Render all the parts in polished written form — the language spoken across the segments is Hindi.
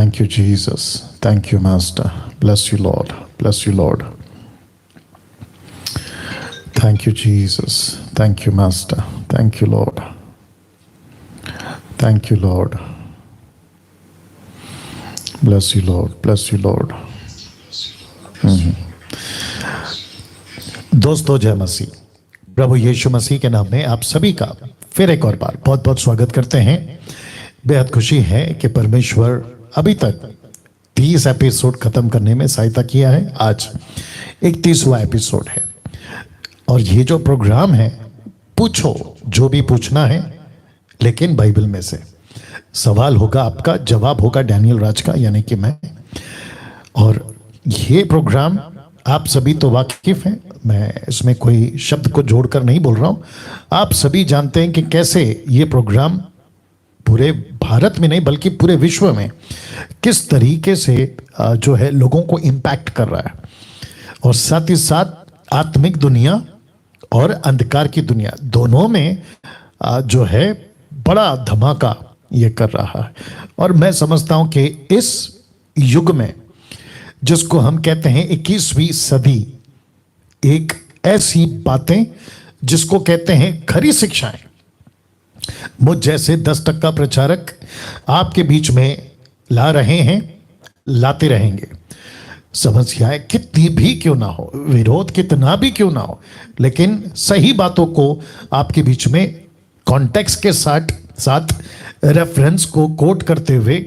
Thank you, Jesus. Thank you, Master. Bless you, Lord. Bless you, Lord. Thank you, Jesus. Thank you, Master. Thank you, Lord. Thank you, Lord. Bless you, Lord. Bless you, Lord. दोस्तों, जय मसीह। प्रभु यीशु मसीह के नाम में आप सभी का फिर एक और बार बहुत बहुत स्वागत करते हैं। बेहद खुशी है कि परमेश्वर अभी तक 30 एपिसोड खत्म करने में सहायता किया है। आज 31वां एपिसोड है और ये जो प्रोग्राम है, पूछो जो भी पूछना है, लेकिन बाइबल में से सवाल होगा आपका, जवाब होगा डैनियल राज का, यानी कि मैं। और ये प्रोग्राम आप सभी तो वाकिफ हैं, मैं इसमें कोई शब्द को जोड़कर नहीं बोल रहा हूं। आप सभी जानते हैं कि कैसे ये प्रोग्राम पूरे भारत में नहीं बल्कि पूरे विश्व में किस तरीके से जो है लोगों को इम्पैक्ट कर रहा है, और साथ ही साथ आत्मिक दुनिया और अंधकार की दुनिया दोनों में जो है बड़ा धमाका ये कर रहा है। और मैं समझता हूं कि इस युग में, जिसको हम कहते हैं 21वीं सदी, एक ऐसी बातें जिसको कहते हैं खरी शिक्षाएं, मुझ जैसे 10% प्रचारक आपके बीच में ला रहे हैं, लाते रहेंगे। समस्याएं कितनी भी क्यों ना हो, विरोध कितना भी क्यों ना हो, लेकिन सही बातों को आपके बीच में कॉन्टेक्स्ट के साथ साथ रेफरेंस को कोट करते हुए,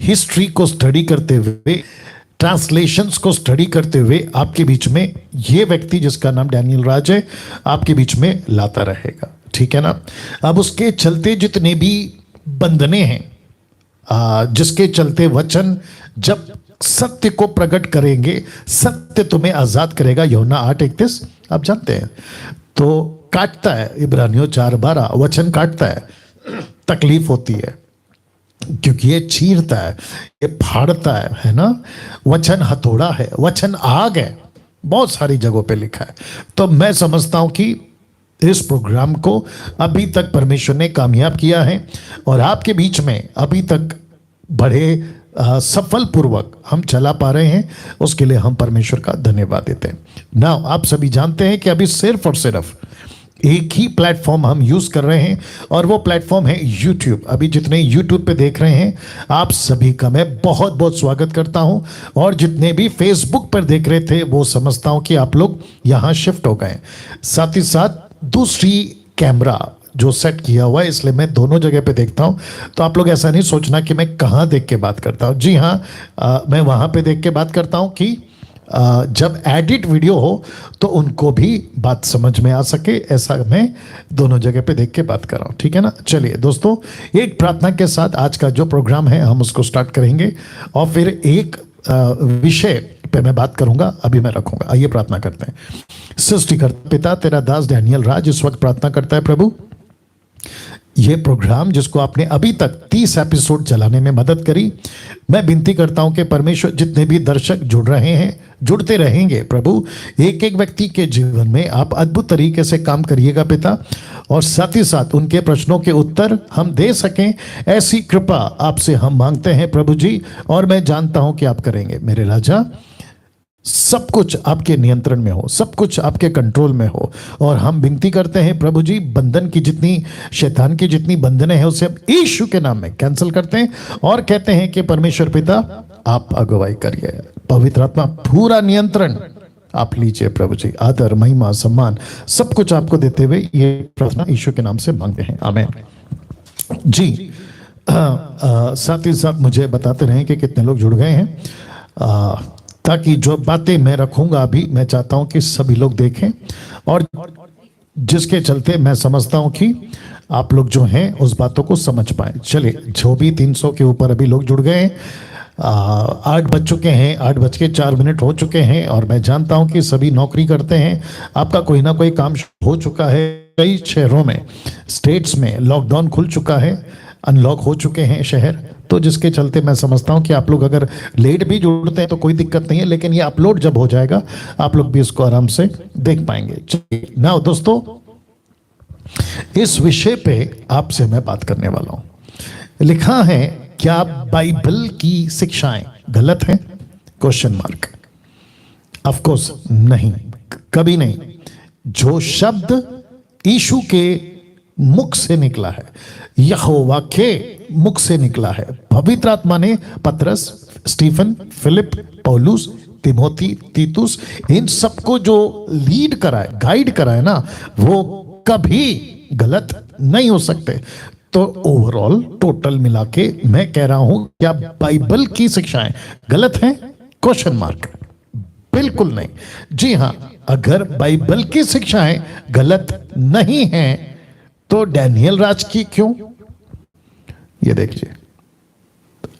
हिस्ट्री को स्टडी करते हुए, ट्रांसलेशंस को स्टडी करते हुए आपके बीच में ये व्यक्ति जिसका नाम डैनियल राज है आपके बीच में लाता रहेगा। ठीक है ना। अब उसके चलते जितने भी बंधने हैं, जिसके चलते वचन जब सत्य को प्रकट करेंगे, सत्य तुम्हें आजाद करेगा, यूहन्ना 8:31 आप जानते हैं। तो काटता है, इब्रानियों 4:12 वचन काटता है, तकलीफ होती है क्योंकि ये चीरता है, ये फाड़ता है ना। वचन हथौड़ा है, वचन आग है, बहुत सारी जगहों पे लिखा है। तो मैं समझता हूं कि इस प्रोग्राम को अभी तक परमेश्वर ने कामयाब किया है और आपके बीच में अभी तक बड़े सफल पूर्वक हम चला पा रहे हैं। उसके लिए हम परमेश्वर का धन्यवाद देते हैं। ना आप सभी जानते हैं कि अभी सिर्फ और सिर्फ एक ही प्लेटफॉर्म हम यूज कर रहे हैं और वो प्लेटफॉर्म है यूट्यूब। अभी जितने यूट्यूब पे देख रहे हैं आप सभी का मैं बहुत बहुत स्वागत करता हूं, और जितने भी फेसबुक पर देख रहे थे वो समझता हूं कि आप लोग यहां शिफ्ट हो गए। साथ ही साथ दूसरी कैमरा जो सेट किया हुआ है, इसलिए मैं दोनों जगह पे देखता हूं। तो आप लोग ऐसा नहीं सोचना कि मैं कहां देख के बात करता हूं। जी हाँ, मैं वहां पे देख के बात करता हूं कि जब एडिट वीडियो हो तो उनको भी बात समझ में आ सके, ऐसा मैं दोनों जगह पे देख के बात कर रहा हूं। ठीक है ना। चलिए दोस्तों, एक प्रार्थना के साथ आज का जो प्रोग्राम है हम उसको स्टार्ट करेंगे और फिर एक विषय पे मैं बात करूंगा, अभी मैं रखूंगा। आइए प्रार्थना करते हैं। सृष्टिकर्ता पिता, तेरा दास डैनियल राज इस वक्त प्रार्थना करता है प्रभु, ये प्रोग्राम जिसको आपने अभी तक 30 एपिसोड चलाने में मदद करी, मैं विनती करता हूं कि परमेश्वर जितने भी दर्शक जुड़ रहे हैं, जुड़ते रहेंगे प्रभु, एक एक व्यक्ति के जीवन में आप अद्भुत तरीके से काम करिएगा पिता, और साथ ही साथ उनके प्रश्नों के उत्तर हम दे सकें, ऐसी कृपा आपसे हम मांगते हैं प्रभु जी। और मैं जानता हूं कि आप करेंगे मेरे राजा। सब कुछ आपके नियंत्रण में हो, सब कुछ आपके कंट्रोल में हो, और हम विनती करते हैं प्रभु जी, बंधन की जितनी, शैतान की जितनी बंधनें हैं उसे हम यीशु के नाम में कैंसिल करते हैं और कहते हैं कि परमेश्वर पिता आप अगुवाई करिए, पवित्र आत्मा पूरा नियंत्रण आप लीजिए प्रभु जी। आदर, महिमा, सम्मान सब कुछ आपको देते हुए ये प्रार्थना यीशु के नाम से मांगते हैं, आमीन जी। साथ ही साथ मुझे बताते रहें कि कितने लोग जुड़ गए हैं, ताकि जो बातें मैं रखूंगा अभी, मैं चाहता हूं कि सभी लोग देखें, और जिसके चलते मैं समझता हूं कि आप लोग जो हैं उस बातों को समझ पाए। चलिए, जो भी 300 के ऊपर अभी लोग जुड़ गए हैं, 8 बज चुके हैं, 8:04 हो चुके हैं, और मैं जानता हूं कि सभी नौकरी करते हैं, आपका कोई ना कोई काम हो चुका है। कई शहरों में, स्टेट्स में लॉकडाउन खुल चुका है, अनलॉक हो चुके हैं शहर, तो जिसके चलते मैं समझता हूं कि आप लोग अगर लेट भी जुड़ते हैं तो कोई दिक्कत नहीं है, लेकिन ये अपलोड जब हो जाएगा आप लोग भी इसको आराम से देख पाएंगे। ना दोस्तों, इस विषय पे आपसे मैं बात करने वाला हूं। लिखा है क्या बाइबल की शिक्षाएं गलत हैं? Question mark. ऑफ कोर्स नहीं, कभी नहीं। जो शब्द यीशु के मुख से निकला है, यहोवा के मुख से निकला है, पवित्र आत्मा ने पतरस, स्टीफन, फिलिप, पौलुस, तिमोथी, तीतुस, इन सबको जो लीड करा है, गाइड करा है ना, वो कभी गलत नहीं हो सकते। तो ओवरऑल टोटल मिला के मैं कह रहा हूं, क्या बाइबल की शिक्षाएं गलत हैं? Question mark. बिल्कुल नहीं। जी हां, अगर बाइबल की शिक्षाएं गलत नहीं हैं तो डैनियल राज की क्यों? ये देखिए।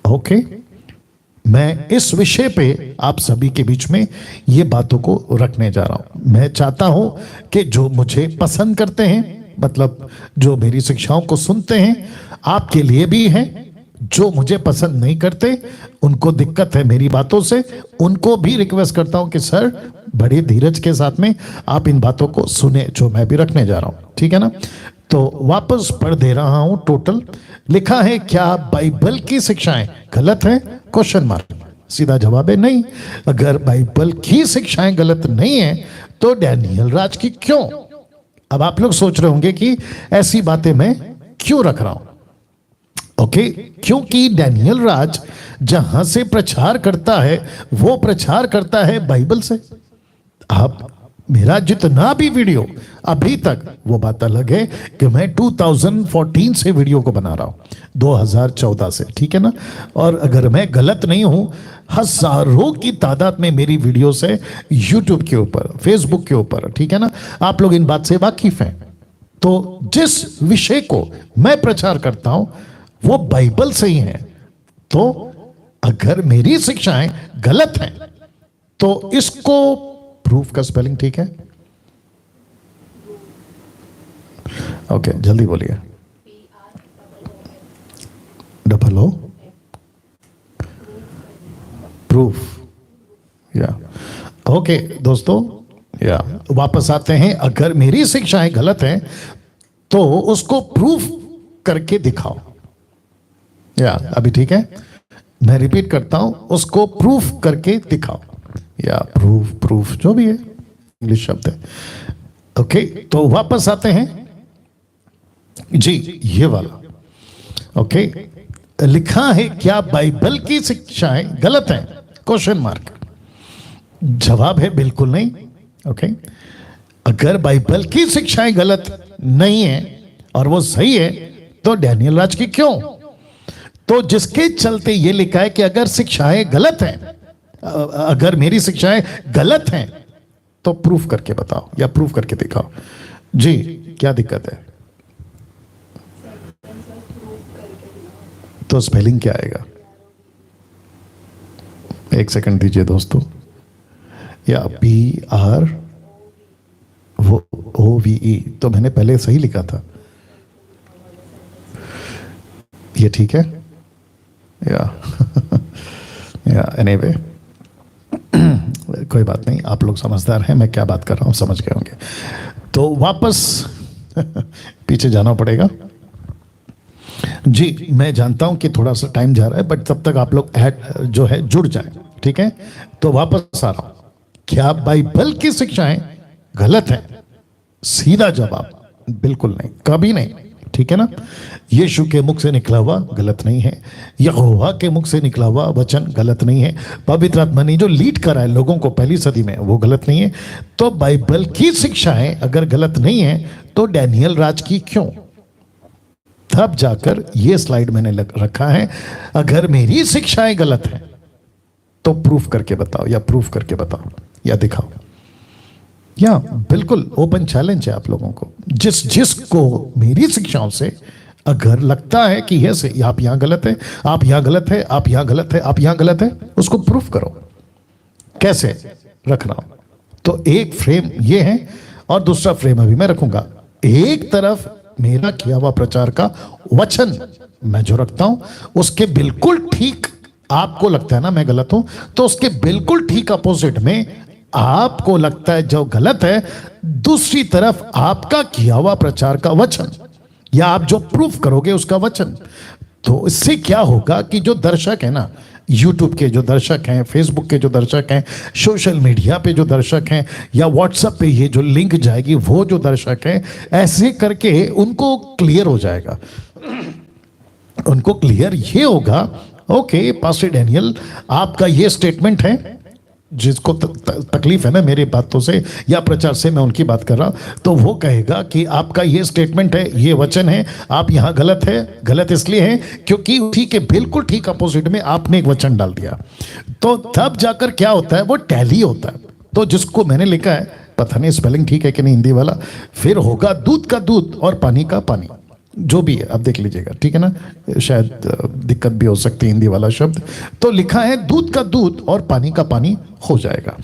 ओके, मैं इस विषय पे आप सभी के बीच में ये बातों को रखने जा रहा हूं। मैं चाहता हूं कि जो मुझे पसंद करते हैं, मतलब जो मेरी शिक्षाओं को सुनते हैं, आपके लिए भी है। जो मुझे पसंद नहीं करते, उनको दिक्कत है मेरी बातों से, उनको भी रिक्वेस्ट करता हूं कि सर बड़े धीरज के साथ में आप इन बातों को सुने जो मैं भी रखने जा रहा हूं, ठीक है ना। तो वापस पढ़ दे रहा हूं। टोटल लिखा है, क्या बाइबल की शिक्षाएं गलत हैं? Question mark. सीधा जवाब है नहीं। अगर बाइबल की शिक्षाएं गलत नहीं है तो डैनियल राज की क्यों? अब आप लोग सोच रहे होंगे कि ऐसी बातें मैं क्यों रख रहा हूं। ओके, क्योंकि डैनियल राज जहां से प्रचार करता है वो प्रचार करता है बाइबल से। आप मेरा जितना भी वीडियो अभी तक, वो बात अलग है कि मैं 2014 से वीडियो को बना रहा हूं, 2014 से, ठीक है ना। और अगर मैं गलत नहीं हूं, हजारों की तादाद में मेरी वीडियोस है यूट्यूब के ऊपर, फेसबुक के ऊपर, ठीक है ना। आप लोग इन बात से वाकिफ हैं। तो जिस विषय को मैं प्रचार करता हूं वो बाइबल से ही है। तो अगर मेरी शिक्षाएं गलत हैं तो इसको प्रूफ का स्पेलिंग ठीक है? ओके, जल्दी बोलिए। डबल ओ प्रूफ, या ओके दोस्तों, या वापस आते हैं। अगर मेरी शिक्षाएं गलत हैं तो उसको प्रूफ करके दिखाओ। या अभी ठीक है, मैं रिपीट करता हूं, उसको प्रूफ करके दिखाओ, या प्रूफ जो भी है, इंग्लिश शब्द है। ओके, तो वापस आते हैं जी, ये वाला। ओके, लिखा है, क्या बाइबल की शिक्षाएं गलत हैं? Question mark. जवाब है बिल्कुल नहीं। ओके, अगर बाइबल की शिक्षाएं गलत नहीं है और वो सही है तो डैनियल राज की क्यों? तो जिसके चलते ये लिखा है कि अगर शिक्षाएं गलत हैं, अगर मेरी शिक्षाएं गलत हैं तो प्रूफ करके बताओ या प्रूफ करके दिखाओ। जी, क्या दिक्कत है? तो स्पेलिंग क्या आएगा? एक सेकंड दीजिए दोस्तों। या PROVE, तो मैंने पहले सही लिखा था, ये ठीक है? या एनीवे, कोई बात नहीं, आप लोग समझदार हैं, मैं क्या बात कर रहा हूं समझ गए होंगे। तो वापस पीछे जाना पड़ेगा। जी, मैं जानता हूं कि थोड़ा सा टाइम जा रहा है, बट तब तक आप लोग जो है जुड़ जाएं, ठीक है। तो वापस आ रहा हूं, क्या बाइबल की शिक्षाएं गलत हैं? सीधा जवाब बिल्कुल नहीं, कभी नहीं, ठीक है ना। यीशु के मुख से निकला हुआ गलत नहीं है, यहोवा के मुख से निकला हुआ वचन गलत नहीं है, पवित्र आत्मा ने जो लीड करा है लोगों को पहली सदी में वो गलत नहीं है। तो बाइबल की शिक्षाएं अगर गलत नहीं है तो डैनियल राज की क्यों? तब जाकर ये स्लाइड मैंने रखा है, अगर मेरी शिक्षाएं गलत हैं तो प्रूफ करके बताओ, या प्रूफ करके बताओ या दिखाओ। या बिल्कुल ओपन चैलेंज है आप लोगों को। जिसको मेरी शिक्षाओं से अगर लगता है कि यस आप यहां गलत है, आप यहां गलत है, आप यहां गलत है, आप यहां गलत है, उसको प्रूफ करो। कैसे रखना हो? तो एक फ्रेम ये है और दूसरा फ्रेम अभी मैं रखूंगा। एक तरफ मेरा किया हुआ प्रचार का वचन मैं जो रखता हूं उसके बिल्कुल ठीक, आपको लगता है ना मैं गलत हूं, तो उसके बिल्कुल ठीक अपोजिट में आपको लगता है जो गलत है, दूसरी तरफ आपका किया हुआ प्रचार का वचन, या आप जो प्रूफ करोगे उसका वचन। तो इससे क्या होगा कि जो दर्शक है ना, यूट्यूब के जो दर्शक हैं, फेसबुक के जो दर्शक हैं, सोशल मीडिया पे जो दर्शक हैं, या व्हाट्सएप पे ये जो लिंक जाएगी वो जो दर्शक हैं, ऐसे करके उनको क्लियर हो जाएगा। उनको क्लियर ये होगा, ओके पास्टर डैनियल आपका ये स्टेटमेंट है, जिसको तकलीफ है ना मेरी बातों से या प्रचार से, मैं उनकी बात कर रहा हूं, तो वो कहेगा कि आपका ये स्टेटमेंट है, ये वचन है, आप यहां गलत है। गलत इसलिए है क्योंकि उसी के बिल्कुल ठीक अपोजिट में आपने एक वचन डाल दिया। तो तब जाकर क्या होता है, वो टैली होता है। तो जिसको मैंने लिखा है, पता नहीं स्पेलिंग ठीक है कि नहीं हिंदी वाला, फिर होगा दूध का दूध और पानी का पानी, जो भी है आप देख लीजिएगा, ठीक है ना, शायद दिक्कत भी हो सकती है हिंदी वाला शब्द। तो लिखा है दूध का दूध और पानी का पानी हो जाएगा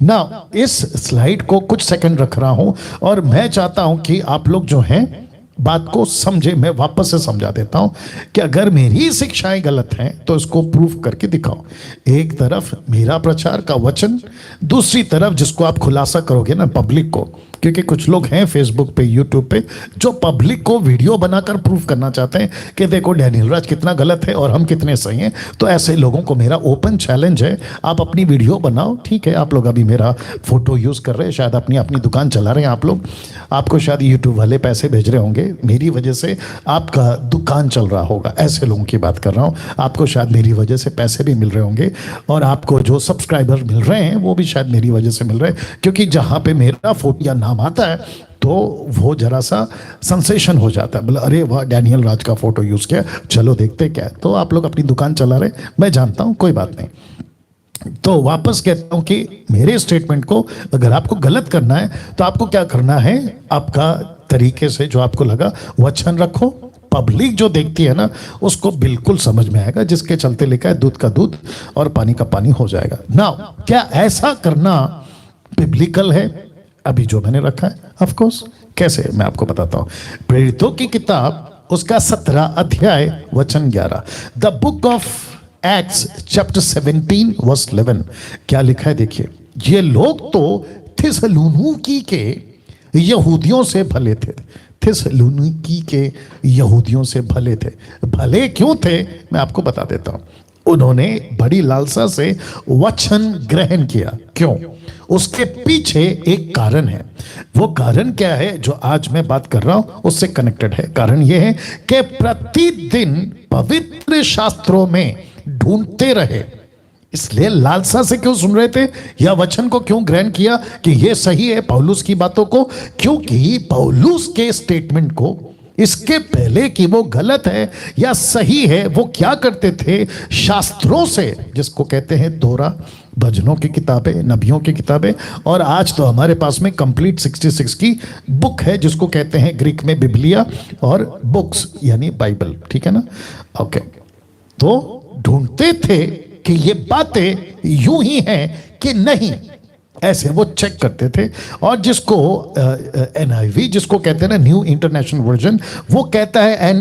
ना। इस स्लाइड को कुछ सेकंड रख रहा हूं और मैं चाहता हूं कि आप लोग जो हैं बात को समझे। मैं वापस से समझा देता हूं कि अगर मेरी शिक्षाएं गलत हैं तो इसको प्रूफ करके दिखाओ। एक तरफ मेरा प्रचार का वचन, दूसरी तरफ जिसको आप खुलासा करोगे ना पब्लिक को, क्योंकि कुछ लोग हैं फेसबुक पे, यूट्यूब पे, जो पब्लिक को वीडियो बनाकर प्रूफ करना चाहते हैं कि देखो डैनियल राज कितना गलत है और हम कितने सही हैं। तो ऐसे लोगों को मेरा ओपन चैलेंज है, आप अपनी वीडियो बनाओ। ठीक है, आप लोग अभी मेरा फोटो यूज कर रहे हैं, शायद अपनी अपनी दुकान चला रहे हैं आप लोग, आपको शायद यूट्यूब वाले पैसे भेज रहे होंगे, मेरी वजह से आपका दुकान चल रहा होगा, ऐसे लोगों की बात कर रहा हूँ। आपको शायद मेरी वजह से पैसे भी मिल रहे होंगे और आपको जो सब्सक्राइबर मिल रहे हैं वो भी शायद मेरी वजह से मिल रहे हैं, क्योंकि जहाँ पे मेरा फोटो या नाम आता है तो वो जरा सा सेंसेशन हो जाता है, बोले अरे वाह डैनियल राज का फोटो यूज किया, चलो देखते क्या है। तो आप लोग अपनी दुकान चला रहे, मैं जानता हूं, कोई बात नहीं। तो वापस कहता हूं कि मेरे स्टेटमेंट को अगर आपको गलत करना है तो आपको क्या करना है, आपका तरीके से जो आपको लगा वचन रखो। पब्लिक जो देखती है ना उसको बिल्कुल समझ में आएगा, जिसके चलते लिखा है दूध का दूध और पानी का पानी हो जाएगा ना। क्या ऐसा करना बिब्लिकल है? अभी जो मैंने रखा है ऑफ कोर्स, कैसे मैं आपको बताता हूं। प्रेरितों की किताब उसका 17 अध्याय वचन 11, the book of Acts chapter 17 verse 11, क्या लिखा है देखिए। ये लोग तो थिस्सलुनीकी के यहूदियों से भले थे, थिस्सलुनीकी के यहूदियों से भले थे। भले क्यों थे मैं आपको बता देता हूं। उन्होंने बड़ी लालसा से वचन ग्रहण किया। क्यों? उसके पीछे एक कारण है। वो कारण क्या है जो आज मैं बात कर रहा हूं उससे कनेक्टेड है। कारण यह है कि प्रतिदिन पवित्र शास्त्रों में ढूंढते रहे, इसलिए लालसा से क्यों सुन रहे थे, या वचन को क्यों ग्रहण किया कि यह सही है पौलुस की बातों को, क्योंकि पौलुस के स्टेटमेंट को इसके पहले कि वो गलत है या सही है, वो क्या करते थे, शास्त्रों से, जिसको कहते हैं दोहरा, भजनों की किताबें, नबियों की किताबें, और आज तो हमारे पास में कंप्लीट 66 की बुक है जिसको कहते हैं ग्रीक में बिब्लिया और बुक्स यानी बाइबल, ठीक है ना। ओके, तो ढूंढते थे कि ये बातें यूं ही हैं कि नहीं, ऐसे वो चेक करते थे। और जिसको NIV जिसको कहते हैं ना न्यू इंटरनेशनल वर्जन, वो कहता है N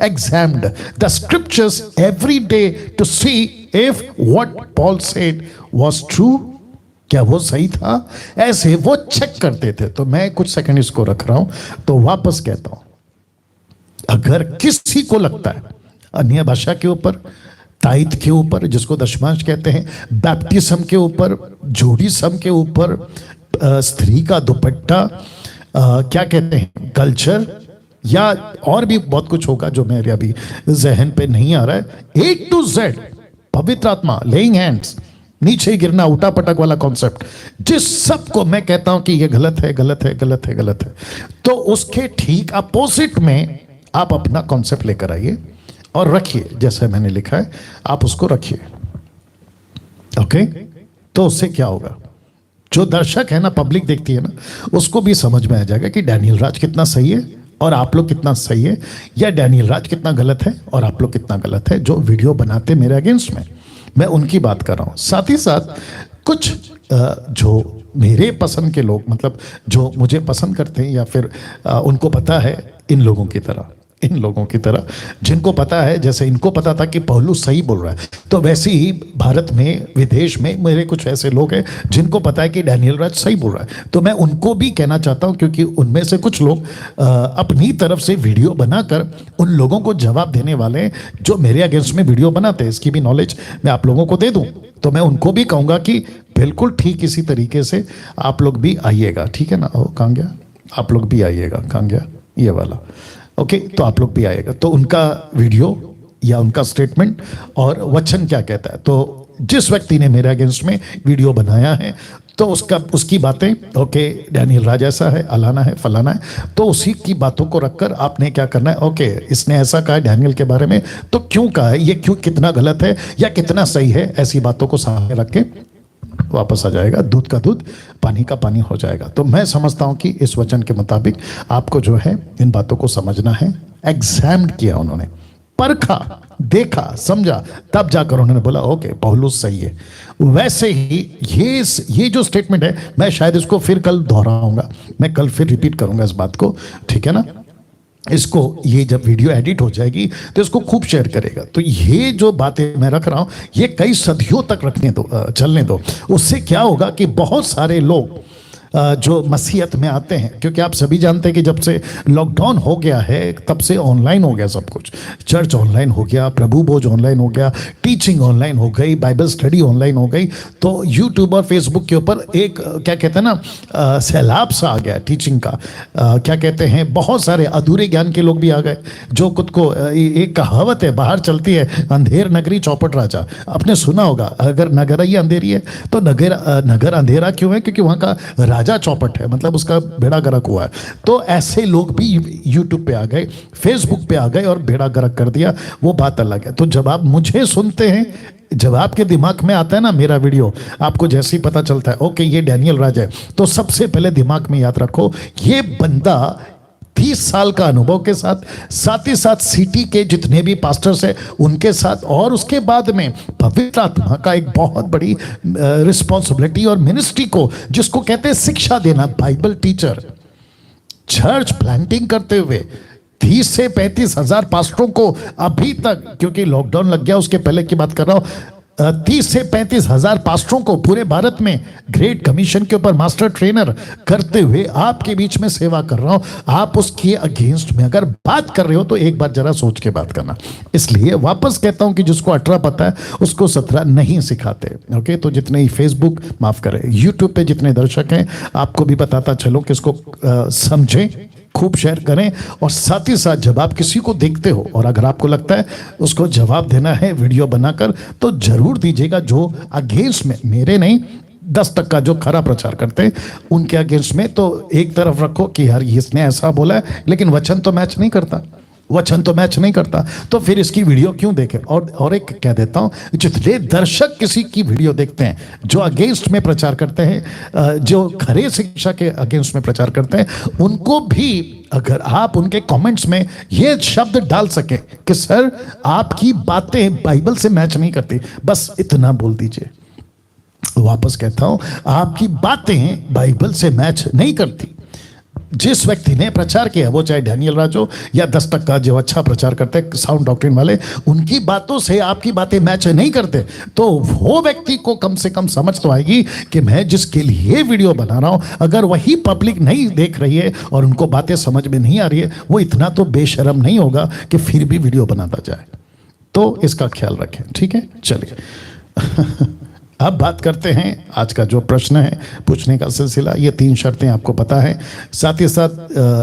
examined the scriptures every day to see if what Paul said was true, क्या वो सही था, ऐसे वो चेक करते थे। तो मैं कुछ सेकंड इसको रख रहा हूं, तो वापस कहता हूं, अगर किसी को लगता है अन्य भाषा के ऊपर, ताइथ के ऊपर जिसको दशमांश कहते हैं, बैप्टिज्म के ऊपर, जोड़ीसम के ऊपर, स्त्री का दुपट्टा, क्या कहते हैं कल्चर, या और भी बहुत कुछ होगा जो मेरे अभी जहन पे नहीं आ रहा है, A to Z पवित्र आत्मा, लेइंग हैंड्स, नीचे गिरना, उठा पटक वाला कॉन्सेप्ट, जिस सब को मैं कहता हूं कि ये गलत है, गलत है, गलत है, गलत है, तो उसके ठीक अपोजिट में आप अपना कॉन्सेप्ट लेकर आइए और रखिए, जैसे मैंने लिखा है आप उसको रखिए। ओके, तो उससे क्या होगा, जो दर्शक है ना, पब्लिक देखती है ना, उसको भी समझ में आ जाएगा कि डैनियल राज कितना सही है और आप लोग कितना सही है, या डैनियल राज कितना गलत है और आप लोग कितना गलत है। जो वीडियो बनाते मेरे अगेंस्ट में, मैं उनकी बात कर रहा हूं। साथ ही साथ कुछ जो मेरे पसंद के लोग, मतलब जो मुझे पसंद करते हैं या फिर उनको पता है इन लोगों की तरह, इन लोगों की तरह, जिनको पता है, जैसे इनको पता था कि पौलुस सही बोल रहा है, तो वैसे ही भारत में, विदेश में मेरे कुछ ऐसे लोग हैं जिनको पता है कि डैनियल राज सही बोल रहा है। तो मैं उनको भी कहना चाहता हूं, क्योंकि उनमें से कुछ लोग अपनी तरफ से वीडियो बनाकर उन लोगों को जवाब देने वाले हैं जो मेरे अगेंस्ट में वीडियो बनाते हैं। इसकी भी नॉलेज मैं आप लोगों को दे दूं, तो मैं उनको भी कहूंगा कि बिल्कुल ठीक इसी तरीके से आप लोग भी आइएगा, ठीक है ना। कहाँ गया? आप लोग भी आइएगा। कहाँ गया? ये वाला। ओके, तो आप लोग भी आएगा, तो उनका वीडियो या उनका स्टेटमेंट और वचन क्या कहता है। तो जिस व्यक्ति ने मेरे अगेंस्ट में वीडियो बनाया है, तो उसकी बातें, ओके डैनियल राज ऐसा है, अलाना है, फलाना है, तो उसी की बातों को रखकर आपने क्या करना है, ओके इसने ऐसा कहा है डैनियल के बारे में, तो क्यों कहा है, ये क्यों, कितना गलत है या कितना सही है, ऐसी बातों को सामने रख के वापस आ जाएगा, दूध का दूध पानी का पानी हो जाएगा। तो मैं समझता हूं कि इस वचन के मुताबिक आपको जो है इन बातों को समझना है। एग्जाम किया उन्होंने, परखा, देखा, समझा, तब जाकर उन्होंने बोला ओके पौलुस सही है। वैसे ही ये जो स्टेटमेंट है, मैं शायद इसको फिर कल दोहराऊंगा, मैं कल फिर रिपीट करूंगा इस बात को, ठीक है ना। इसको, ये जब वीडियो एडिट हो जाएगी तो इसको खूब शेयर करेगा। तो ये जो बातें मैं रख रहा हूं, ये कई सदियों तक रखने दो, चलने दो। उससे क्या होगा कि बहुत सारे लोग जो मसीहत में आते हैं, क्योंकि आप सभी जानते हैं कि जब से लॉकडाउन हो गया है तब से ऑनलाइन हो गया सब कुछ। चर्च ऑनलाइन हो गया, प्रभु भोज ऑनलाइन हो गया, टीचिंग ऑनलाइन हो गई, बाइबल स्टडी ऑनलाइन हो गई। तो यूट्यूब और फेसबुक के ऊपर एक क्या कहते हैं ना, सैलाब सा आ गया टीचिंग का। क्या कहते हैं, बहुत सारे अधूरे ज्ञान के लोग भी आ गए, जो खुद को, एक कहावत है बाहर चलती है, अंधेर नगरी चौपट राजा। आपने सुना होगा, अगर नगर ही अंधेरी है तो नगर अंधेरा क्यों है, क्योंकि वहां का राजा चौपट है, मतलब उसका बेड़ा गर्क हुआ है। तो ऐसे लोग भी यूट्यूब पे आ गए, फेसबुक पे आ गए और बेड़ा गर्क कर दिया, वो बात अलग है। तो जब आप मुझे सुनते हैं, जब आपके दिमाग में आता है ना मेरा वीडियो, आपको जैसे ही पता चलता है ओके ये डैनियल राज है, तो सबसे पहले दिमाग में याद रखो ये बंदा 30 साल का अनुभव के साथ ही साथ सिटी के जितने भी पास्टर्स हैं उनके साथ, और उसके बाद में पवित्र आत्मा का एक बहुत बड़ी रिस्पॉन्सिबिलिटी और मिनिस्ट्री को, जिसको कहते हैं शिक्षा देना, बाइबल टीचर, चर्च प्लांटिंग करते हुए 30 से 35 हजार पास्टरों को अभी तक, क्योंकि लॉकडाउन लग गया उसके पहले की बात कर रहा हूं, 30 से 35 हजार पास्टरों को पूरे भारत में ग्रेट कमीशन के ऊपर मास्टर ट्रेनर करते हुए आपके बीच में सेवा कर रहा हूं। आप उसके अगेंस्ट में अगर बात कर रहे हो तो एक बार जरा सोच के बात करना। इसलिए वापस कहता हूं कि जिसको 18 पता है उसको 17 नहीं सिखाते। ओके, तो जितने ही फेसबुक, माफ करें, यूट्यूब पे जितने दर्शक हैं, आपको भी बताता चलो कि इसको समझें, खूब शेयर करें, और साथ ही साथ जब आप किसी को देखते हो और अगर आपको लगता है उसको जवाब देना है वीडियो बनाकर, तो जरूर दीजिएगा। जो अगेंस्ट में, मेरे नहीं 10% जो खरा प्रचार करते हैं उनके अगेंस्ट में, तो एक तरफ रखो कि यार इसने ऐसा बोला है, लेकिन वचन तो मैच नहीं करता, वचन तो मैच नहीं करता, तो फिर इसकी वीडियो क्यों देखें। और एक कह देता हूं, जितने दर्शक किसी की वीडियो देखते हैं जो अगेंस्ट में प्रचार करते हैं, जो खरे शिक्षा के अगेंस्ट में प्रचार करते हैं, उनको भी अगर आप उनके कमेंट्स में ये शब्द डाल सके कि सर आपकी बातें बाइबल से मैच नहीं करती, बस इतना बोल दीजिए। वापस कहता हूं, आपकी बातें बाइबल से मैच नहीं करती। जिस व्यक्ति ने प्रचार किया, वो चाहे डैनियल राज हो या 10% जो अच्छा प्रचार करते हैं साउंड डॉक्ट्रिन वाले, उनकी बातों से आपकी बातें मैच नहीं करते, तो वो व्यक्ति को कम से कम समझ तो आएगी कि मैं जिसके लिए वीडियो बना रहा हूं, अगर वही पब्लिक नहीं देख रही है और उनको बातें समझ में नहीं आ रही है, वो इतना तो बेशरम नहीं होगा कि फिर भी वीडियो बनाता जाए। तो इसका ख्याल रखें, ठीक है। चलिए अब बात करते हैं आज का जो प्रश्न है पूछने का सिलसिला। ये 3 शर्तें आपको पता है, साथ ही साथ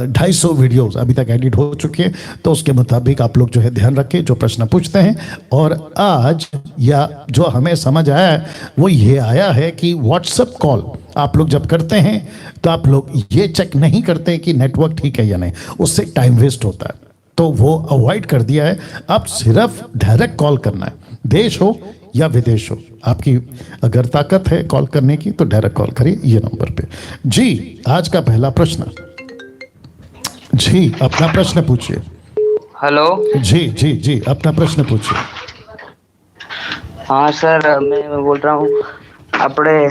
250 वीडियोस अभी तक एडिट हो चुके हैं, तो उसके मुताबिक आप लोग जो है ध्यान रखें जो प्रश्न पूछते हैं। और आज या जो हमें समझ आया है वो ये आया है कि व्हाट्सएप कॉल आप लोग जब करते हैं तो आप लोग ये चेक नहीं करते कि नेटवर्क ठीक है या नहीं, उससे टाइम वेस्ट होता है, तो वो अवॉइड कर दिया है। अब सिर्फ डायरेक्ट कॉल करना है, देश हो या विदेश हो, आपकी अगर ताकत है कॉल करने की तो डायरेक्ट कॉल करिए ये नंबर पे। जी, आज का पहला प्रश्न, जी अपना प्रश्न पूछिए। हेलो जी जी जी, अपना प्रश्न पूछिए। हाँ सर, मैं बोल रहा हूँ अपने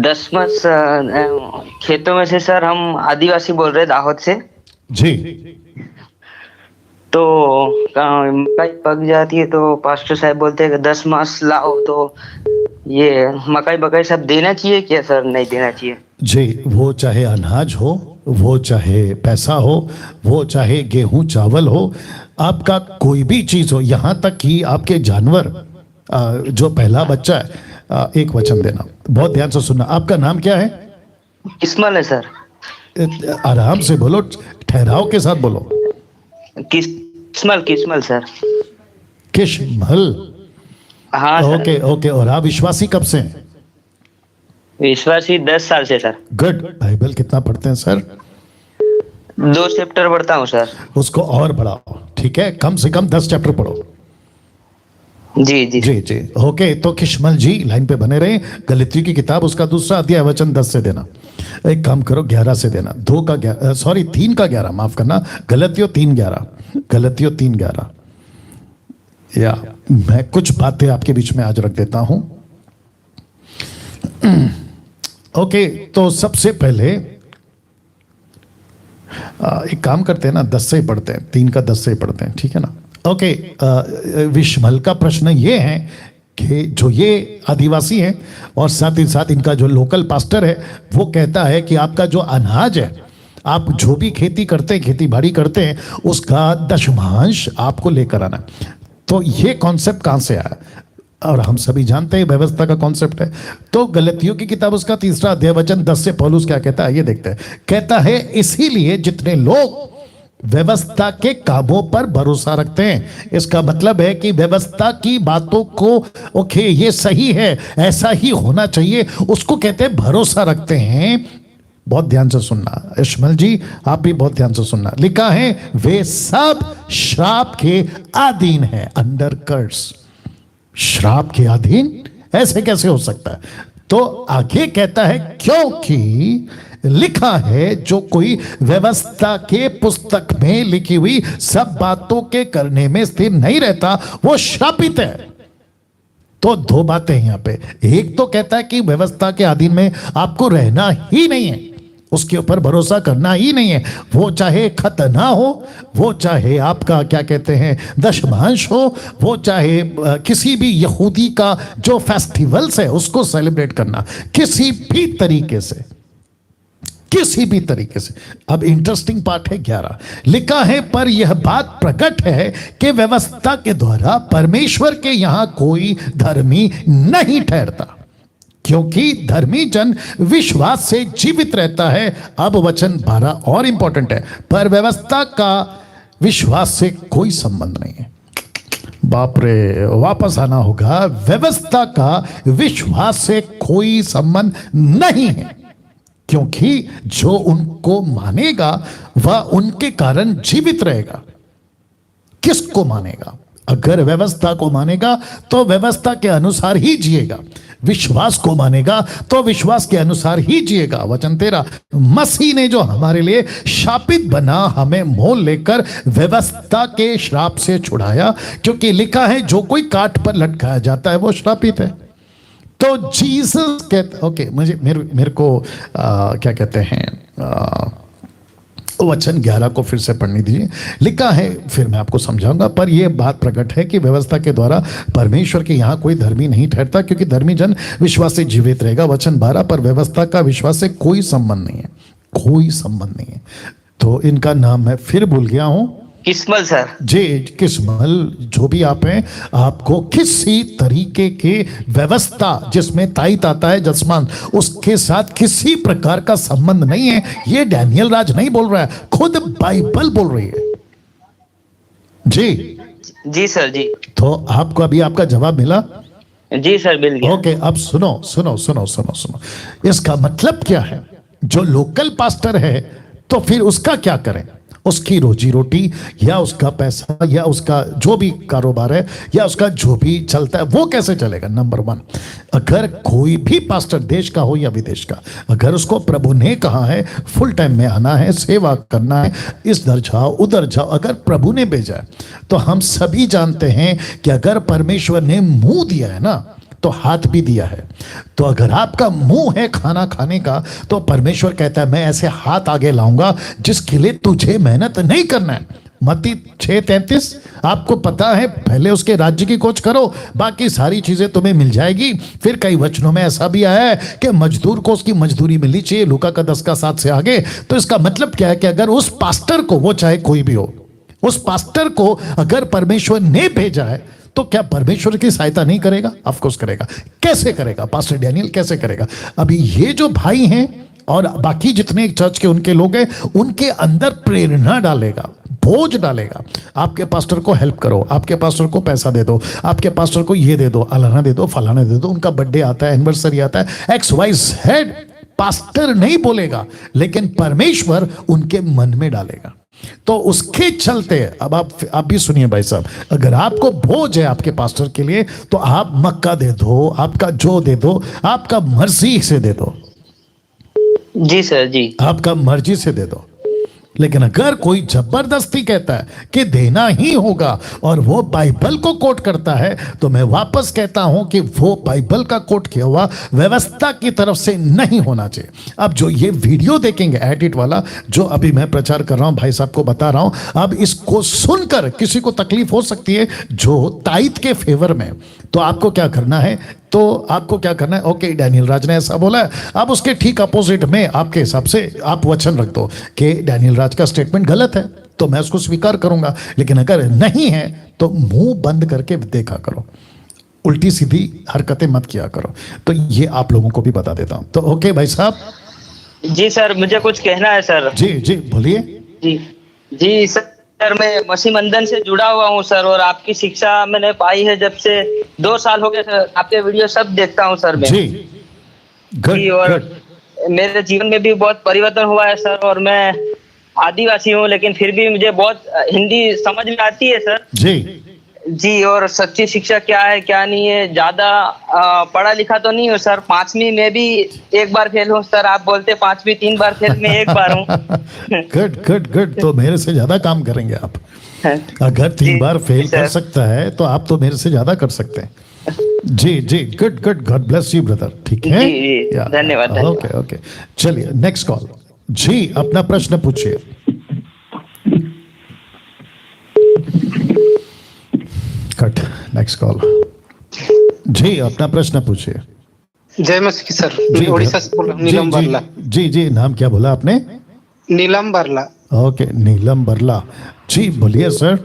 10 खेतों में से सर, हम आदिवासी बोल रहे दाहोद से जी तो मकई पक जाती है तो पास्टर साहब बोलते हैं कि 10 मास लाओ, तो ये मकई बकई सब देना चाहिए क्या सर, नहीं देना चाहिए? जी, वो चाहे अनाज हो, वो चाहे पैसा हो, वो चाहे गेहूं चावल हो, आपका कोई भी चीज हो, यहां तक कि आपके जानवर, जो पहला बच्चा है, एक वचन देना। बहुत ध्यान से सुनना। आपका नाम क्या है? किस्मल है सर। आराम से बोलो, ठहराव के साथ बोलो। किस्मल किस्मल सर। किशमल। हाँ सर। Okay okay. और आप विश्वासी कब से हैं? विश्वासी 10 साल से सर। गुड। बाइबल कितना पढ़ते हैं सर? 2 चैप्टर पढ़ता हूँ सर। उसको और बढ़ाओ, ठीक है? कम से कम 10 चैप्टर पढ़ो। जी जी जी जी। ओके, तो किशमल जी लाइन पे बने रहे। गलतियों की किताब उसका 2 अध्याय वचन 10 से देना। एक काम करो, 11 से देना। 3 का 11, माफ करना, गलतियों 3:11, गलतियों 3:11। या मैं कुछ बातें आपके बीच में आज रख देता हूं। ओके, तो सबसे पहले एक काम करते हैं ना, 10 से ही पढ़ते हैं, 3 का 10 से ही पढ़ते हैं, ठीक है ना? ओके, विश्मल का प्रश्न ये है कि जो ये आदिवासी हैं और साथ ही साथ इनका जो लोकल पास्टर है, वो कहता है कि आपका जो अनाज है, आप जो भी खेती करते हैं, खेती बाड़ी करते हैं, उसका दशमांश आपको लेकर आना। तो ये कॉन्सेप्ट कहां से आया? और हम सभी जानते हैं व्यवस्था का कॉन्सेप्ट है। तो गलतियों की किताब उसका 3 अध्याय वचन 10 से पौलुस क्या कहता है, ये देखते हैं। कहता है, इसीलिए जितने लोग व्यवस्था के कामों पर भरोसा रखते हैं, इसका मतलब है कि व्यवस्था की बातों को, ओके ये सही है, ऐसा ही होना चाहिए, उसको कहते हैं भरोसा रखते हैं। बहुत ध्यान से सुनना इस्माइल जी, आप भी बहुत ध्यान से सुनना। लिखा है, वे सब श्राप के अधीन है, अंडर कर्स। श्राप के अधीन ऐसे कैसे हो सकता है? तो आगे कहता है, क्योंकि लिखा है, जो कोई व्यवस्था के पुस्तक में लिखी हुई सब बातों के करने में स्थिर नहीं रहता, वो श्रापित है। तो 2 बातें यहां पे। एक तो कहता है कि व्यवस्था के अधीन में आपको रहना ही नहीं है, उसके ऊपर भरोसा करना ही नहीं है, वो चाहे खतना हो, वो चाहे आपका क्या कहते हैं दशमांश हो, वो चाहे किसी भी यहूदी का जो फेस्टिवल्स है उसको सेलिब्रेट करना, किसी भी तरीके से, किसी भी तरीके से। अब इंटरेस्टिंग पार्ट है 11, लिखा है, पर यह बात प्रकट है कि व्यवस्था के द्वारा परमेश्वर के यहां कोई धर्मी नहीं ठहरता, क्योंकि धर्मी जन विश्वास से जीवित रहता है। अब वचन 12 और इंपॉर्टेंट है, पर व्यवस्था का विश्वास से कोई संबंध नहीं है। बाप रे, वापस आना होगा। व्यवस्था का विश्वास से कोई संबंध नहीं है, क्योंकि जो उनको मानेगा वह उनके कारण जीवित रहेगा। किसको मानेगा? अगर व्यवस्था को मानेगा तो व्यवस्था के अनुसार ही जिएगा, विश्वास को मानेगा तो विश्वास के अनुसार ही जिएगा। वचन 13, मसीह ने जो हमारे लिए शापित बना, हमें मोल लेकर व्यवस्था के श्राप से छुड़ाया, क्योंकि लिखा है, जो कोई काट पर लटकाया जाता है वो श्रापित है। तो जीसस कहते, ओके, मेरे को क्या कहते हैं, वचन 11 को फिर से पढ़ने दीजिए। लिखा है, फिर मैं आपको समझाऊंगा, पर यह बात प्रकट है कि व्यवस्था के द्वारा परमेश्वर के यहां कोई धर्मी नहीं ठहरता, क्योंकि धर्मी जन विश्वास से जीवित रहेगा। वचन 12, पर व्यवस्था का विश्वास से कोई संबंध नहीं है, कोई संबंध नहीं है। तो इनका नाम मैं फिर भूल गया हूं। किस्मल सर। जी, किस्मल, जो भी आप हैं, आपको किसी तरीके के व्यवस्था जिसमें ताईत आता है जसमान, उसके साथ किसी प्रकार का संबंध नहीं है। ये डैनियल राज नहीं बोल रहा है, खुद बाइबल बोल रही है। जी जी सर जी। तो आपको अभी आपका जवाब मिला? जी सर, मिल गया। ओके, अब सुनो सुनो सुनो सुनो सुनो, इसका मतलब क्या है? जो लोकल पास्टर है, तो फिर उसका क्या करें? उसकी रोजी रोटी या उसका पैसा या उसका जो भी कारोबार है या उसका जो भी चलता है, वो कैसे चलेगा? नंबर 1, अगर कोई भी पास्टर देश का हो या विदेश का, अगर उसको प्रभु ने कहा है फुल टाइम में आना है, सेवा करना है, इधर जाओ उधर जाओ, अगर प्रभु ने भेजा है, तो हम सभी जानते हैं कि अगर परमेश्वर ने मुंह दिया है ना, तो हाथ भी दिया है। तो अगर आपका मुंह है खाना खाने का, तो परमेश्वर कहता है, मैं ऐसे हाथ आगे लाऊंगा जिसके लिए तुझे मेहनत नहीं करना है, मत्ती 6:33। आपको पता है, पहले उसके राज्य की खोज करो, बाकी सारी चीजें तुम्हें मिल जाएगी। फिर कई वचनों में ऐसा भी आया है कि मजदूर को उसकी मजदूरी मिलनी चाहिए, लूका का 10:7 से आगे। तो इसका मतलब क्या है कि अगर उस पास्टर को, वो चाहे कोई भी हो, उस पास्टर को अगर परमेश्वर ने भेजा है तो क्या परमेश्वर की सहायता नहीं करेगा? ऑफ कोर्स करेगा। कैसे करेगा? पास्टर डैनियल कैसे करेगा? अभी ये जो भाई हैं और बाकी जितने चर्च के उनके लोग हैं, उनके अंदर प्रेरणा डालेगा, बोझ डालेगा। आपके पास्टर को हेल्प करो, आपके पास्टर को पैसा दे दो, आपके पास्टर को ये दे दो, अलाना दे दो, फलाना दे दो। उनका बर्थडे आता है, एनिवर्सरी आता है, XYZ पास्टर नहीं बोलेगा, लेकिन परमेश्वर उनके मन में डालेगा। तो उसके चलते अब आप भी सुनिए भाई साहब, अगर आपको बोझ है आपके पास्टर के लिए, तो आप मक्का दे दो, आपका जो दे दो, आपका मर्जी से दे दो। जी सर, जी। आपका मर्जी से दे दो। लेकिन अगर कोई जबरदस्ती कहता है कि देना ही होगा और वो बाइबल को कोट करता है, तो मैं वापस कहता हूं कि वो बाइबल का कोट किया हुआ व्यवस्था की तरफ से नहीं होना चाहिए। अब जो ये वीडियो देखेंगे एडिट वाला, जो अभी मैं प्रचार कर रहा हूं, भाई साहब को बता रहा हूं, अब इसको सुनकर किसी को तकलीफ हो सकती है जो ताइद के फेवर में। तो आपको क्या करना है? ओके, डैनियल राज ने ऐसा बोला है, अब उसके ठीक अपोजिट में आपके हिसाब से आप वचन रख दो कि डैनियल राज का स्टेटमेंट गलत है, तो मैं उसको स्वीकार करूंगा। लेकिन अगर नहीं है तो मुंह बंद करके देखा करो, उल्टी सीधी हरकतें मत किया करो। तो ये आप लोगों को भी बता देता हूं। तो ओके भाई साहब। जी सर, मुझे कुछ कहना है सर। जी बोलिए। जी सर, मैं मसीह मंदन से जुड़ा हुआ हूँ सर, और आपकी शिक्षा मैंने पाई है जब से 2 साल हो गए सर। आपके वीडियो सब देखता हूँ सर मैं। जी, और मेरे जीवन में भी बहुत परिवर्तन हुआ है सर। और मैं आदिवासी हूँ, लेकिन फिर भी मुझे बहुत हिंदी समझ में आती है सर। जी, और सच्ची शिक्षा क्या है क्या नहीं है, ज्यादा पढ़ा लिखा तो नहीं हूँ सर। 5वीं में भी एक बार फेल हूँ सर। आप बोलते 5वीं 3 बार फेल, मैं 1 बार हूँ। गुड। तो मेरे से ज्यादा काम करेंगे आप। अगर 3 बार फेल कर सकता है तो आप तो मेरे से ज्यादा कर सकते हैं। जी, good. God bless you brother. ठीक है, जी, धन्यवाद। ओके। चलिए नेक्स्ट कॉल। जी, अपना प्रश्न पूछिए। कट। Next call. जी, अपना प्रश्न पूछिए। जय मसीह सर, मैं उड़ीसा से बोल रहा हूँ, नीलम बरला। जी, नाम क्या बोला आपने? नीलम बरला। ओके, नीलम बरला जी, बोलिए सर।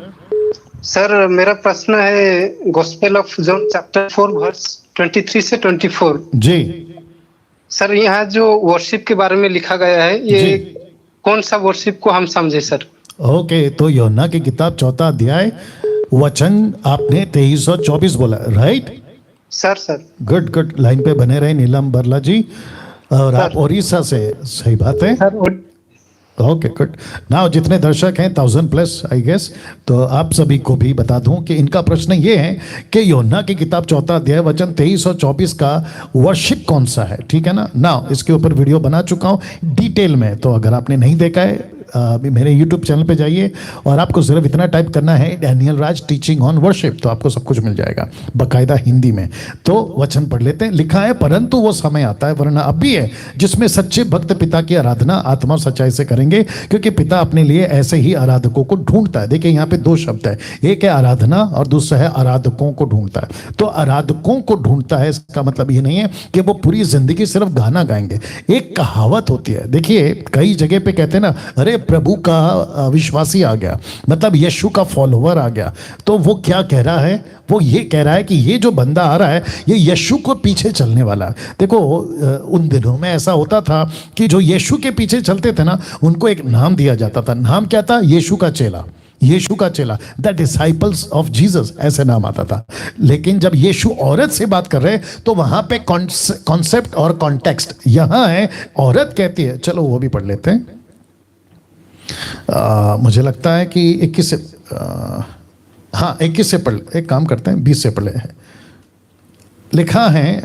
सर, मेरा प्रश्न है gospel of John chapter 4 verse 23 से 24। जी सर, यहाँ जो वर्शिप के बारे में लिखा गया है, ये कौन सा वर्शिप को हम समझे सर? ओके, तो यूहन्ना की किताब 4 अध्याय वचन आपने 23 और 24 बोला, राइट सर। गुड। लाइन पे बने रहे नीलम बरला जी। और आप उड़ीसा से, सही बात है सर। Okay, good. नाउ जितने दर्शक हैं 1000+ आई गेस, तो आप सभी को भी बता दूं कि इनका प्रश्न ये है कि यूहन्ना की किताब 4 अध्याय वचन 23 और 24 का वर्शिप कौन सा है, ठीक है ना। नाउ इसके ऊपर वीडियो बना चुका हूं डिटेल में, तो अगर आपने नहीं देखा है अभी मेरे YouTube चैनल पे जाइए और आपको सिर्फ इतना टाइप करना है Daniel Raj teaching on worship, तो आपको सब कुछ मिल जाएगा बाकायदा हिंदी में। तो वचन पढ़ लेते हैं। लिखा है, परंतु वो समय आता है, वरना अब भी है, जिसमें सच्चे भक्त पिता की आराधना आत्मा और सच्चाई से करेंगे, क्योंकि पिता अपने लिए ऐसे ही आराधकों को ढूंढता है। देखिए यहाँ पे 2 शब्द है, एक है आराधना और दूसरा है आराधकों को ढूंढता है। तो आराधकों को ढूंढता है, इसका मतलब ये नहीं है कि वो पूरी जिंदगी सिर्फ गाना गाएंगे। एक कहावत होती है, देखिए कई जगह पे कहते हैं ना, अरे प्रभु का विश्वासी आ गया, मतलब यीशु का फॉलोवर आ गया। तो वो क्या कह रहा है? वो ये कह रहा है कि ये जो बंदा आ रहा है, ये यीशु को पीछे चलने वाला है। देखो उन दिनों में ऐसा होता था कि जो यीशु के पीछे चलते थे ना, उनको एक नाम दिया जाता था। नाम क्या था? यीशु का चेला, द डिसाइपल्स ऑफ जीसस, ऐसे नाम आता था। लेकिन जब यीशु औरत से बात कर रहे हैं, तो वहां पे कॉन्सेप्ट और कॉन्टेक्स्ट यहां है। औरत कहती है, चलो वो भी पढ़ लेते हैं। मुझे लगता है कि 21 से 21 से पढ़, एक काम करते हैं 20 से पढ़ ले। लिखा है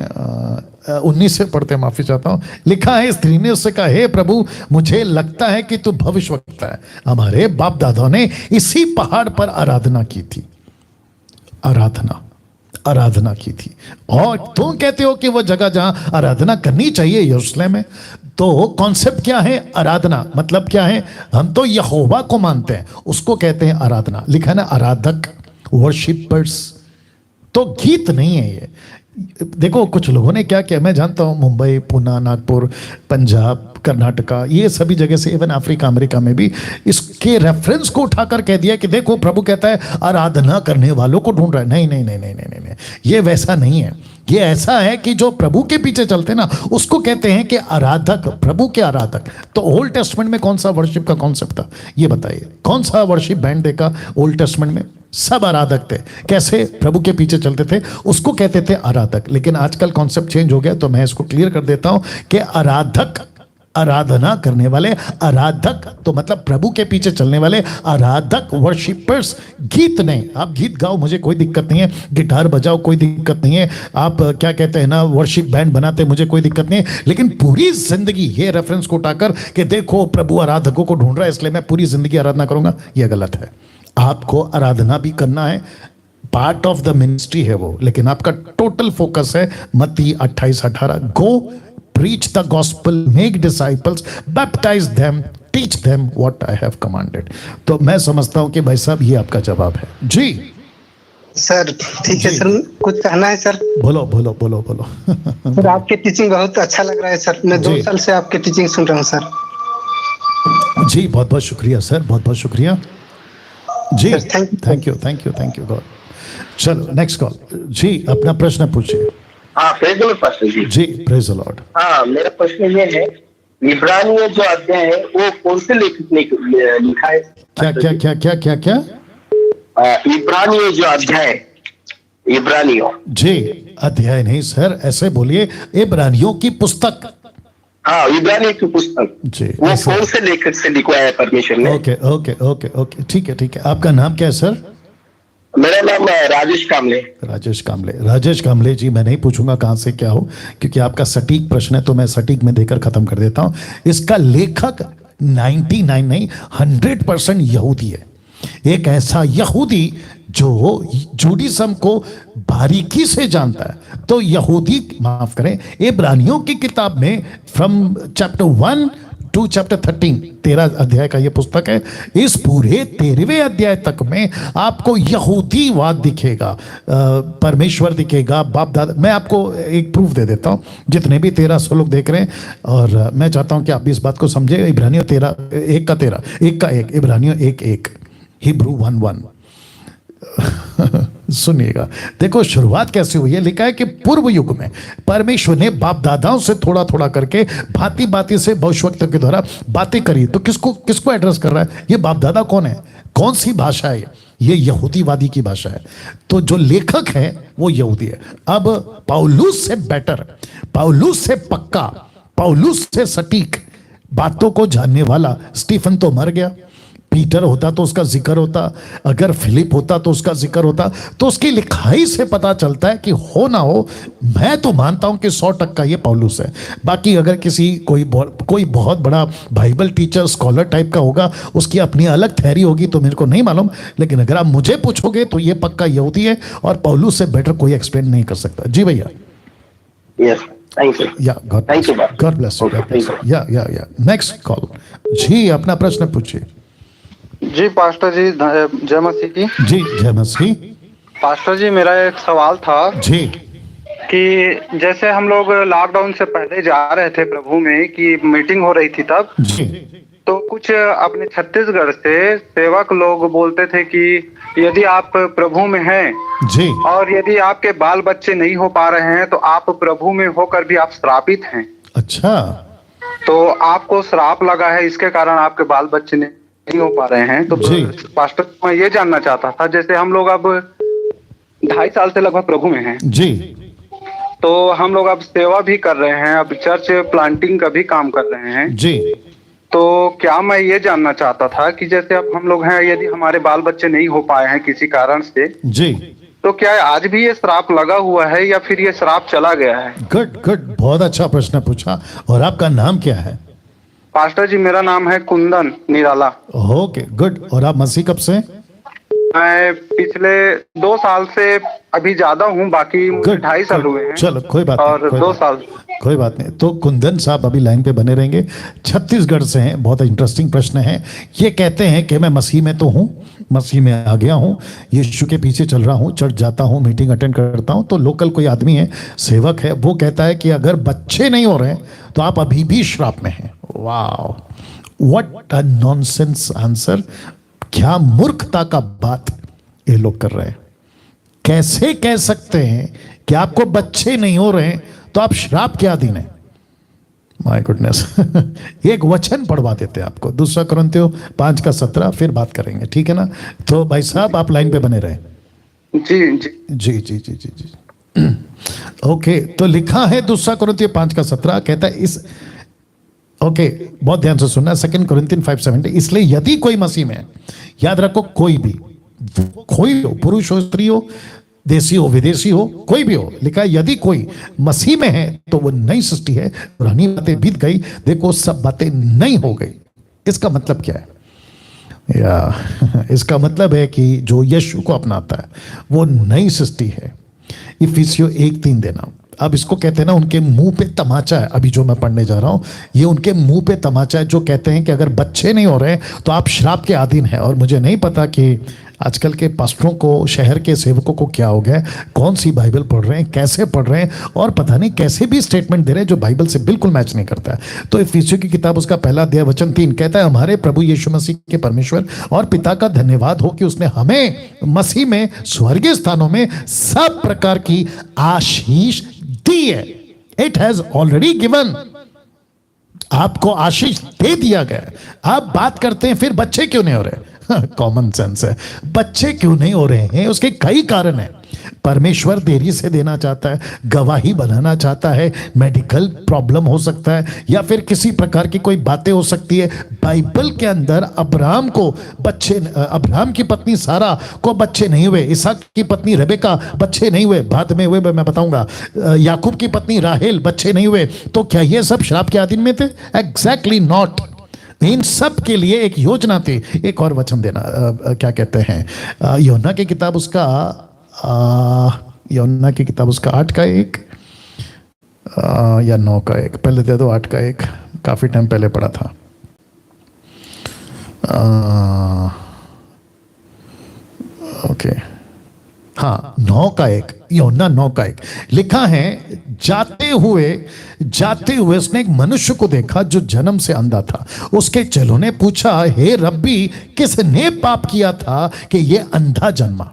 19 से पढ़ते, माफी चाहता हूं। लिखा है, स्त्री ने उससे कहा, हे प्रभु, मुझे लगता है कि तू भविष्यवक्ता है। हमारे बाप दादाओं ने इसी पहाड़ पर आराधना की थी, आराधना की थी। और तुम कहते हो कि वो जगह जहां आराधना करनी चाहिए यरूशलेम में। तो कॉन्सेप्ट क्या है? आराधना। मतलब क्या है? हम तो यहोवा को मानते हैं, उसको कहते हैं आराधना। लिखा है ना आराधक, वर्शिपर्स। तो गीत नहीं है ये। देखो कुछ लोगों ने क्या किया, मैं जानता हूं मुंबई, पुणे, नागपुर, पंजाब, कर्नाटका, ये सभी जगह से, इवन अफ्रीका अमेरिका में भी इसके रेफरेंस को उठाकर कह दिया कि देखो प्रभु कहता है आराधना करने वालों को ढूंढ रहा है। नहीं नहीं नहीं नहीं नहीं नहीं, ये वैसा नहीं है। ये ऐसा है कि जो प्रभु के पीछे चलते हैं ना, उसको कहते हैं कि आराधक, प्रभु के आराधक। तो ओल्ड टेस्टमेंट में कौन सा वर्शिप का कॉन्सेप्ट था ये बताइए? कौन सा वर्शिप बैंड देखा ओल्ड टेस्टमेंट में? सब आराधक थे। कैसे? प्रभु के पीछे चलते थे, उसको कहते थे आराधक। लेकिन आजकल कॉन्सेप्ट चेंज हो गया, तो मैं इसको क्लियर कर देता हूं कि आराधक, आराधना करने वाले, आराधक तो मतलब प्रभु के पीछे चलने वाले, आराधक, वर्शिपर्स। गीत नहीं। आप गीत गाओ, मुझे कोई दिक्कत नहीं है, गिटार बजाओ, कोई दिक्कत नहीं है, आप क्या कहते हैं ना वर्शिप बैंड बनाते, मुझे कोई दिक्कत नहीं है। लेकिन पूरी जिंदगी ये रेफरेंस को उठाकर कि देखो प्रभु आराधकों को ढूंढ रहा है इसलिए मैं पूरी जिंदगी आराधना करूंगा, यह गलत है। आपको आराधना भी करना है, पार्ट ऑफ द मिनिस्ट्री है वो, लेकिन आपका टोटल फोकस है मत्ती 28:18, गो preach the gospel, make disciples, baptize them, teach them what I have commanded। तो मैं समझता हूं कि भाई साहब ये आपका जवाब है जी। सर ठीक है सर, कुछ कहना है सर? बोलो बोलो बोलो बोलो। सर आपकी टीचिंग बहुत अच्छा लग रहा है सर, मैं 2 साल से आपकी टीचिंग सुन रहा हूँ सर। जी बहुत बहुत शुक्रिया सर, बहुत बहुत शुक्रिया जी। Thank you god. चलो नेक्स्ट कॉल जी, अपना प्रश्न पूछिए। हाँ प्रेज द लॉर्ड पास्टर जी। जी प्रेज द लॉर्ड। हाँ मेरा प्रश्न ये है, इब्रानियों जो अध्याय है वो कौन से लेखक ने लिखा है? क्या क्या क्या क्या क्या क्या? इब्रानियों जो अध्याय, इब्रानियों जी अध्याय नहीं सर, ऐसे बोलिए इब्रानियों की पुस्तक। हाँ इब्रानियों की पुस्तक जी, वो कौन से लेखक से लिखवाया है परमेश्वर ने? ओके ओके ओके ओके, ठीक है ठीक है। आपका नाम क्या है सर? मेरा नाम राजेश कामले। राजेश कामले। राजेश कामले जी, मैं नहीं पूछूंगा कहां से क्या हो, क्योंकि आपका सटीक प्रश्न है तो मैं सटीक में देकर खत्म कर देता हूं। इसका लेखक 99 नहीं 100% यहूदी है। एक ऐसा यहूदी जो जूडिज्म को बारीकी से जानता है। तो यहूदी, माफ करें, इब्रानियों की किताब में फ्रॉम चैप्टर 1 टू चैप्टर 13, 13 अध्याय का ये पुस्तक है। इस पूरे 13वें अध्याय तक में आपको यहूदीवाद दिखेगा, परमेश्वर दिखेगा, बाप दादा। मैं आपको एक प्रूफ दे देता हूं, जितने भी 1300 लोग देख रहे हैं, और मैं चाहता हूं कि आप भी इस बात को समझे। इब्रानियों 13, 1 का 13, 1 का 1, इब्रानियों 1:1, हिब्रू 1:1। सुनिएगा, देखो शुरुआत कैसे हुई है। लिखा है कि पूर्व युग में परमेश्वर ने बाप दादाओं से थोड़ा थोड़ा करके भांति भांति से भविष्यवक्ता के द्वारा बातें करी। तो किसको एड्रेस कर रहा है? ये बाप दादा कौन है? कौन सी भाषा है? ये यहूदीवादी की भाषा है। तो जो लेखक है वो यहूदी है। अब पौलुस से बेटर, पौलुस से पक्का, पौलुस से सटीक बातों को जानने वाला स्टीफन तो मर गया। पीटर होता तो उसका जिक्र होता, अगर फिलिप होता तो उसका जिक्र होता। तो उसकी लिखाई से पता चलता है कि हो ना हो, मैं तो मानता हूं कि 100% ये पौलुस है। बाकी अगर किसी कोई बहुत बड़ा बाइबल टीचर, स्कॉलर टाइप का होगा, उसकी अपनी अलग थ्योरी होगी, तो मेरे को नहीं मालूम। लेकिन अगर आप मुझे पूछोगे तो ये पक्का यहूदी है, और पौलुस से बेटर कोई एक्सप्लेन नहीं कर सकता। जी भैया। Yes, thank you. या गॉड ब्लेस यू। या नेक्स्ट कॉल जी, अपना प्रश्न पूछिए। जी पास्टर जी, जय मसीह की। जी जय मसीह। पास्टर जी मेरा एक सवाल था जी, कि जैसे हम लोग लॉकडाउन से पहले जा रहे थे प्रभु में, कि मीटिंग हो रही थी तब, जी तो कुछ अपने छत्तीसगढ़ से सेवक लोग बोलते थे कि यदि आप प्रभु में हैं जी, और यदि आपके बाल बच्चे नहीं हो पा रहे हैं तो आप प्रभु में होकर भी आप श्रापित हैं। अच्छा, तो आपको श्राप लगा है, इसके कारण आपके बाल बच्चे नहीं हो पा रहे हैं। तो पास्टर मैं ये जानना चाहता था, जैसे हम लोग अब 2.5 साल से लगभग प्रभु में हैं जी, तो हम लोग अब सेवा भी कर रहे हैं, अब चर्च प्लांटिंग का भी काम कर रहे हैं जी। तो क्या मैं ये जानना चाहता था कि जैसे अब हम लोग हैं, यदि हमारे बाल बच्चे नहीं हो पाए हैं किसी कारण से जी, तो क्या आज भी ये श्राप लगा हुआ है या फिर ये श्राप चला गया है? गुड, बहुत अच्छा प्रश्न पूछा। और आपका नाम क्या है? पास्टर जी मेरा नाम है कुंदन निराला। Okay good. और आप मसीह कब से? मैं पिछले 2 साल से अभी ज्यादा हूँ, बाकी मुझे 2.5 साल हुए हैं। चलो कोई बात और नहीं, 2 साल कोई बात नहीं। तो कुंदन साहब अभी लाइन पे बने रहेंगे, छत्तीसगढ़ से हैं। बहुत इंटरेस्टिंग प्रश्न है। ये कहते हैं कि मैं मसीह में तो हूँ, मसीह में आ गया हूँ, यीशु के पीछे चल रहा हूँ, चर्च जाता हूँ, मीटिंग अटेंड करता हूँ। तो लोकल कोई आदमी है, सेवक है, वो कहता है कि अगर बच्चे नहीं हो रहे तो आप अभी भी श्राप में हैं। वाह, व्हाट अ नॉनसेंस आंसर। क्या मूर्खता का बात ये लोग कर रहे हैं। कैसे कह सकते हैं कि आपको बच्चे नहीं हो रहे तो आप श्राप के अधीन हैं। My goodness. एक वचन पढ़वा देते हैं आपको, 2 कुरिन्थियों 5:17, फिर बात करेंगे, ठीक है ना। तो भाई साहब आप लाइन पे बने रहे। जी जी जी जी जी जी जी। ओके, तो लिखा है 2 कुरिन्थियों 5:17 कहता है इस, ओके बहुत ध्यान से सुनना, 2 कुरिन्थियन 5:17, इसलिए यदि कोई मसीह में है, याद रखो कोई भी, कोई हो, पुरुष हो, स्त्री हो, देसी हो, विदेशी हो, कोई भी हो, लिखा है यदि कोई मसीह में है तो वो नई सृष्टि है, पुरानी बातें बीत गई, देखो सब बातें नई हो गई। इसका मतलब क्या है? या इसका मतलब है कि जो यीशु को अपनाता है वो नई सृष्टि है। इफिसियों 1:3 देना। अब इसको कहते हैं ना, उनके मुंह पे तमाचा है। अभी जो मैं पढ़ने जा रहा हूं ये उनके मुंह पे तमाचा है, जो कहते हैं कि अगर बच्चे नहीं हो रहे तो आप श्राप के अधीन है। और मुझे नहीं पता कि आजकल के पास्टरों को, शहर के सेवकों को क्या हो गया, कौन सी बाइबल पढ़ रहे हैं, कैसे पढ़ रहे हैं, और पता नहीं कैसे भी स्टेटमेंट दे रहे हैं जो बाइबल से बिल्कुल मैच नहीं करता है। तो इफिसियों की किताब उसका 1 अध्याय वचन 3 कहता है, हमारे प्रभु यीशु मसीह के परमेश्वर और पिता का धन्यवाद हो कि उसने हमें मसीह में स्वर्गीय स्थानों में सब प्रकार की आशीष दी है। It has already given. आपको आशीष दे दिया गया। आप बात करते हैं फिर बच्चे क्यों नहीं हो रहे? कॉमन सेंस है। बच्चे क्यों नहीं हो रहे हैं उसके कई कारण हैं। परमेश्वर देरी से देना चाहता है, गवाही बनाना चाहता है, मेडिकल प्रॉब्लम हो सकता है, या फिर किसी प्रकार की कोई बातें हो सकती है। बाइबल के अंदर अब्राहम को बच्चे, अब्राहम की पत्नी सारा को बच्चे नहीं हुए, इसहाक की पत्नी रेबेका बच्चे नहीं हुए, बाद में हुए मैं बताऊंगा, याकूब की पत्नी राहेल बच्चे नहीं हुए। तो क्या ये सब श्राप के अधीन में थे? Exactly not. इन सब के लिए एक योजना थी। एक और वचन देना, क्या कहते हैं, यूहन्ना की किताब उसका, यूहन्ना की किताब उसका 8:1 या 9:1, पहले दे दो 8:1, काफी टाइम पहले पढ़ा था। ओके, हाँ 9:1, यूहन्ना 9:1 लिखा है, जाते हुए उसने एक मनुष्य को देखा जो जन्म से अंधा था। उसके चेलों ने पूछा, हे रब्बी, किसने पाप किया था कि ये अंधा जन्मा,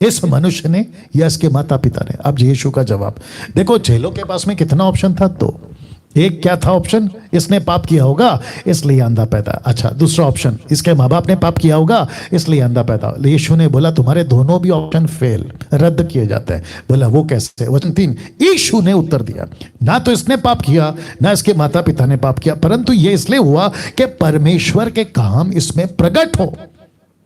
इस मनुष्य ने या इसके माता पिता ने? अब यीशु का जवाब देखो। चेलों के पास में कितना ऑप्शन था? तो एक क्या था ऑप्शन? इसने पाप किया होगा इसलिए अंधा पैदा। अच्छा, दूसरा ऑप्शन, इसके माँ बाप ने पाप किया होगा इसलिए अंधा पैदा। यीशु ने बोला तुम्हारे दोनों भी ऑप्शन फेल, रद्द किए जाते हैं। बोला वो कैसे? वचन 3, यीशु ने उत्तर दिया, ना तो इसने पाप किया ना इसके माता पिता ने पाप किया, परंतु ये इसलिए हुआ कि परमेश्वर के काम इसमें प्रकट हो,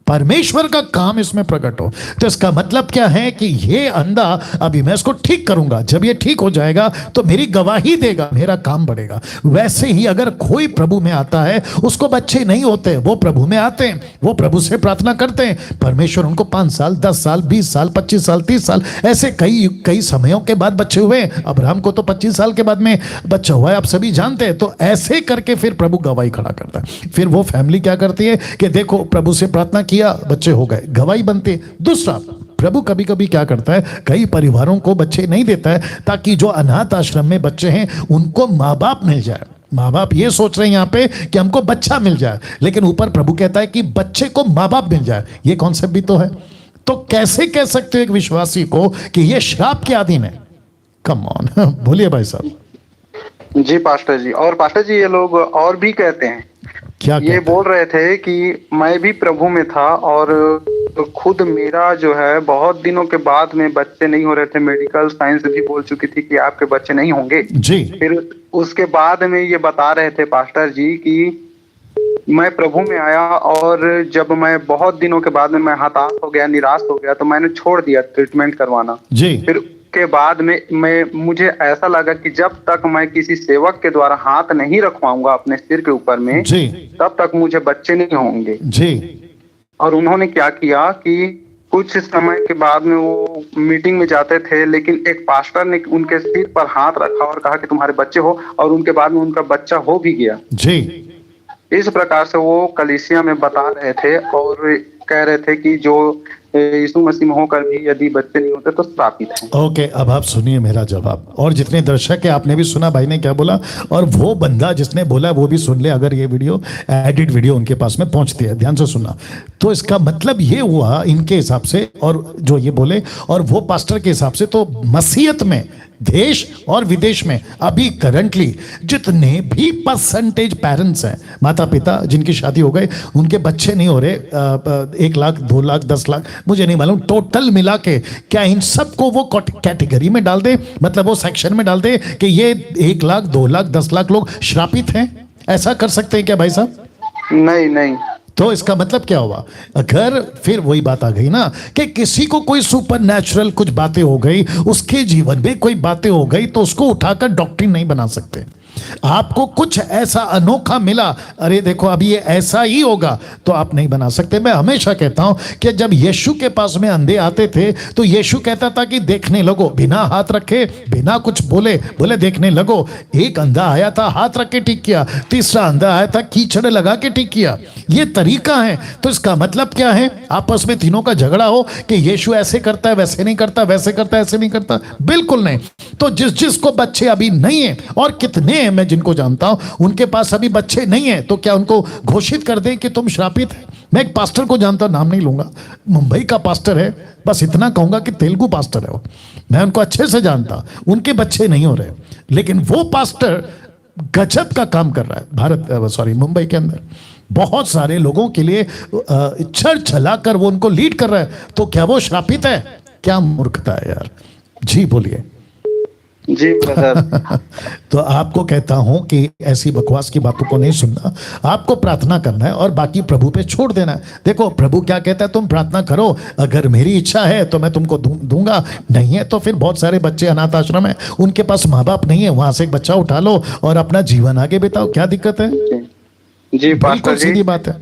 परमेश्वर का काम इसमें प्रकट हो। तो इसका मतलब क्या है कि ये अंधा, अभी मैं इसको ठीक करूंगा, जब ये ठीक हो जाएगा तो मेरी गवाही देगा, मेरा काम बढ़ेगा। वैसे ही अगर कोई प्रभु में आता है, उसको बच्चे नहीं होते, वो प्रभु में आते हैं, वो प्रभु से प्रार्थना करते हैं, परमेश्वर उनको 5 साल 10 साल 20 साल 25 साल 30 साल ऐसे कई समयों के बाद बच्चे हुए। अब्राहम को तो 25 साल के बाद में बच्चा हुआ है, आप सभी जानते हैं। तो ऐसे करके फिर प्रभु गवाही खड़ा करता है। फिर वो फैमिली क्या करती है कि देखो प्रभु से प्रार्थना किया, बच्चे हो गए, गवाही बनते। दूसरा, प्रभु कभी कभी क्या करता है, कई परिवारों को बच्चे नहीं देता है ताकि जो अनाथ आश्रम में बच्चे हैं उनको माँ बाप मिल जाए। माँ बाप ये सोच रहे हैं यहाँ पे कि हमको बच्चा मिल जाए, लेकिन ऊपर प्रभु कहता है कि बच्चे को माँ बाप मिल जाए। ये कॉन्सेप्ट भी तो है। तो कैसे कह सकते हो एक विश्वासी को कि ये श्राप के अधीन है? कम ऑन, बोलिए भाई साहब। जी पास्टर जी, और पास्टर जी ये लोग और भी कहते हैं, क्या ये बोल रहे थे कि मैं भी प्रभु में था और खुद मेरा जो है बहुत दिनों के बाद में बच्चे नहीं हो रहे थे। मेडिकल साइंस भी बोल चुकी थी कि आपके बच्चे नहीं होंगे जी। फिर उसके बाद में ये बता रहे थे पास्टर जी कि मैं प्रभु में आया और जब मैं बहुत दिनों के बाद में मैं हताश हो गया, निराश हो गया, तो मैंने छोड़ दिया ट्रीटमेंट करवाना जी। फिर के बाद में मुझे ऐसा लगा कि जब तक मैं किसी सेवक के द्वारा हाथ नहीं रखवाऊंगा अपने सिर के ऊपर में जी, तब तक मुझे बच्चे नहीं होंगे जी। और उन्होंने क्या किया कि कुछ समय के बाद में वो मीटिंग में जाते थे, लेकिन एक पास्टर ने उनके सिर पर हाथ रखा और कहा कि तुम्हारे बच्चे हो, और उनके बाद में उनका बच्चा हो भी गया जी। इस प्रकार से वो कलीसिया में बता रहे थे और कह रहे थे कि जो यीशु मसीह में होकर भी यदि बच्चे नहीं होते तो श्रापित हैं। ओके, अब आप सुनिए मेरा जवाब, और जितने दर्शक है आपने भी सुना भाई ने क्या बोला, और वो बंदा जिसने बोला वो भी सुन ले, अगर ये वीडियो एडिट वीडियो उनके पास में पहुंचती है, ध्यान से सुनना। तो इसका मतलब ये हुआ इनके हिसाब से, और जो ये बोले और वो पास्टर के हिसाब से, तो मसीहत में देश और विदेश में अभी करंटली जितने भी परसेंटेज पेरेंट्स हैं, माता पिता जिनकी शादी हो गए उनके बच्चे नहीं हो रहे, 1 लाख 2 लाख 10 लाख मुझे नहीं मालूम, टोटल मिला के क्या इन सबको वो कैटेगरी में डाल दे, मतलब वो सेक्शन में डाल दे कि ये 1 लाख 2 लाख 10 लाख लोग श्रापित हैं? ऐसा कर सकते हैं क्या भाई साहब? नहीं नहीं। तो इसका मतलब क्या हुआ? अगर फिर वही बात आ गई ना कि किसी को कोई सुपर नेचुरल कुछ बातें हो गई, उसके जीवन में कोई बातें हो गई, तो उसको उठाकर डॉक्ट्रिन नहीं बना सकते। आपको कुछ ऐसा अनोखा मिला, अरे देखो अभी ये ऐसा ही होगा, तो आप नहीं बना सकते। मैं हमेशा कहता हूं कि जब यीशु के पास में अंधे आते थे तो यीशु कहता था कि देखने लगो, बिना हाथ रखे बिना कुछ बोले, बोले देखने लगो। एक अंधा आया था, हाथ रख के ठीक किया, तीसरा अंधा आया था, कीचड़ लगा के ठीक किया। ये तरीका है। तो इसका मतलब क्या है? आपस में तीनों का झगड़ा हो कि यीशु ऐसे करता है, वैसे नहीं करता, वैसे करता है, ऐसे नहीं करता, बिल्कुल नहीं। तो जिसको बच्चे अभी नहीं है, और कितने हैं मैं जिनको जानता हूं उनके पास अभी बच्चे नहीं है, तो क्या उनको घोषित कर दें कि तुम श्रापित है? मैं एक पास्टर को जानता हूं, नाम नहीं लूंगा, मुंबई का पास्टर है, बस इतना कहूंगा कि तेलुगु पास्टर है वो, मैं उनको अच्छे से जानता, उनके बच्चे नहीं हो रहे, लेकिन वो पास्टर गजब का काम कर रहा है मुंबई के अंदर, बहुत सारे लोगों के लिए चर्च चलाकर वो उनको लीड कर रहा है। तो क्या वो श्रापित है? क्या मूर्खता है यार। जी बोलिए। जी ब्रदर। तो आपको कहता हूं कि ऐसी बकवास की बातों को नहीं सुनना, आपको प्रार्थना करना है और बाकी प्रभु पे छोड़ देना है। देखो प्रभु क्या कहता है, तुम प्रार्थना करो, अगर मेरी इच्छा है तो मैं तुमको दूंगा, नहीं है तो फिर बहुत सारे बच्चे अनाथ आश्रम है, उनके पास माँ बाप नहीं है, वहां से एक बच्चा उठा लो और अपना जीवन आगे बिताओ, क्या दिक्कत है? जी पास्टर जी, सीधी बात है।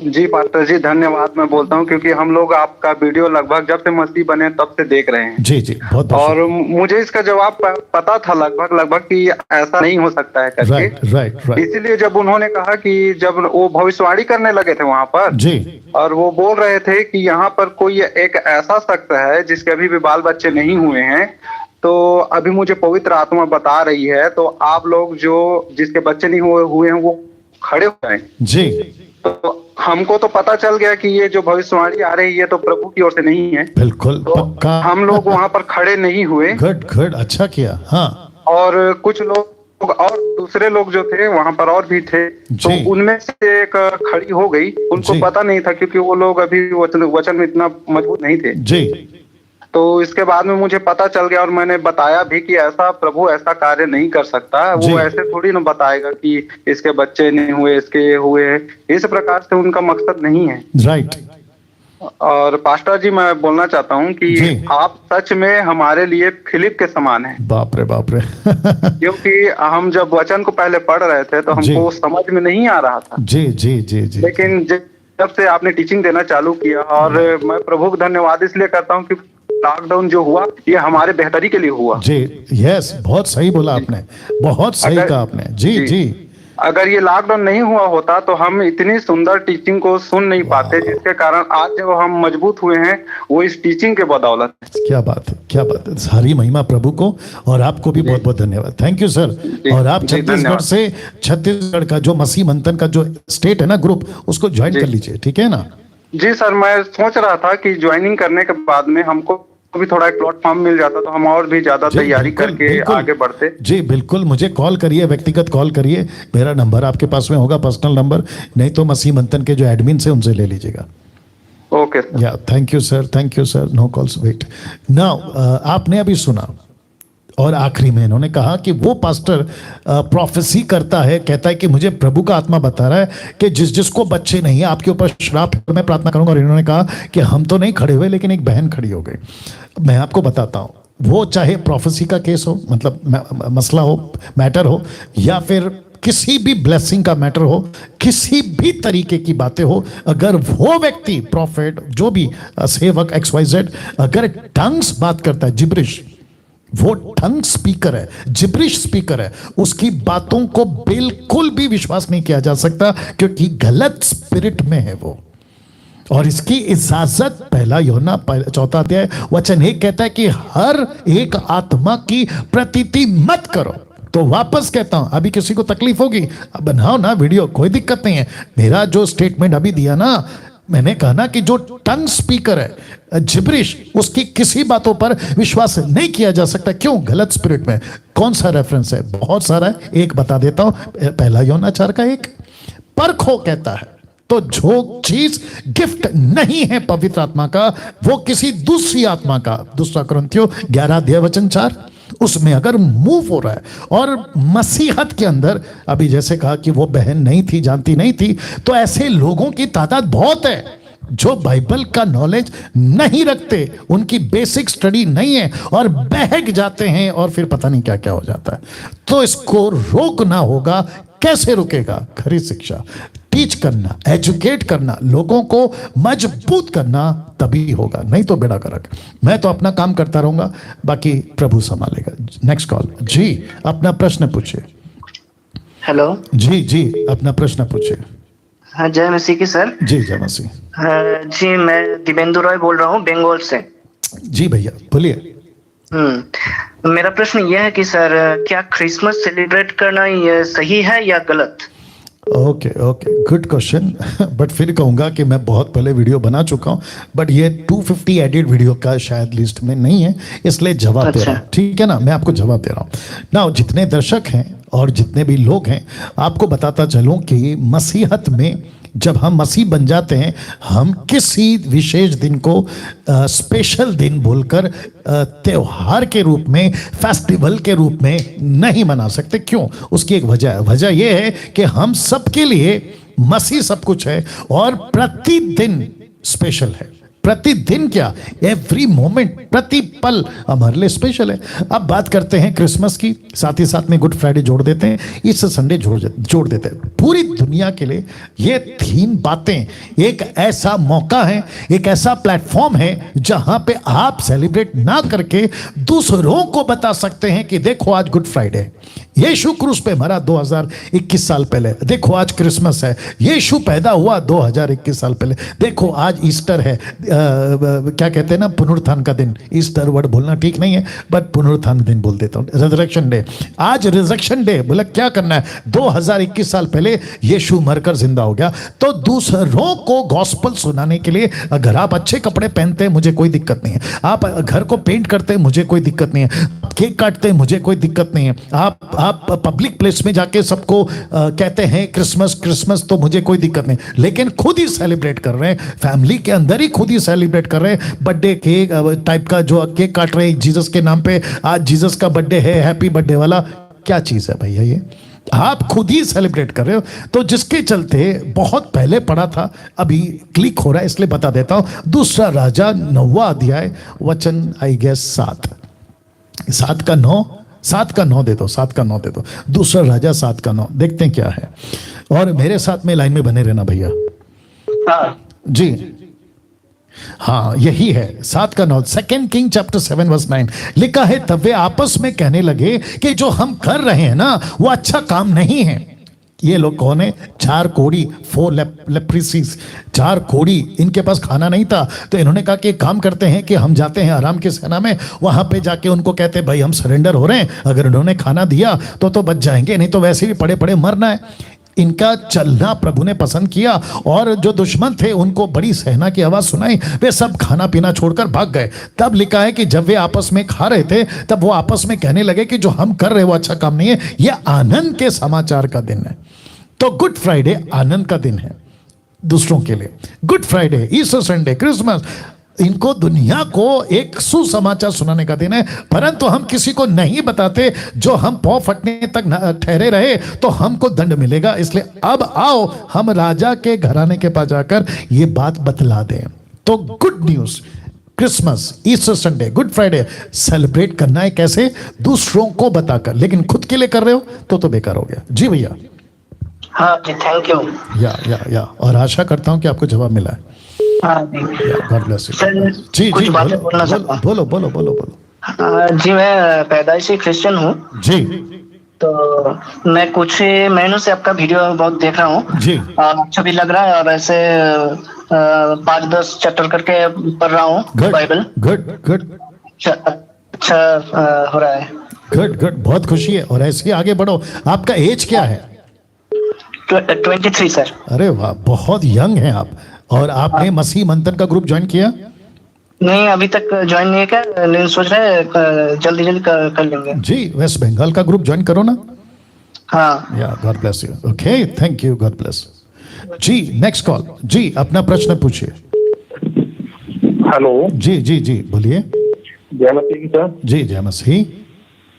जी पास्टर जी धन्यवाद मैं बोलता हूँ, क्योंकि हम लोग आपका वीडियो लगभग जब से मसीह बने तब से देख रहे हैं। जी जी बहुत और मुझे इसका जवाब पता था लगभग कि ऐसा नहीं हो सकता है करके। राइट। इसीलिए जब उन्होंने कहा कि जब वो भविष्यवाणी करने लगे थे वहां पर जी, और वो बोल रहे थे कि यहाँ पर कोई एक ऐसा शख्स है जिसके अभी भी बाल बच्चे नहीं हुए हैं, तो अभी मुझे पवित्र आत्मा बता रही है, तो आप लोग जो जिसके बच्चे नहीं हुए हैं वो खड़े हो जाएं। जी, तो हमको तो पता चल गया कि ये जो भविष्यवाणी आ रही है तो प्रभु की ओर से नहीं है। बिल्कुल तो पक्का। हम लोग वहां पर खड़े नहीं हुए। गुड, अच्छा किया। हाँ, और कुछ लोग और दूसरे लोग जो थे वहां पर और भी थे, तो उनमें से एक खड़ी हो गई, उनको पता नहीं था क्योंकि वो लोग अभी वचन में इतना मजबूत नहीं थे। जी, तो इसके बाद में मुझे पता चल गया और मैंने बताया भी कि ऐसा प्रभु ऐसा कार्य नहीं कर सकता, वो ऐसे थोड़ी ना बताएगा कि इसके बच्चे नहीं हुए, इसके हुए, इस प्रकार से उनका मकसद नहीं है। राइट। और पास्टर जी मैं बोलना चाहता हूँ कि आप सच में हमारे लिए फिलिप के समान हैं। बाप रे क्योंकि हम जब वचन को पहले पढ़ रहे थे तो हमको समझ में नहीं आ रहा था। जी। लेकिन जब से आपने टीचिंग देना चालू किया, और मैं प्रभु को धन्यवाद इसलिए करता हूँ कि लॉकडाउन जो हुआ ये हमारे बेहतरी के लिए हुआ। जी, यस, बहुत सही बोला आपने, बहुत सही कहा आपने। जी। अगर ये लॉकडाउन नहीं हुआ होता तो हम इतनी सुंदर टीचिंग को सुन नहीं पाते, जिसके कारण आज जो हम मजबूत हुए हैं वो इस टीचिंग के बदौलत है। क्या बात है। सारी महिमा प्रभु को, और आपको भी बहुत बहुत धन्यवाद। Thank you sir. और आप छत्तीसगढ़ का जो मसीह मंथन का जो स्टेट है ना ग्रुप, उसको ज्वाइन कर लीजिए, ठीक है ना? जी सर, मैं सोच रहा था कि ज्वाइनिंग करने के बाद में हमको भी थोड़ा एक प्लेटफॉर्म मिल जाता तो हम और भी ज्यादा तैयारी करके आगे बढ़ते। जी बिल्कुल, मुझे कॉल करिए, व्यक्तिगत कॉल करिए, मेरा नंबर आपके पास में होगा, पर्सनल नंबर, नहीं तो मसीह मंथन के जो एडमिन से उनसे ले लीजिएगा। ओके या thank you sir, no calls, wait now. आपने अभी सुना, और आखिरी में इन्होंने कहा कि वो पास्टर प्रोफेसी करता है, कहता है कि मुझे प्रभु का आत्मा बता रहा है कि जिसको बच्चे नहीं है आपके ऊपर श्राप है, मैं प्रार्थना करूंगा। और इन्होंने कहा कि हम तो नहीं खड़े हुए, लेकिन एक बहन खड़ी हो गई। मैं आपको बताता हूं, वो चाहे प्रोफेसी का केस हो, मतलब मसला हो, मैटर हो, या फिर किसी भी ब्लेसिंग का मैटर हो, किसी भी तरीके की बातें हो, अगर वो व्यक्ति प्रॉफिट, जो भी सेवक XYZ, अगर टंग्स बात करता है, जिब्रिश, वो टंग स्पीकर है, जिब्रिश स्पीकर है, उसकी बातों को बिल्कुल भी विश्वास नहीं किया जा सकता, क्योंकि गलत स्पिरिट में है वो। और इसकी इजाजत पहला यूहन्ना 4 अध्याय वचन 1 कहता है कि हर एक आत्मा की प्रतीति मत करो। तो वापस कहता हूं, अभी किसी को तकलीफ होगी, अब बनाओ ना वीडियो, कोई दिक्कत नहीं है। मेरा जो स्टेटमेंट अभी दिया ना, मैंने कहा ना कि जो टंग स्पीकर है, जिब्रिश, उसकी किसी बातों पर विश्वास नहीं किया जा सकता। क्यों? गलत स्पिरिट में। कौन सा रेफरेंस है? बहुत सारा है, एक बता देता हूं, पहला यूहन्ना 4 का 1। परखो कहता है, तो जो चीज गिफ्ट नहीं है पवित्र आत्मा का, वो किसी दूसरी आत्मा का, 2 कुरिन्थियों 11 अध्याय वचन 4, उसमें अगर मूव हो रहा है। और मसीहत के अंदर, अभी जैसे कहा कि वो बहन नहीं थी, जानती नहीं थी, तो ऐसे लोगों की तादाद बहुत है जो बाइबल का नॉलेज नहीं रखते, उनकी बेसिक स्टडी नहीं है और बहक जाते हैं और फिर पता नहीं क्या क्या हो जाता है। तो इसको रोकना होगा। कैसे रुकेगा? खरी शिक्षा, टीच करना, एजुकेट करना, लोगों को मजबूत करना, तभी होगा, नहीं तो बेड़ा गर्क। मैं तो अपना काम करता रहूंगा, बाकी प्रभु संभालेगा। नेक्स्ट कॉल जी, अपना प्रश्न पूछिए। हेलो जी जी, अपना प्रश्न पूछिए। हाँ, जय मसीह की सर। जी जय मसीह। जी, मैं दिवेंदु रॉय बोल रहा हूँ, बंगाल से। जी भैया बोलिए। मेरा प्रश्न यह है कि सर, क्या क्रिसमस सेलिब्रेट करना ये सही है या गलत? Okay okay, good question. But फिर कहूंगा कि मैं बहुत पहले वीडियो बना चुका हूं, बट ये 250 एडिट वीडियो का शायद लिस्ट में नहीं है, इसलिए जवाब दे रहा हूं। ठीक है ना, मैं आपको जवाब दे रहा हूं ना। जितने दर्शक हैं और जितने भी लोग हैं, आपको बताता चलूं कि मसीहत में जब हम मसीह बन जाते हैं, हम किसी विशेष दिन को स्पेशल दिन बोलकर त्योहार के रूप में, फेस्टिवल के रूप में नहीं मना सकते। क्यों? उसकी एक वजह है। वजह यह है कि हम सबके लिए मसीह सब कुछ है और प्रतिदिन स्पेशल है। प्रतिदिन क्या, एवरी मोमेंट, प्रति पल हमारे लिए स्पेशल है। अब बात करते हैं क्रिसमस की, साथ ही साथ में गुड फ्राइडे जोड़ देते हैं, इस संडे जोड़ देते हैं। पूरी दुनिया के लिए ये 3 बातें एक ऐसा मौका है, एक ऐसा प्लेटफॉर्म है जहां पे आप सेलिब्रेट ना करके दूसरों को बता सकते हैं कि देखो आज गुड फ्राइडे, यीशु क्रूस पे मरा 2021 साल पहले, देखो आज क्रिसमस है, यीशु पैदा हुआ 2021 साल पहले, देखो आज ईस्टर है, क्या कहते हैं ना, पुनरुत्थान का दिन। ईस्टर वर्ड बोलना ठीक नहीं है, बट पुनरुत्थान दिन बोल देता हूं। रिजरेक्शन डे, आज रिजरेक्शन डे, बोला क्या करना है, 2021 साल पहले यीशु मरकर जिंदा हो गया। तो दूसरों को गॉस्पल सुनाने के लिए, अगर आप अच्छे कपड़े पहनते हैं मुझे कोई दिक्कत नहीं है, आप घर को पेंट करते हैं मुझे कोई दिक्कत नहीं है, केक काटते हैं मुझे कोई दिक्कत नहीं है, आप पब्लिक प्लेस में जाके सबको कहते हैं क्रिसमस क्रिसमस, तो मुझे कोई दिक्कत नहीं। लेकिन खुद ही सेलिब्रेट कर रहे हैं, फैमिली के अंदर ही खुद ही सेलिब्रेट कर रहे हैं, बर्थडे केक टाइप का जो केक काट रहे हैं जीसस के नाम पे, आज जीसस का बर्थडे है, हैप्पी बर्थडे वाला, क्या चीज है भैया ये? आप खुद ही सेलिब्रेट कर रहे हो। तो जिसके चलते बहुत पहले पढ़ा था, अभी क्लिक हो रहा है इसलिए बता देता हूं। दूसरा राजा 9वां अध्याय वचन आई गेस 7 का 9 दे दो, 7 का 9 दे दो। दूसरा राजा 7 का 9 देखते हैं क्या है। और मेरे साथ में लाइन में बने रहना भैया। जी हाँ, यही है 7 का 9, 2 किंग चैप्टर 7 वर्स 9 लिखा है, तब वे आपस में कहने लगे कि जो हम कर रहे हैं ना वो अच्छा काम नहीं है। ये लोग कौन है? 4 कोढ़ी, 4 लेप्रिसीज, 4 कोढ़ी, इनके पास खाना नहीं था, तो इन्होंने कहा कि एक काम करते हैं कि हम जाते हैं आराम की सेना में, वहां पे जाके उनको कहते हैं भाई हम सरेंडर हो रहे हैं, अगर उन्होंने खाना दिया तो बच जाएंगे, नहीं तो वैसे भी पड़े पड़े मरना है। इनका चलना प्रभु ने पसंद किया और जो दुश्मन थे उनको बड़ी सेना की आवाज सुनाई, वे सब खाना पीना छोड़कर भाग गए। तब लिखा है कि जब वे आपस में खा रहे थे तब वो आपस में कहने लगे कि जो हम कर रहे वो अच्छा काम नहीं है, यह आनंद के समाचार का दिन है। तो गुड फ्राइडे आनंद का दिन है दूसरों के लिए। Good Friday, Easter Sunday, Christmas, इनको दुनिया को एक सुसमाचार सुनाने का दिन है, परंतु हम किसी को नहीं बताते। जो हम पौ फटने तक ठहरे रहे तो हमको दंड मिलेगा। इसलिए अब आओ हम राजा के घराने के पास जाकर ये बात बतला दें। तो good news, Christmas, Easter Sunday, good Friday celebrate करना है कैसे? दूसरों को बताकर, लेकिन खुद के लिए कर रहे हो तो बेकार हो गया। जी भैया। हाँ जी, थैंक यू। या और आशा करता हूं कि आपको जवाब मिला है। हाँ जी, गॉड ब्लेस यू। सर जी कुछ जी बातें बोलना चाहता हूँ। बोलो। जी, मैं पैदाइशी क्रिश्चियन हूँ। जी, तो मैं कुछ महीनों से आपका वीडियो बहुत देख रहा हूँ जी। अच्छा भी लग रहा है, और ऐसे 5-10 चैप्टर करके पढ़ रहा हूँ बाइबल। गुड। अच्छा हो रहा है। गुड, बहुत खुशी है और ऐसे ही आगे बढ़ो। आपका एज क्या है? 23 सर। अरे वाह, बहुत यंग हैं आप। और आपने मसीह मंथन का ग्रुप ज्वाइन किया? नहीं, अभी तक ज्वाइन नहीं किया, लेकिन सोच रहे हैं जल्दी कर लेंगे। जी, वेस्ट बंगाल का ग्रुप ज्वाइन करो ना। हाँ। या god bless you. Okay, thank you, god bless. जी, नेक्स्ट कॉल। जी, अपना प्रश्न पूछिए। हेलो। जी, बोलिए। जय मसीह सर। जी, जय मसीह।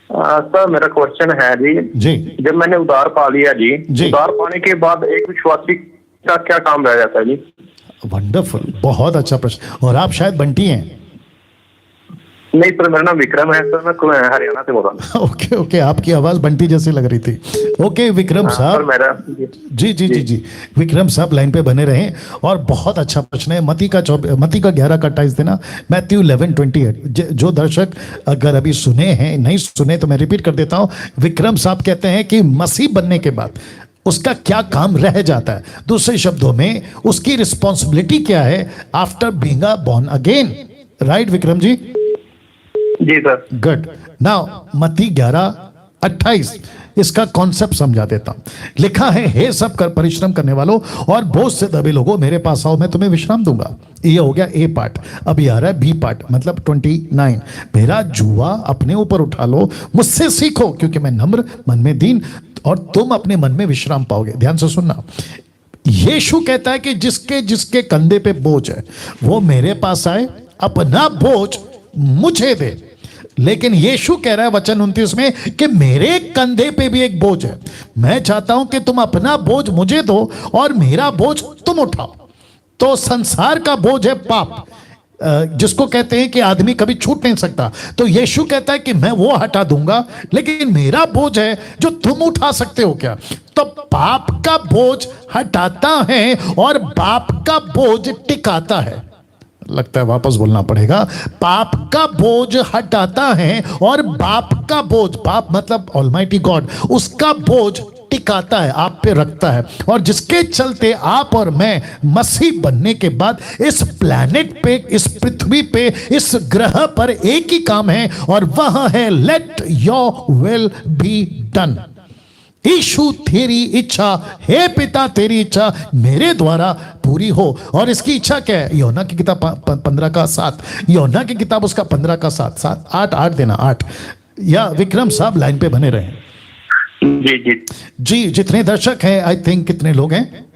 सर मेरा क्वेश्चन है जी, जब मैंने उधार पा लिया जी, उधार पाने के बाद एक विश्वासी का क्या काम रह जाता है जी? वंडरफुल, बहुत अच्छा प्रश्न। और आप शायद बंटी हैं? नहीं सर, मेरा नाम विक्रम है सर, मैं हरियाणा से बोल रहा हूँ। ओके, आपकी आवाज बंटी जैसी लग रही थी। ओके विक्रम साहब। मेरा जी, विक्रम साहब लाइन पे बने रहें। और बहुत अच्छा प्रश्न है। मती का 11:28 देना, मैथ्यू 11:28। जो दर्शक अगर अभी सुने हैं, नहीं सुने तो मैं रिपीट कर देता हूँ। विक्रम साहब कहते हैं कि मसीह बनने के बाद उसका क्या काम रह जाता है, दूसरे शब्दों में उसकी रिस्पॉन्सिबिलिटी क्या है after being born again. Right Vikram ji? जी सर। गुड। नाउ मत्ती 11:28 इसका कॉन्सेप्ट समझा देता हूं। लिखा है, हे सब कर परिश्रम करने वालों और बोझ से दबे लोगों, मेरे पास आओ, मैं तुम्हें विश्राम दूंगा। ये हो गया ए पार्ट। अभी आ रहा है बी पार्ट, मतलब 29। मेरा जुआ अपने ऊपर उठा लो, मुझसे सीखो क्योंकि मैं नम्र, मन में दीन, और तुम अपने मन में विश्राम पाओगे। ध्यान से सुनना। यीशु कहता है कि जिसके कंधे पे बोझ है वो मेरे पास आए, अपना बोझ मुझे दे। लेकिन यीशु कह रहा है वचन 29 में कि मेरे कंधे पे भी एक बोझ है। मैं चाहता हूं कि तुम अपना बोझ मुझे दो और मेरा बोझ तुम उठाओ। तो संसार का बोझ है पाप, जिसको कहते हैं कि आदमी कभी छूट नहीं सकता। तो यीशु कहता है कि मैं वो हटा दूंगा, लेकिन मेरा बोझ है जो तुम उठा सकते हो क्या? तो पाप का बोझ हटाता है और बाप का बोझ टिकाता है। लगता है वापस बोलना पड़ेगा। पाप का बोझ हटाता है और बाप का बोझ, बाप मतलब ऑलमाइटी गॉड, उसका बोझ टिकाता है, आप पे रखता है। और जिसके चलते आप और मैं मसीह बनने के बाद इस प्लैनेट पे, इस पृथ्वी पे, इस ग्रह पर एक ही काम है, और वह है let your will be done. Yeshu तेरी इच्छा, हे पिता तेरी इच्छा मेरे द्वारा पूरी हो। और इसकी इच्छा क्या है? यूहन्ना की किताब 15:7, यूहन्ना की किताब उसका 15:7, 8 देना 8। या विक्रम साहब लाइन पे बने रहे। जी, जितने दर्शक हैं, आई थिंक कितने लोग हैं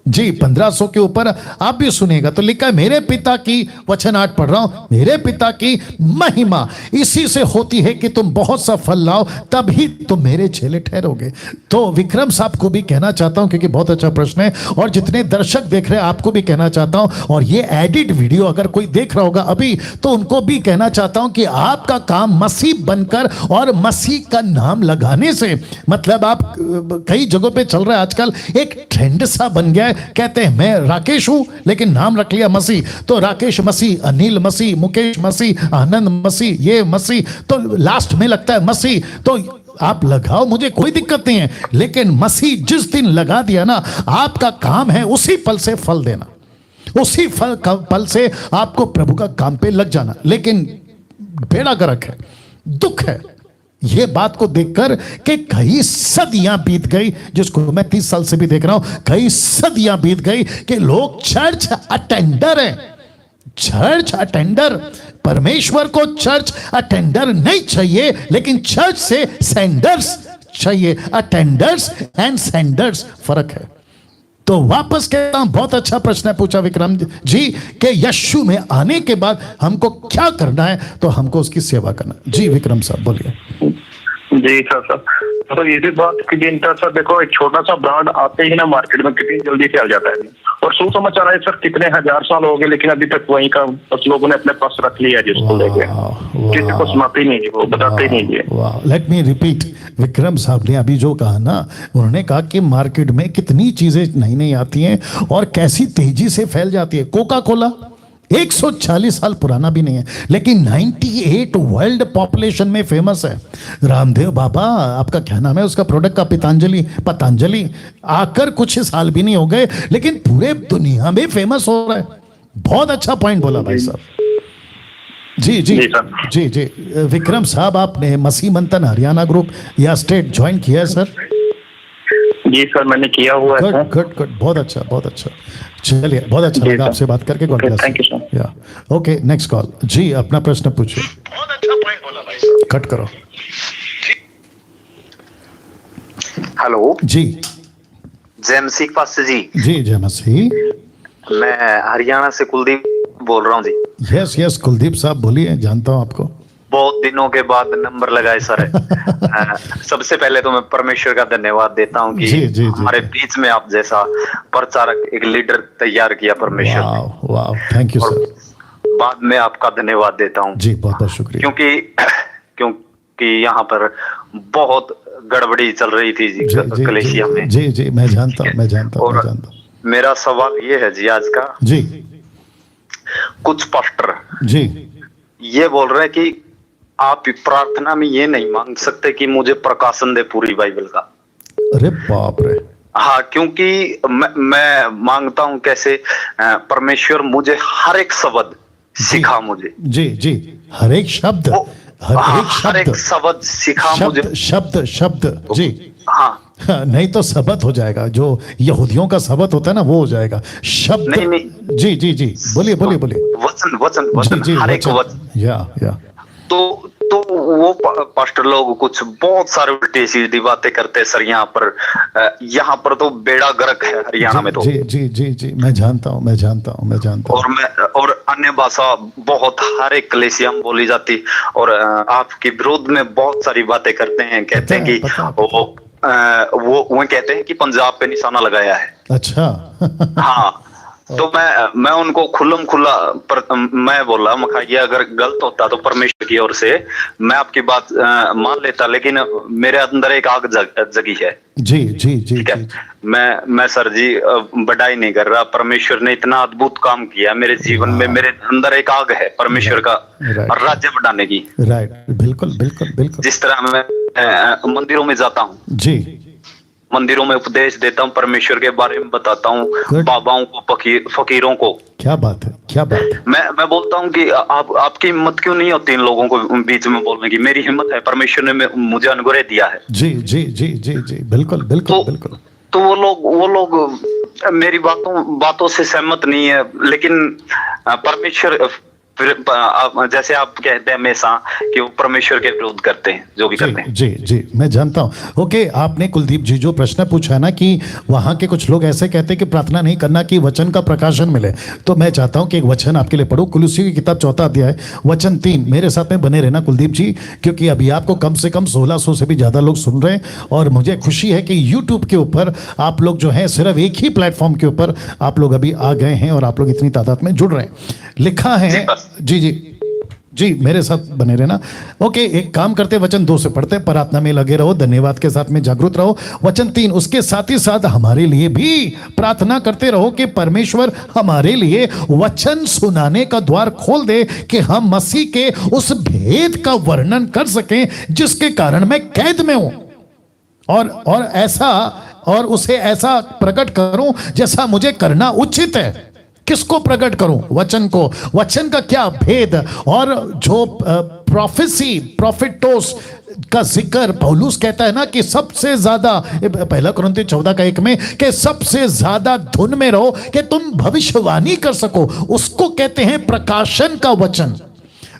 जी? 1500 के ऊपर। आप भी सुनिएगा। तो लिखा है, मेरे पिता की, वचन 8 पढ़ रहा हूं, मेरे पिता की महिमा इसी से होती है कि तुम बहुत सा फल लाओ, तभी तुम मेरे चेले ठहरोगे। तो विक्रम साहब को भी कहना चाहता हूं, क्योंकि बहुत अच्छा प्रश्न है, और जितने दर्शक देख रहे हैं आपको भी कहना चाहता हूं, और ये एडिट वीडियो अगर कोई देख रहा होगा अभी, तो उनको भी कहना चाहता हूं कि आपका काम मसीह बनकर और मसीह का नाम लगाने से, मतलब आप कई जगहों पे चल रहा है आजकल एक ट्रेंड सा बन गया है। कहते हैं मैं राकेश हूं, लेकिन नाम रख लिया मसीह। तो राकेश मसीह, अनिल मसीह, मुकेश मसीह, आनंद मसीह, ये मसीह, तो लास्ट में लगता है मसीह। तो आप लगाओ, मुझे कोई दिक्कत नहीं है, लेकिन मसीह जिस दिन लगा दिया ना, आपका काम है उसी पल से फल देना, उसी पल से आपको प्रभु का काम पे लग जाना। लेकिन बेड़ा गर्क है, दुख है ये बात को देखकर कि कई सदियां बीत गई, जिसको मैं 30 साल से भी देख रहा हूं, कई सदियां बीत गई कि लोग चर्च अटेंडर हैं। चर्च अटेंडर, परमेश्वर को चर्च अटेंडर नहीं चाहिए, लेकिन चर्च से सेंडर्स चाहिए। अटेंडर्स एंड सेंडर्स फर्क है। तो वापस कहता हूं, बहुत अच्छा प्रश्न है पूछा विक्रम जी कि यीशु में आने के बाद हमको क्या करना है? तो हमको उसकी सेवा करना। जी विक्रम साहब बोलिए। जी सर, तो ये भी बात की चिंता सर, देखो एक छोटा सा ब्रांड आते ही ना मार्केट में कितनी जल्दी से आ जाता है, और सुसमाचार है सर, कितने हजार साल हो गए लेकिन अभी तक वहीं का बस लोगों ने अपने पास रख लिया है जिसको लेके, किसी को सुनाते ही नहीं, वो बताते ही नहीं है। लेट मी रिपीट, विक्रम साहब ने अभी जो कहा ना, उन्होंने कहा कि मार्केट में कितनी चीजें नई नई आती हैं और कैसी तेजी से फैल जाती है। कोका कोला 140 साल पुराना भी नहीं है, लेकिन 98 वर्ल्ड पॉपुलेशन में फेमस है। रामदेव बाबा, आपका क्या नाम है उसका प्रोडक्ट का, पतंजलि आकर कुछ साल भी नहीं हो गए लेकिन पूरे दुनिया में फेमस हो रहा है। बहुत अच्छा पॉइंट बोला भाई साहब। जी जी जी जी विक्रम साहब, आपने मसीह मंथन हरियाणा ग्रुप या स्टेट ज्वाइन किया है सर? जी सर, मैंने किया हुआ है। गुड, बहुत अच्छा, बहुत अच्छा। चलिए, बहुत अच्छा लगा आपसे बात करके। God bless. Thank you sir. या ओके, नेक्स्ट कॉल। जी, अपना प्रश्न पूछिए। बहुत अच्छा पॉइंट बोला भाई साहब। कट करो। हेलो जी, जय मसीह पास्टर जी। जी जय मसीह। मैं हरियाणा से कुलदीप बोल रहा हूँ जी। यस यस, कुलदीप साहब बोलिए, जानता हूँ आपको। बहुत दिनों के बाद नंबर लगाए सर। सबसे पहले तो मैं परमेश्वर का धन्यवाद देता हूँ कि जी, हमारे बीच में आप जैसा प्रचारक, एक लीडर तैयार किया परमेश्वर ने। वाह, थैंक यू सर। बाद में आपका धन्यवाद देता हूँ जी, बहुत बहुत शुक्रिया। क्योंकि यहाँ पर बहुत गड़बड़ी चल रही थी जी कलेशिया में। जी जी, मैं जानता हूँ। मेरा सवाल ये है जी आज का जी। कुछ पास्टर जी ये बोल रहे हैं कि आप प्रार्थना में ये नहीं मांग सकते कि मुझे प्रकाशन दे पूरी बाइबल का। अरे बाप रे। हाँ, क्योंकि मैं मांगता हूँ कैसे, परमेश्वर मुझे हर एक शब्द सिखा मुझे। जी जी, हर एक शब्द, हर एक शब्द सिखा मुझे। शब्द जी। हाँ, नहीं तो सबत हो जाएगा, जो यहूदियों का सबत होता है ना, वो हो जाएगा। शब्द नहीं। जी जी जी, बोलिए। वचन हर एक वचन। या तो वो पास्टर लोग कुछ बहुत सारे उल्टी सीधी बातें करते हैं सर। यहाँ पर तो बेड़ा गर्क है हरियाणा में तो। जी जी जी जी, मैं जानता हूँ। और अन्य भाषा बहुत हर एक कलीसिया में बोली जाती, और आपके विरोध में बहुत सारी बातें करते हैं। कहते हैं कि वो कहते हैं कि पंजाब पे निशाना लगाया है। अच्छा। हाँ, तो मैं उनको खुल्लम खुल्ला मैं बोला, ये अगर गलत होता तो परमेश्वर की ओर से मैं आपकी बात मान लेता, लेकिन मेरे अंदर एक आग जगी है। जी जी जी, ठीक है। मैं सर जी बड़ाई नहीं कर रहा, परमेश्वर ने इतना अद्भुत काम किया मेरे जीवन में। मेरे अंदर एक आग है परमेश्वर का राज्य बढ़ाने की। राइट, बिल्कुल। जिस तरह मैं मंदिरों में जाता हूँ जी, मंदिरों में उपदेश देता हूँ, परमेश्वर के बारे में बताता हूँ, बाबाओं को, फकीरों को। क्या बात है। मैं बोलता हूँ कि आपकी हिम्मत क्यों नहीं होती इन लोगों को बीच में बोलने की। मेरी हिम्मत है, परमेश्वर ने मुझे अनुग्रह दिया है। जी जी जी जी जी, बिल्कुल। तो वो लोग मेरी बातों से सहमत नहीं है, लेकिन परमेश्वर फिर जैसे आप कहते हैं हमेशा कि वो परमेश्वर के विरोध करते हैं, जो भी करते हैं। जी जी, मैं जानता हूँ। ओके, आपने कुलदीप जी जो प्रश्न पूछा ना कि वहां के कुछ लोग ऐसे कहते हैं कि प्रार्थना नहीं करना कि वचन का प्रकाशन मिले, तो मैं चाहता हूं कि एक वचन आपके लिए पढ़ूं। कुलुस्सी की किताब 4 अध्याय वचन 3। मेरे साथ में बने रहना कुलदीप जी, क्योंकि अभी आपको कम से कम 1600 से भी ज्यादा लोग सुन रहे हैं, और मुझे खुशी है कि यूट्यूब के ऊपर आप लोग जो है सिर्फ एक ही प्लेटफॉर्म के ऊपर आप लोग अभी आ गए हैं और आप लोग इतनी तादाद में जुड़ रहे हैं। लिखा है जी जी जी, मेरे साथ बने रहना। ओके, एक काम करते, वचन 2 से पढ़ते, प्रार्थना में लगे रहो, धन्यवाद के साथ में जागरूक रहो। वचन 3, उसके साथ ही साथ हमारे लिए भी प्रार्थना करते रहो कि परमेश्वर हमारे लिए वचन सुनाने का द्वार खोल दे कि हम मसीह के उस भेद का वर्णन कर सकें जिसके कारण मैं कैद में हूं, और उसे ऐसा प्रकट करूं जैसा मुझे करना उचित है। किसको प्रकट करूं? वचन को। वचन का क्या भेद, और जो प्रोफिटोस का जिक्र पौलुस कहता है ना कि सबसे ज्यादा, 1 कुरिन्थियों 14:1 में, कि सबसे ज्यादा धुन में रहो कि तुम भविष्यवाणी कर सको, उसको कहते हैं प्रकाशन का वचन।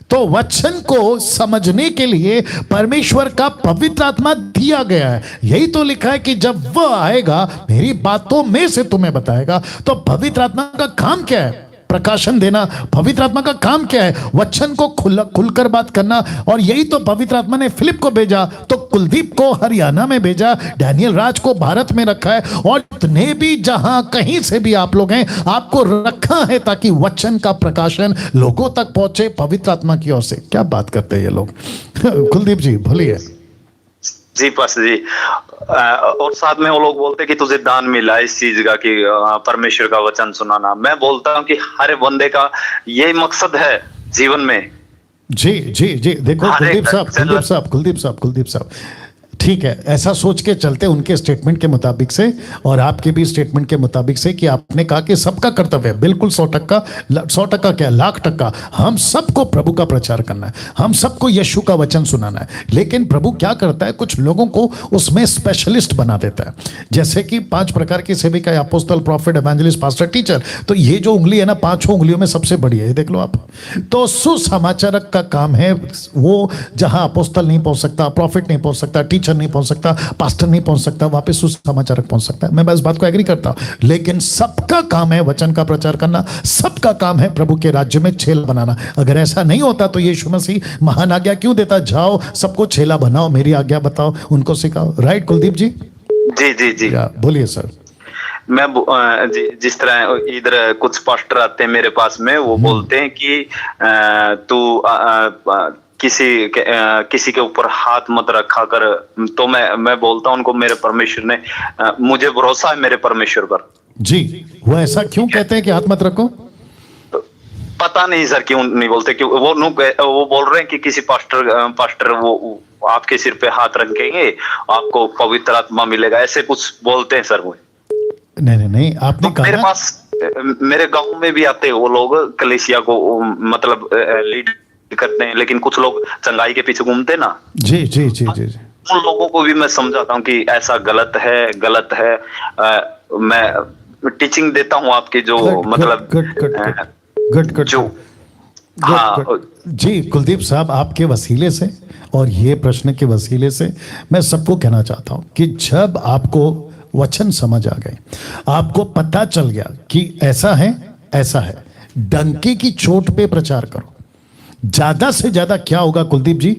तो वचन को समझने के लिए परमेश्वर का पवित्र आत्मा दिया गया है। यही तो लिखा है कि जब वह आएगा मेरी बातों में से तुम्हें बताएगा। तो पवित्र आत्मा का काम क्या है? प्रकाशन देना। पवित्र आत्मा का काम क्या है? वचन को खुलकर बात करना। और यही तो पवित्र आत्मा ने फिलिप को भेजा, तो कुलदीप को हरियाणा में भेजा, डैनियल राज को भारत में रखा है, और इतने भी जहां कहीं से भी आप लोग हैं, आपको रखा है ताकि वचन का प्रकाशन लोगों तक पहुंचे पवित्र आत्मा की ओर से। क्या बात करते हैं ये लोग। कुलदीप जी बोलिए। जी पास्टर जी, और साथ में वो लोग बोलते हैं कि तुझे दान मिला इस चीज का कि परमेश्वर का वचन सुनाना। मैं बोलता हूं कि हर बंदे का यही मकसद है जीवन में। जी जी जी, देखो कुलदीप साहब, ठीक है, ऐसा सोच के चलते उनके स्टेटमेंट के मुताबिक से और आपके भी स्टेटमेंट के मुताबिक से कि आपने कहा कि सबका कर्तव्य है, बिल्कुल 100% क्या, 1,00,000% हम सबको प्रभु का प्रचार करना है, हम सबको यीशु का वचन सुनाना है। लेकिन प्रभु क्या करता है, कुछ लोगों को उसमें स्पेशलिस्ट बना देता है। जैसे कि 5 प्रकार की सेविका है, अपोस्तल, प्रॉफिट, एवेंजलिस्ट, पास्टर, टीचर। तो ये जो उंगली है ना, 5 उंगलियों में सबसे बड़ी है, देख लो आप। तो सुसमाचारक का काम है, वो जहां अपोस्तल नहीं पहुंच सकता, प्रॉफिट नहीं पहुंच सकता, टीचर नहीं पहुंच सकता, पास्टर नहीं पहुंच सकता, वहां पे सुसमाचारक पहुंच सकता है। मैं बस बात को एग्री करता हूं। लेकिन सबका काम है वचन का प्रचार करना, सबका काम है प्रभु के राज्य में छेला बनाना। अगर ऐसा नहीं होता तो यीशु मसीह महान आज्ञा क्यों देता, जाओ सबको छेला बनाओ, मेरी आज्ञा बताओ, उनको सिखाओ। राइट कुलदीप जी? जी जी जी, बोलिए सर। मैं जिस तरह इधर कुछ पास्टर आते हैं मेरे पास में, वो बोलते हैं कि तू किसी के ऊपर हाथ मत रखा कर। तो मैं बोलता हूं उनको, मेरे परमेश्वर ने, मुझे भरोसा है मेरे परमेश्वर पर। जी, वो ऐसा क्यों कहते हैं कि हाथ मत रखो? पता नहीं सर क्यों नहीं बोलते, क्यों वो बोल रहे हैं कि किसी पास्टर वो आपके सिर पे हाथ रखेंगे, आपको पवित्र आत्मा मिलेगा, ऐसे कुछ बोलते हैं सर वो। नहीं, आपने कहा मेरे पास, मेरे गांव में भी आते हैं वो लोग, कलीसिया को मतलब लीड करते हैं, लेकिन कुछ लोग चंगाई के पीछे घूमते ना। जी जी जी जी, उन लोगों को भी मैं समझाता हूँ कि ऐसा गलत है। मैं टीचिंग देता हूँ आपकी जो मतलब गुड। हाँ जी, कुलदीप साहब, आपके वसीले से और ये प्रश्न के वसीले से मैं सबको कहना चाहता हूँ कि जब आपको वचन समझ आ गए, आपको पता चल गया कि ऐसा है, डंके की चोट पे प्रचार करो। ज्यादा से ज्यादा क्या होगा कुलदीप जी,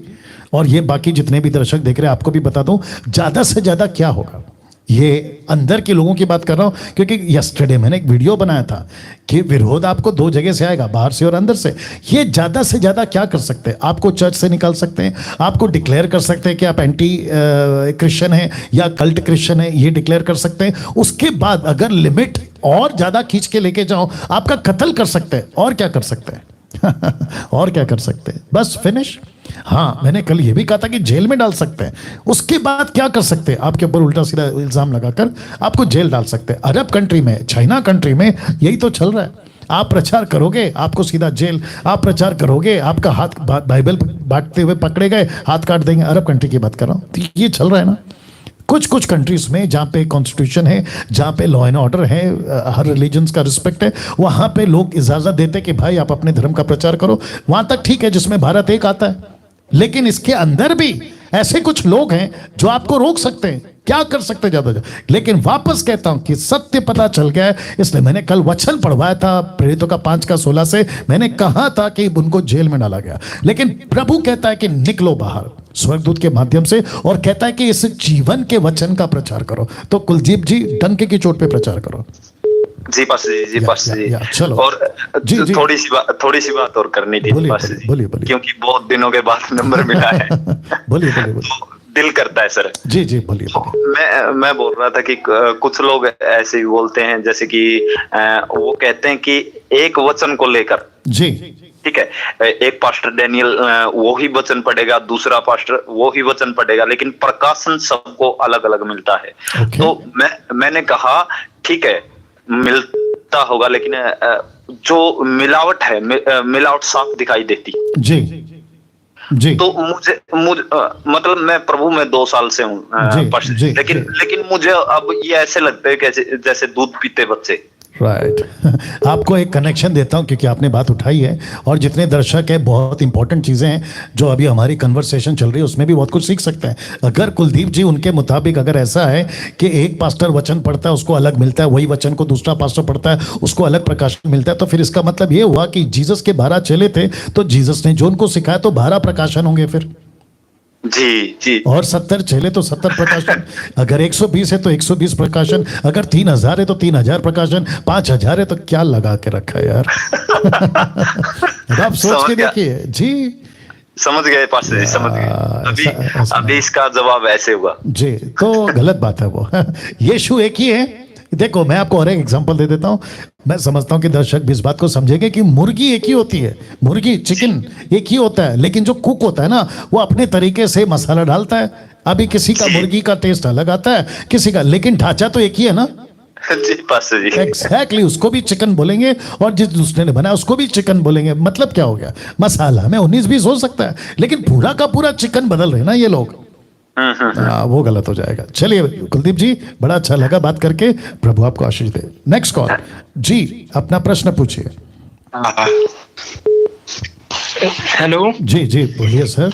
और ये बाकी जितने भी दर्शक देख रहे हैं आपको भी बता दूं, ज्यादा से ज्यादा क्या होगा, ये अंदर के लोगों की बात कर रहा हूं, क्योंकि यस्टरडे मैंने एक वीडियो बनाया था कि विरोध आपको 2 जगह से आएगा, बाहर से और अंदर से। ये ज्यादा से ज्यादा क्या कर सकते हैं? आपको चर्च से निकाल सकते हैं, आपको डिक्लेयर कर सकते हैं कि आप एंटी क्रिश्चियन हैं या कल्ट क्रिश्चियन है, ये डिक्लेयर कर सकते हैं। उसके बाद अगर लिमिट और ज्यादा खींच के लेके जाओ, आपका कत्ल कर सकते हैं। और क्या कर सकते हैं? और क्या कर सकते हैं? बस फिनिश। हाँ, मैंने कल ये भी कहा था कि जेल में डाल सकते हैं। उसके बाद क्या कर सकते हैं? आपके ऊपर उल्टा सीधा इल्जाम लगाकर आपको जेल डाल सकते हैं। अरब कंट्री में, चाइना कंट्री में यही तो चल रहा है। आप प्रचार करोगे, आपको सीधा जेल। आप प्रचार करोगे, आपका हाथ बाइबल बांटते हुए पकड़े गए, हाथ काट देंगे। अरब कंट्री की बात कर रहा हूं। तो ये चल रहा है ना कुछ कंट्रीज में, जहाँ पे कॉन्स्टिट्यूशन है, जहाँ पे लॉ एंड ऑर्डर है, हर रिलीजन्स का रिस्पेक्ट है, वहाँ पे लोग इजाज़त देते कि भाई आप अपने धर्म का प्रचार करो। वहाँ तक ठीक है जिसमें भारत एक आता है, लेकिन इसके अंदर भी ऐसे कुछ लोग हैं जो आपको रोक सकते हैं। क्या कर सकते ज्यादा। लेकिन वापस कहता हूं कि सत्य पता चल गया है, इसलिए मैंने कल वचन पढ़वाया था प्रेरितों का 5:16 से। मैंने कहा था कि उनको जेल में डाला गया, लेकिन प्रभु कहता है कि निकलो बाहर स्वर्गदूत के माध्यम से, और कहता है कि इस जीवन के वचन का प्रचार करो। तो कुलदीप जी, डंके की चोट पे प्रचार करो। जी पास्टर जी, चलो। और जी, थोड़ी सी बात और करनी थी पास्टर जी, बोलिए, क्योंकि बहुत दिनों के बाद नंबर मिला है। बोलिए। तो दिल करता है सर। जी, बोलिए। मैं बोल रहा था कि कुछ लोग ऐसे भी बोलते हैं, जैसे कि वो कहते हैं कि एक वचन को लेकर, जी ठीक है, एक पास्टर डैनियल वो ही वचन पढ़ेगा, दूसरा पास्टर वो ही वचन पढ़ेगा, लेकिन प्रकाशन सबको अलग अलग मिलता है। तो मैंने कहा ठीक है, मिलता होगा, लेकिन जो मिलावट है, मिलावट साफ दिखाई देती। जी, तो मुझे मतलब मैं प्रभु में 2 साल से हूँ, लेकिन मुझे अब ये ऐसे लगता है कि जैसे दूध पीते बच्चे। राइट आपको एक कनेक्शन देता हूं क्योंकि आपने बात उठाई है और जितने दर्शक है बहुत इंपॉर्टेंट चीजें हैं जो अभी हमारी कन्वर्सेशन चल रही है उसमें भी बहुत कुछ सीख सकते हैं। अगर कुलदीप जी उनके मुताबिक अगर ऐसा है कि एक पास्टर वचन पढ़ता है उसको अलग मिलता है, वही वचन को दूसरा पास्टर पढ़ता है उसको अलग प्रकाशन मिलता है, तो फिर इसका मतलब ये हुआ कि जीसस के 12 चेले थे तो जीसस ने जो उनको सिखाया तो 12 प्रकाशन होंगे फिर। जी जी। और 70 चेले तो 70 प्रकाशन, अगर 120 है तो 120 प्रकाशन, अगर 3000 है तो 3000 प्रकाशन, 5000 है तो क्या लगा के रखा है यार। आप सोच के देखिए जी। समझ गए पास्टर जी, समझ गए। अभी इसका जवाब ऐसे हुआ जी, तो गलत बात है वो। यीशु एक ही है। देखो मैं आपको और एक एग्जांपल दे देता हूं। मैं समझता हूं कि दर्शक भी इस बात को समझेंगे कि मुर्गी एक ही होती है, मुर्गी चिकन एक ही होता है, लेकिन जो कुक होता है ना वो अपने तरीके से मसाला डालता है। अभी किसी का मुर्गी का टेस्ट अलग आता है, किसी का, लेकिन ढांचा तो एक ही है ना। जी पास्टर जी। एग्जैक्टली उसको भी चिकन बोलेंगे और जिस दूसरे ने बनाया उसको भी चिकन बोलेंगे। मतलब क्या हो गया, मसाला में 19-20 हो सकता है लेकिन पूरा का पूरा चिकन बदल रहे ना ये लोग। वो गलत हो जाएगा। चलिए कुलदीप जी, बड़ा अच्छा लगा बात करके, प्रभु आपको आशीष दे। नेक्स्ट कॉल जी, अपना प्रश्न पूछिए। हेलो जी जी बोलिए sir.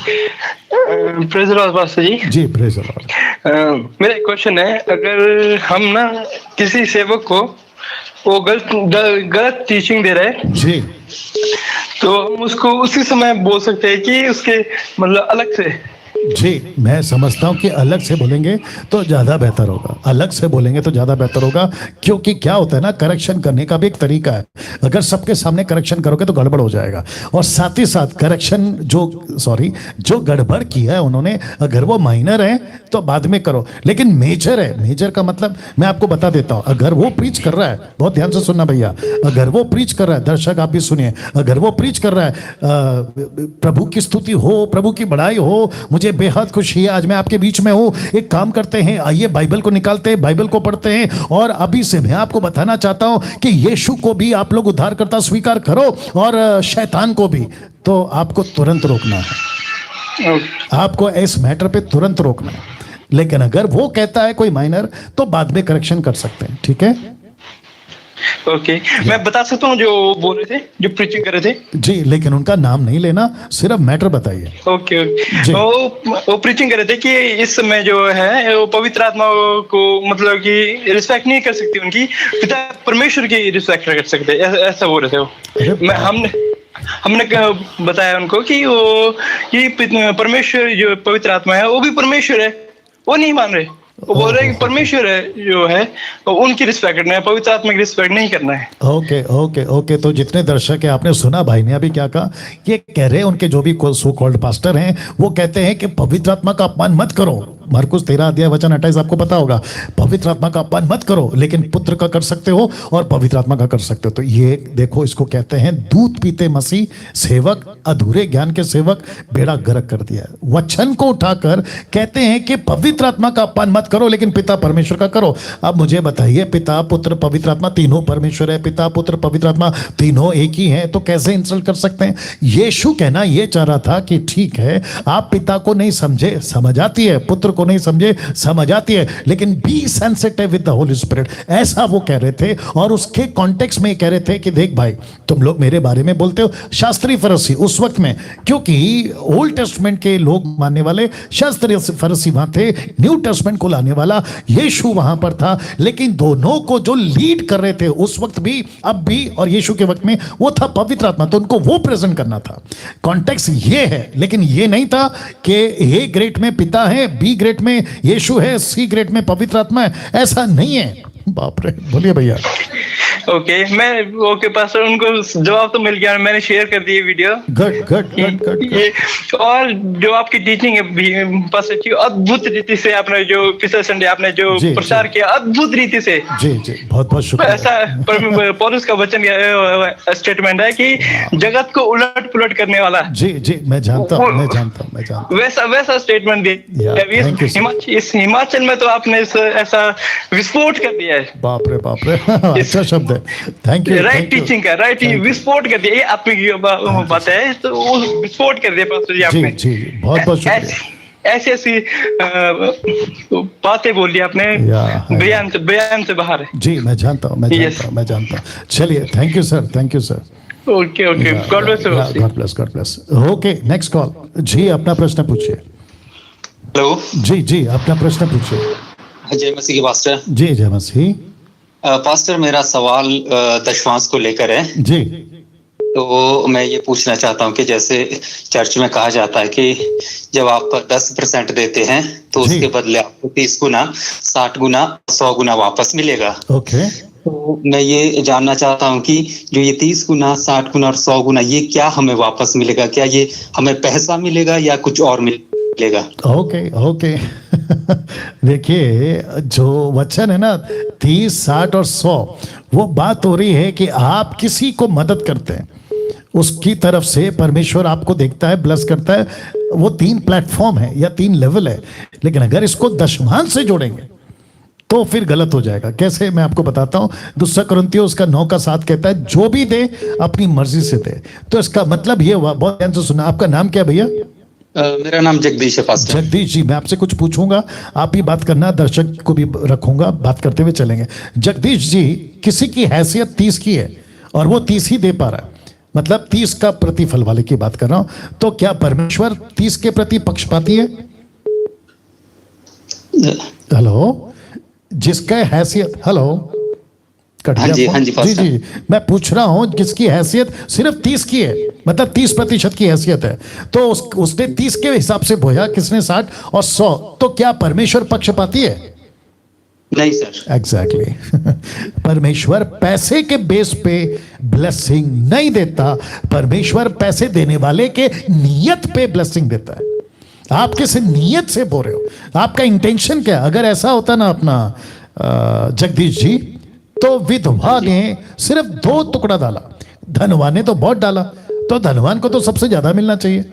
Praise the lord pastor जी। जी प्रेज द लॉर्ड। मेरा एक क्वेश्चन है, अगर हम ना किसी सेवक को वो गलत टीचिंग दे रहे हैं जी, तो हम उसको उसी समय बोल सकते हैं कि उसके मतलब अलग से। जी मैं समझता हूं कि अलग से बोलेंगे तो ज्यादा बेहतर होगा, अलग से बोलेंगे तो ज्यादा बेहतर होगा, क्योंकि क्या होता है ना, करेक्शन करने का भी एक तरीका है। अगर सबके सामने करेक्शन करोगे तो गड़बड़ हो जाएगा। और साथ ही साथ करेक्शन जो गड़बड़ किया है उन्होंने, अगर वो माइनर है तो बाद में करो, लेकिन मेजर है, मेजर का मतलब मैं आपको बता देता हूं। अगर वो प्रीच कर रहा है, बहुत ध्यान से सुनना भैया, अगर वो प्रीच कर रहा है, दर्शक आप भी सुनिए, अगर वो प्रीच कर रहा है प्रभु की स्तुति हो, प्रभु की बड़ाई हो, मुझे बेहद खुशी है आज मैं आपके बीच में हूं। एक काम करते हैं, आइए बाइबल को निकालते हैं, बाइबल को पढ़ते हैं, और अभी से मैं आपको बताना चाहता हूं कि यीशु को भी आप लोग उद्धारकर्ता स्वीकार करो और शैतान को भी। तो आपको तुरंत रोकना है, आपको इस मैटर पे तुरंत रोकना है। लेकिन अगर वो कहता है कोई माइनर तो बाद में करेक्शन कर सकते हैं, ठीक है। ओके मैं बता सकता हूँ जो बोल रहे थे, जो प्रीचिंग कर रहे थे जी, लेकिन उनका नाम नहीं लेना, सिर्फ मैटर बताइए। ओके वो प्रीचिंग कर रहे थे कि इस समय जो है वो पवित्र आत्मा को मतलब कि रिस्पेक्ट नहीं कर सकती, उनकी पिता परमेश्वर की रिस्पेक्ट कर सकते, ऐसा बोल रहे थे वो। हमने बताया उनको कि वो कि परमेश्वर जो पवित्र आत्मा है वो भी परमेश्वर है, वो नहीं मान रहे, वो बोल रहे हैं कि परमेश्वर है जो है उनकी रिस्पेक्ट करना है, पवित्र आत्मा की रिस्पेक्ट नहीं करना है। ओके ओके ओके, तो जितने दर्शक है आपने सुना, भाई ने अभी क्या कहा, ये कह रहे हैं उनके जो भी सो कॉल्ड पास्टर हैं वो कहते हैं कि पवित्र आत्मा का अपमान मत करो। मार्कुस 13 अध्याय वचन 28 आपको पता होगा, पवित्र आत्मा का अपमान मत करो, लेकिन पुत्र का कर सकते हो और पवित्र आत्मा का कर सकते हो। तो ये देखो, इसको कहते हैं दूध पीते मसीह सेवक, अधूरे ज्ञान के सेवक, बेड़ा गर्क कर दिया। वचन को उठाकर कहते हैं कि पवित्र आत्मा का अपमान मत करो लेकिन पिता परमेश्वर का करो। अब मुझे बताइए, पिता पुत्र पवित्र आत्मा तीनों परमेश्वर है, पिता पुत्र पवित्र आत्मा तीनों एक ही हैं, तो कैसे इंसल्ट कर सकते हैं। यीशु कहना ये चाह रहा था कि ठीक है आप पिता को नहीं समझे, समझ आती है, पुत्र को नहीं समझे, समझ आती है, लेकिन be sensitive with the Holi spirit, ऐसा वो कह रहे थे। और उसके कॉन्टेक्स्ट में कह रहे थे कि देख भाई, तुम लोग मेरे बारे में बोलते हो, शास्त्री फरीसी उस वक्त में, क्योंकि ओल्ड टेस्टमेंट के लोग मानने वाले शास्त्री फरीसी वहां थे, न्यू टेस्टमेंट को लाने वाला यीशु वहां पर था, लेकिन दोनों को जो लीड कर रहे थे उस वक्त भी, अब भी और यीशु के वक्त में, वो था पवित्र आत्मा, तो उनको वो प्रेजेंट करना था। कॉन्टेक्स्ट ये है, लेकिन ये नहीं था कि ए ग्रेड में पिता है, बी ग्रेड में यीशु है, सी ग्रेड में पवित्र आत्मा है, ऐसा नहीं है। बाप रे, बोलिए भैया। ओके मैं ओके पास्टर, उनको जवाब तो मिल गया, मैंने शेयर कर दिए video. Good good good good. और जो आपकी टीचिंग है पास्टर जी, अद्भुत रीति से आपने जो पिछले संडे आपने जो प्रचार किया, अद्भुत रीति से, जी जी बहुत बहुत शुक्रिया। ऐसा पौलुस का वचन स्टेटमेंट है कि जगत को उलट पुलट करने वाला। जी जी मैं जानता हूँ, मैं जानता हूँ वैसा स्टेटमेंट दिया। इस हिमाचल में तो आपने ऐसा विस्फोट कर दिया है। बाप रे बाप रे, अच्छा शब्द है, थैंक यू। राइट टीचिंग का, राइट विस्फोट कर दिया, ये आपकी बात है, तो वो विस्फोट कर दिया पास्टर जी आपने। जी जी बहुत बहुत शुक्रिया, ऐसी ऐसी बातें बोल दी आपने, बयान से बाहर है। जी मैं जानता हूँ, मैं जानता हूँ। चलिए, thank you sir, thank you sir. Okay okay, god bless you. God bless. Okay, next call. जी अपना प्रश्न पूछिए। हेलो। जी अपना प्रश्न पूछिए। जय मसीह की पास्टर। जी जय मसीह। पास्टर मेरा सवाल दशमांश को लेकर है जी। तो मैं ये पूछना चाहता हूँ कि जैसे चर्च में कहा जाता है कि जब आप 10% देते हैं तो उसके बदले आपको 30 गुना, 60 गुना, 100 गुना वापस मिलेगा। ओके। तो मैं ये जानना चाहता हूँ कि जो ये 30 गुना, 60 गुना और 100 गुना, ये क्या हमें वापस मिलेगा? क्या ये हमें पैसा मिलेगा या कुछ और मिलेगा? ओके देखिए, जो वचन है ना 30, 60 और 100, वो बात हो रही है कि आप किसी को मदद करते हैं, उसकी तरफ से परमेश्वर आपको देखता है, ब्लेस करता है। वो 3 प्लेटफॉर्म है या 3 लेवल है। लेकिन अगर इसको दशमांश से जोड़ेंगे तो फिर गलत हो जाएगा। कैसे, मैं आपको बताता हूं। 2 कुरिन्थियों उसका 9:7 कहता है, जो भी दे अपनी मर्जी से दे। तो इसका मतलब ये हुआ, बहुत ध्यान से सुना। आपका नाम क्या भैया? मेरा नाम जगदीश है पास्टर। जगदीश जी, मैं आपसे कुछ पूछूंगा, आप ही बात करना, दर्शक को भी रखूंगा, बात करते हुए चलेंगे। जगदीश जी, किसी की हैसियत 30 की है और वो 30 ही दे पा रहा है, मतलब 30 का प्रतिफल वाले की बात कर रहा हूं, तो क्या परमेश्वर 30 के प्रति पक्षपाती है? हेलो, जिसका हैसियत, हेलो, हाँ जी, जी, मैं पूछ रहा हूं जिसकी हैसियत सिर्फ 30 की है, मतलब 30% की हैसियत है, तो उसने 30 के हिसाब से बोया, किसने 60 और 100, तो क्या परमेश्वर पक्षपाती है? नहीं सर। एग्जैक्टली परमेश्वर पैसे के बेस पे ब्लेसिंग नहीं देता, परमेश्वर पैसे देने वाले के नियत पे ब्लेसिंग देता है। आप किस नियत से बोल रहे हो, आपका इंटेंशन क्या? अगर ऐसा होता ना अपना जगदीश जी, तो विधवा ने सिर्फ 2 टुकड़ा डाला, धनवान ने तो बहुत डाला, तो धनवान को तो सबसे ज्यादा मिलना चाहिए।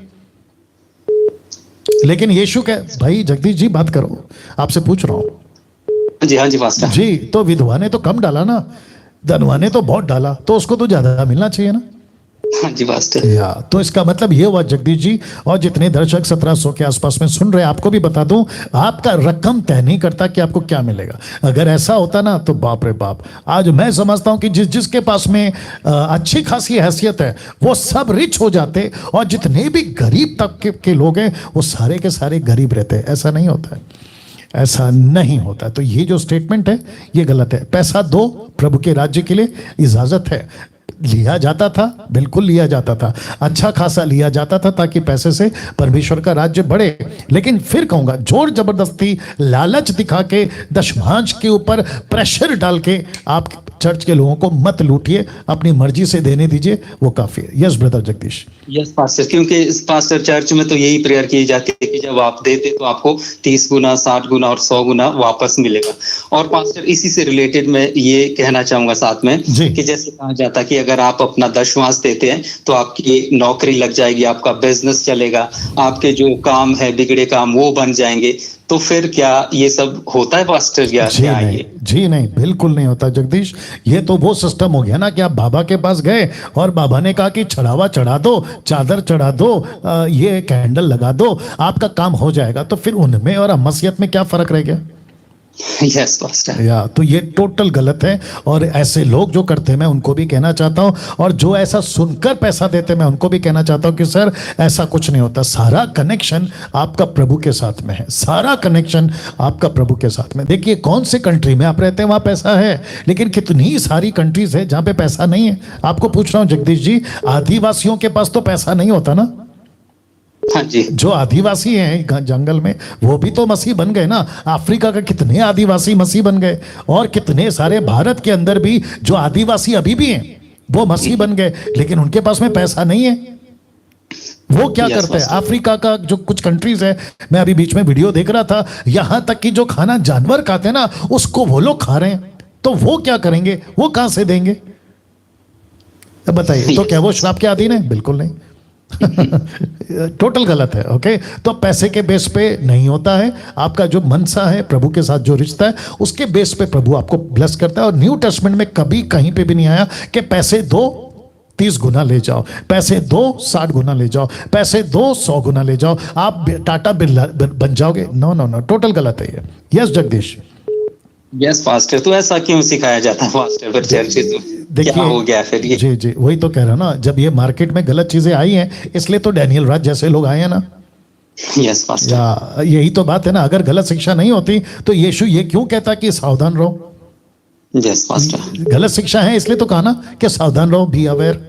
लेकिन यीशु क्या, भाई जगदीश जी बात करो, आपसे पूछ रहा हूं। जी हाँ जी पास्टर जी, तो विधवा ने तो कम डाला ना, धनवान ने तो बहुत डाला, तो उसको तो ज्यादा मिलना चाहिए ना। हाँ जी पास्टर। या तो इसका मतलब ये हुआ जगदीश जी, और जितने दर्शक 1700 के आसपास में सुन रहे हैं, आपको भी बता दूं, आपका रकम तय नहीं करता कि आपको क्या मिलेगा। अगर ऐसा होता ना तो बाप रे बाप, आज मैं समझता हूं कि जिसके पास में अच्छी खासी हैसियत है वो सब रिच हो जाते, और जितने भी गरीब तबके के लोग हैं वो सारे के सारे गरीब रहते हैं। ऐसा नहीं होता है, ऐसा नहीं होता। तो ये जो स्टेटमेंट है ये गलत है। पैसा दो प्रभु के राज्य के लिए, इजाजत है, लिया जाता था, बिल्कुल लिया जाता था, अच्छा खासा लिया जाता था, ताकि पैसे से परमेश्वर का राज्य बढ़े। लेकिन फिर कहूंगा, जोर जबरदस्ती लालच दिखा के दशमांश के ऊपर प्रेशर डाल के आप चर्च के लोगों को मत लूटिए, अपनी मर्जी से देने दीजिए, वो काफी है। Yes brother Jagdish. Yes pastor, क्योंकि इस पास्टर चर्च में तो यही प्रेयर की जाती है कि जब आप देते तो आपको 30 गुना, 60 गुना और 100 गुना वापस मिलेगा। और पास्टर इसी से रिलेटेड मैं ये कहना चाहूंगा साथ में कि जैसे कहा जाता है कि अगर आप अपना दशमांश देते हैं तो आपकी नौकरी लग जाएगी, आपका बिजनेस चलेगा, आपके जो काम है बिगड़े काम वो बन जाएंगे। तो फिर क्या ये सब होता है पास्टर? जी नहीं, बिल्कुल नहीं होता जगदीश। ये तो वो सिस्टम हो गया ना कि आप बाबा के पास गए और बाबा ने कहा कि चढ़ावा चढ़ा दो, चादर चढ़ा दो, ये कैंडल लगा दो, आपका काम हो जाएगा। तो फिर उनमें और मसीहत में क्या फर्क रह गया? Yes pastor. या तो ये टोटल गलत है, और ऐसे लोग जो करते हैं मैं उनको भी कहना चाहता हूं, और जो ऐसा सुनकर पैसा देते हैं मैं उनको भी कहना चाहता हूं कि सर ऐसा कुछ नहीं होता। सारा कनेक्शन आपका प्रभु के साथ में है, सारा कनेक्शन आपका प्रभु के साथ में। देखिए कौन से कंट्री में आप रहते हैं वहां पैसा है, लेकिन कितनी सारी कंट्रीज है जहां पे पैसा नहीं है। आपको पूछ रहा हूं जगदीश जी, आदिवासियों के पास तो पैसा नहीं होता ना। हाँ जी। जो आदिवासी हैं जंगल में, वो भी तो मसीह बन गए ना। अफ्रीका का कितने आदिवासी मसीह बन गए, और कितने सारे भारत के अंदर भी जो आदिवासी अभी भी हैं वो मसीह बन गए, लेकिन उनके पास में पैसा नहीं है। वो क्या करते हैं? अफ्रीका का जो कुछ कंट्रीज है, मैं अभी बीच में वीडियो देख रहा था, यहां तक कि जो खाना जानवर खाते हैं ना उसको वो लोग खा रहे हैं। तो वो क्या करेंगे, वो कहां से देंगे? बताइए, तो क्या वो श्राप के अधीन है? बिल्कुल नहीं। टोटल गलत है। ओके, तो पैसे के बेस पे नहीं होता है। आपका जो मनसा है, प्रभु के साथ जो रिश्ता है, उसके बेस पे प्रभु आपको ब्लेस करता है। और न्यू टेस्टमेंट में कभी कहीं पे भी नहीं आया कि पैसे दो 30 गुना ले जाओ, पैसे दो 60 गुना ले जाओ, पैसे दो 100 गुना ले जाओ, आप टाटा बिरला बन जाओगे। नो नो नो, टोटल गलत है ये। यस जगदीश। यस पास्टर, तो ऐसा क्यों सिखाया जाता है पास्टर फिर चर्च में? तो क्या हो गया फिर ये? जी जी, वही तो कह रहा ना, जब ये मार्केट में गलत चीजें आई हैं इसलिए तो डैनियल राज जैसे लोग आए हैं ना। यस पास्टर, या यही तो बात है ना, अगर गलत शिक्षा नहीं होती तो यीशु ये क्यों कहता कि सावधान रहो? यस पास्टर, गलत शिक्षा है इसलिए तो कहा ना कि सावधान रहो, बी अवेयर।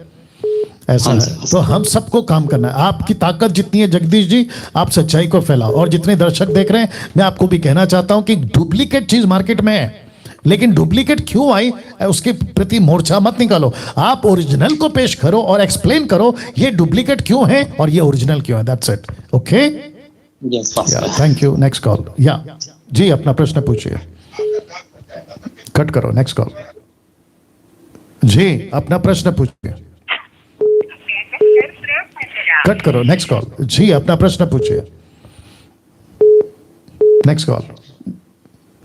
ऐसा है। तो हम सबको काम करना है। आपकी ताकत जितनी है जगदीश जी, आप सच्चाई को फैलाओ। और जितने दर्शक देख रहे हैं, मैं आपको भी कहना चाहता हूं कि डुप्लीकेट चीज मार्केट में है, लेकिन डुप्लीकेट क्यों आई उसके प्रति मोर्चा मत निकालो। आप ओरिजिनल को पेश करो और एक्सप्लेन करो ये डुप्लीकेट क्यों है और ये ओरिजिनल क्यों है। That's it. Okay, yes pastor, thank you. Next call. या जी, अपना प्रश्न पूछिए। कट करो, नेक्स्ट कॉल। जी, अपना प्रश्न पूछिए। कट करो, नेक्स्ट कॉल। जी, अपना प्रश्न पूछिए। Next call.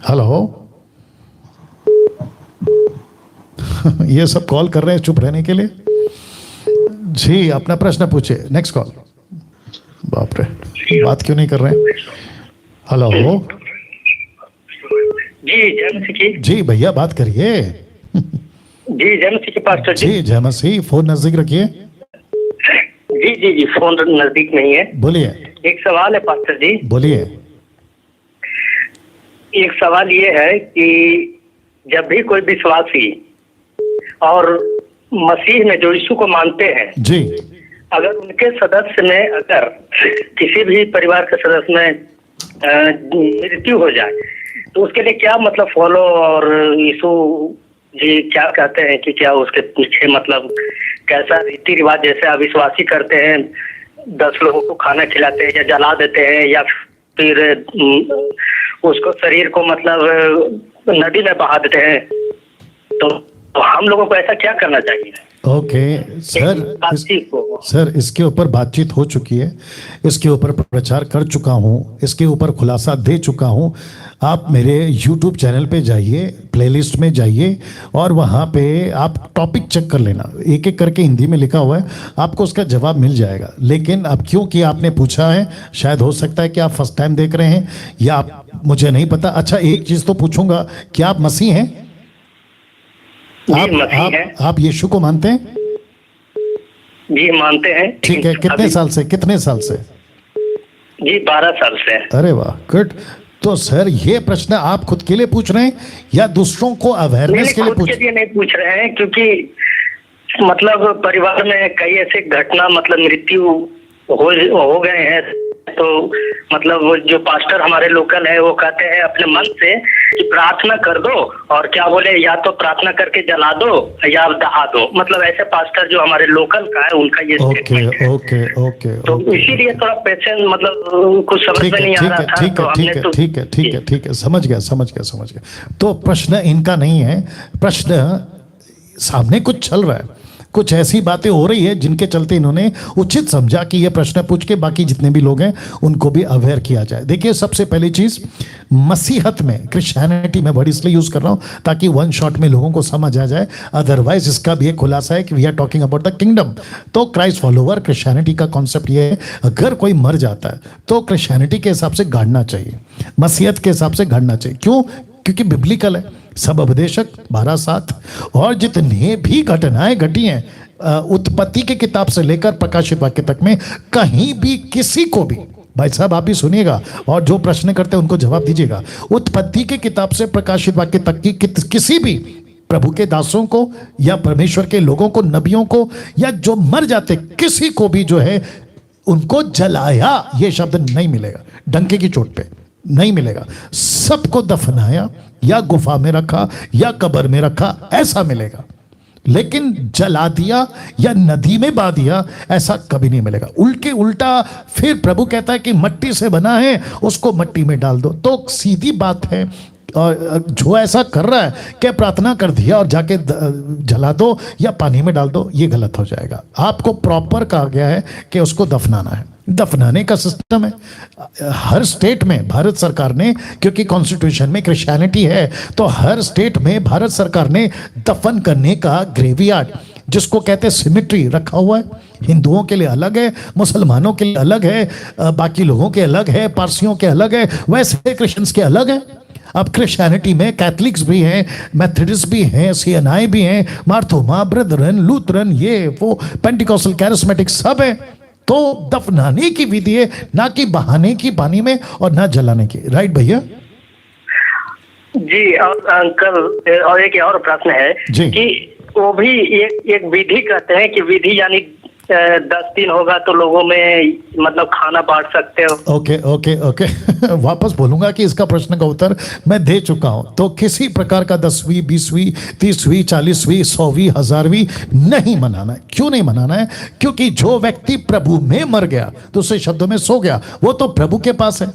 हेलो। ये सब कॉल कर रहे हैं चुप रहने के लिए। जी, अपना प्रश्न पूछिए। Next call. बाप रे, बात क्यों नहीं कर रहे हैं? हेलो। जी जय मसीह। जी भैया, बात करिए। जी जय मसीह पास्टर जी। जी जय मसीह। फोन नजदीक रखिए। जी जी जी, फोन नजदीक नहीं है। बोलिए। एक सवाल है पास्टर जी। बोलिए। एक सवाल ये है कि जब भी कोई विश्वासी और मसीह में जो यीशु को मानते हैं जी, अगर उनके सदस्य में अगर किसी भी परिवार के सदस्य में मृत्यु हो जाए तो उसके लिए क्या मतलब फॉलो, और यीशु जी क्या कहते हैं कि क्या उसके पीछे मतलब कैसा रीति रिवाज, जैसे अविश्वासी करते हैं 10 लोगों को खाना खिलाते हैं या जला देते हैं या फिर उसको शरीर को मतलब नदी में बहा देते हैं, तो हम लोगों को ऐसा क्या करना चाहिए? ओके सर, इसके ऊपर बातचीत हो चुकी है, इसके ऊपर प्रचार कर चुका हूँ, इसके ऊपर खुलासा दे चुका हूँ। आप मेरे YouTube चैनल पे जाइए, प्लेलिस्ट में जाइए और वहाँ पे आप टॉपिक चेक कर लेना, एक एक करके हिंदी में लिखा हुआ है, आपको उसका जवाब मिल जाएगा। लेकिन अब क्योंकि आपने पूछा है, शायद हो सकता है कि आप फर्स्ट टाइम देख रहे हैं या आप, मुझे नहीं पता। अच्छा, एक चीज़ तो पूछूंगा, क्या आप मसीह हैं? आप यीशु को मानते हैं? जी मानते हैं। ठीक है, कितने साल से? जी 12 साल से। अरे वाह, गुड। तो सर, ये प्रश्न आप खुद के लिए पूछ रहे हैं या दूसरों को अवेयरनेस के लिए खुद के लिए नहीं पूछ रहे हैं, क्योंकि मतलब परिवार में कई ऐसे घटना मतलब मृत्यु हो गए हैं, तो मतलब वो जो पास्टर हमारे लोकल है वो कहते हैं अपने मन से कि प्रार्थना कर दो, और क्या बोले, या तो प्रार्थना करके जला दो या दहा दो। मतलब ऐसे पास्टर जो हमारे लोकल का है उनका ये स्टेटमेंट है। ओके। तो इसीलिए थोड़ा पेशेंस मतलब कुछ समझ में नहीं आ रहा था। ठीक है, समझ गया। तो प्रश्न इनका नहीं है, प्रश्न सामने कुछ चल रहा है, कुछ ऐसी बातें हो रही है जिनके चलते इन्होंने उचित समझा कि ये प्रश्न पूछ के बाकी जितने भी लोग हैं उनको भी अवेयर किया जाए। देखिए, सबसे पहली चीज, मसीहत में, क्रिश्चियनिटी में वर्ड इसलिए यूज कर रहा हूं ताकि वन शॉट में लोगों को समझ आ जाए, अदरवाइज इसका भी एक खुलासा है कि we are talking about the kingdom. तो क्राइस्ट फॉलोवर, क्रिश्चियनिटी का कॉन्सेप्ट ये है, अगर कोई मर जाता है तो क्रिश्चियनिटी के हिसाब से गाड़ना चाहिए, मसीहत के हिसाब से गाड़ना चाहिए। क्यों? क्योंकि बिब्लिकल है, सब उपदेशक 12:7, और जितने भी घटनाएं घटी हैं उत्पत्ति के किताब से लेकर प्रकाशित वाक्य तक में, कहीं भी किसी को भी, भाई साहब आप भी सुनिएगा और जो प्रश्न करते हैं उनको जवाब दीजिएगा, उत्पत्ति के किताब से प्रकाशित वाक्य तक की किसी भी प्रभु के दासों को या परमेश्वर के लोगों को, नबियों को, या जो मर जाते किसी को भी जो है उनको जलाया, ये शब्द नहीं मिलेगा, डंके की चोट पे नहीं मिलेगा। सबको दफनाया या गुफा में रखा या कब्र में रखा, ऐसा मिलेगा। लेकिन जला दिया या नदी में बहा दिया, ऐसा कभी नहीं मिलेगा। उल्टा फिर प्रभु कहता है कि मट्टी से बना है, उसको मट्टी में डाल दो। तो सीधी बात है, और जो ऐसा कर रहा है कि प्रार्थना कर दिया और जाके जला दो या पानी में डाल दो, ये गलत हो जाएगा। आपको प्रॉपर कहा गया है कि उसको दफनाना है, दफनाने का सिस्टम है हर स्टेट में। भारत सरकार ने, क्योंकि कॉन्स्टिट्यूशन में क्रिश्चियनिटी है, तो हर स्टेट में भारत सरकार ने दफन करने का ग्रेवयार्ड जिसको कहते हैं सिमिट्री रखा हुआ है। हिंदुओं के लिए अलग है, मुसलमानों के लिए अलग है, बाकी लोगों के अलग है, पारसियों के अलग है, वैसे क्रिश्चियंस के अलग है। अब क्रिश्चियनिटी में कैथलिक्स भी हैं, मेथोडिस्ट भी हैं, सीएनआई भी हैं, मार्थोमा, ब्रदरन, लूथरन, ये वो, पेंटिकॉस्टल, कैरिस्मेटिक सब है। तो दफनाने की विधि है, ना कि बहाने की पानी में और ना जलाने की। राइट भैया जी। और अंकल और एक और प्रश्न है कि वो भी एक विधि कहते हैं कि विधि यानी 10 दिन होगा तो लोगों में मतलब खाना बांट सकते हो। ओके ओके ओके वापस बोलूंगा कि इसका प्रश्न का उत्तर मैं दे चुका हूं। तो किसी प्रकार का 10वीं 20वीं 30वीं 40वीं 100वीं 1000वीं नहीं मनाना है। क्यों नहीं मनाना है? क्योंकि जो व्यक्ति प्रभु में मर गया, दूसरे शब्दों में सो गया, वो तो प्रभु के पास है।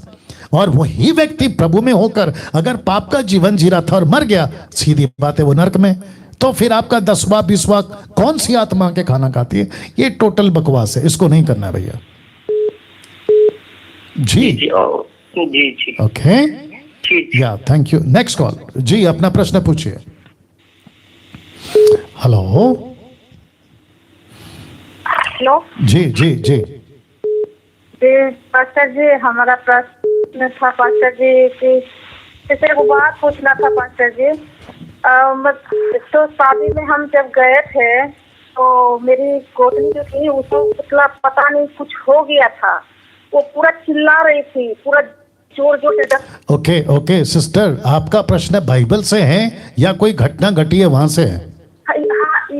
और वही व्यक्ति प्रभु में होकर अगर पाप का जीवन जी रहा था और मर गया, सीधी बात है वो नरक में। तो फिर आपका 10वां 20वां कौन सी आत्मा के खाना खाती है? ये टोटल बकवास है, इसको नहीं करना है भैया। जी जी ओके या थैंक यू। नेक्स्ट कॉल जी, अपना प्रश्न पूछिए। हेलो हेलो जी जी जी पास्टर जी, हमारा प्रश्न था पास्टर जी कि जैसे वो बात पूछना था पास्टर जी। तो शादी में हम जब गए थे तो मेरी गोतनी जो थी उसको मतलब पता नहीं कुछ हो गया था, वो पूरा चिल्ला रही थी, पूरा जोर जोर से। ओके ओके सिस्टर, आपका प्रश्न बाइबल से है या कोई घटना घटी है वहां से है?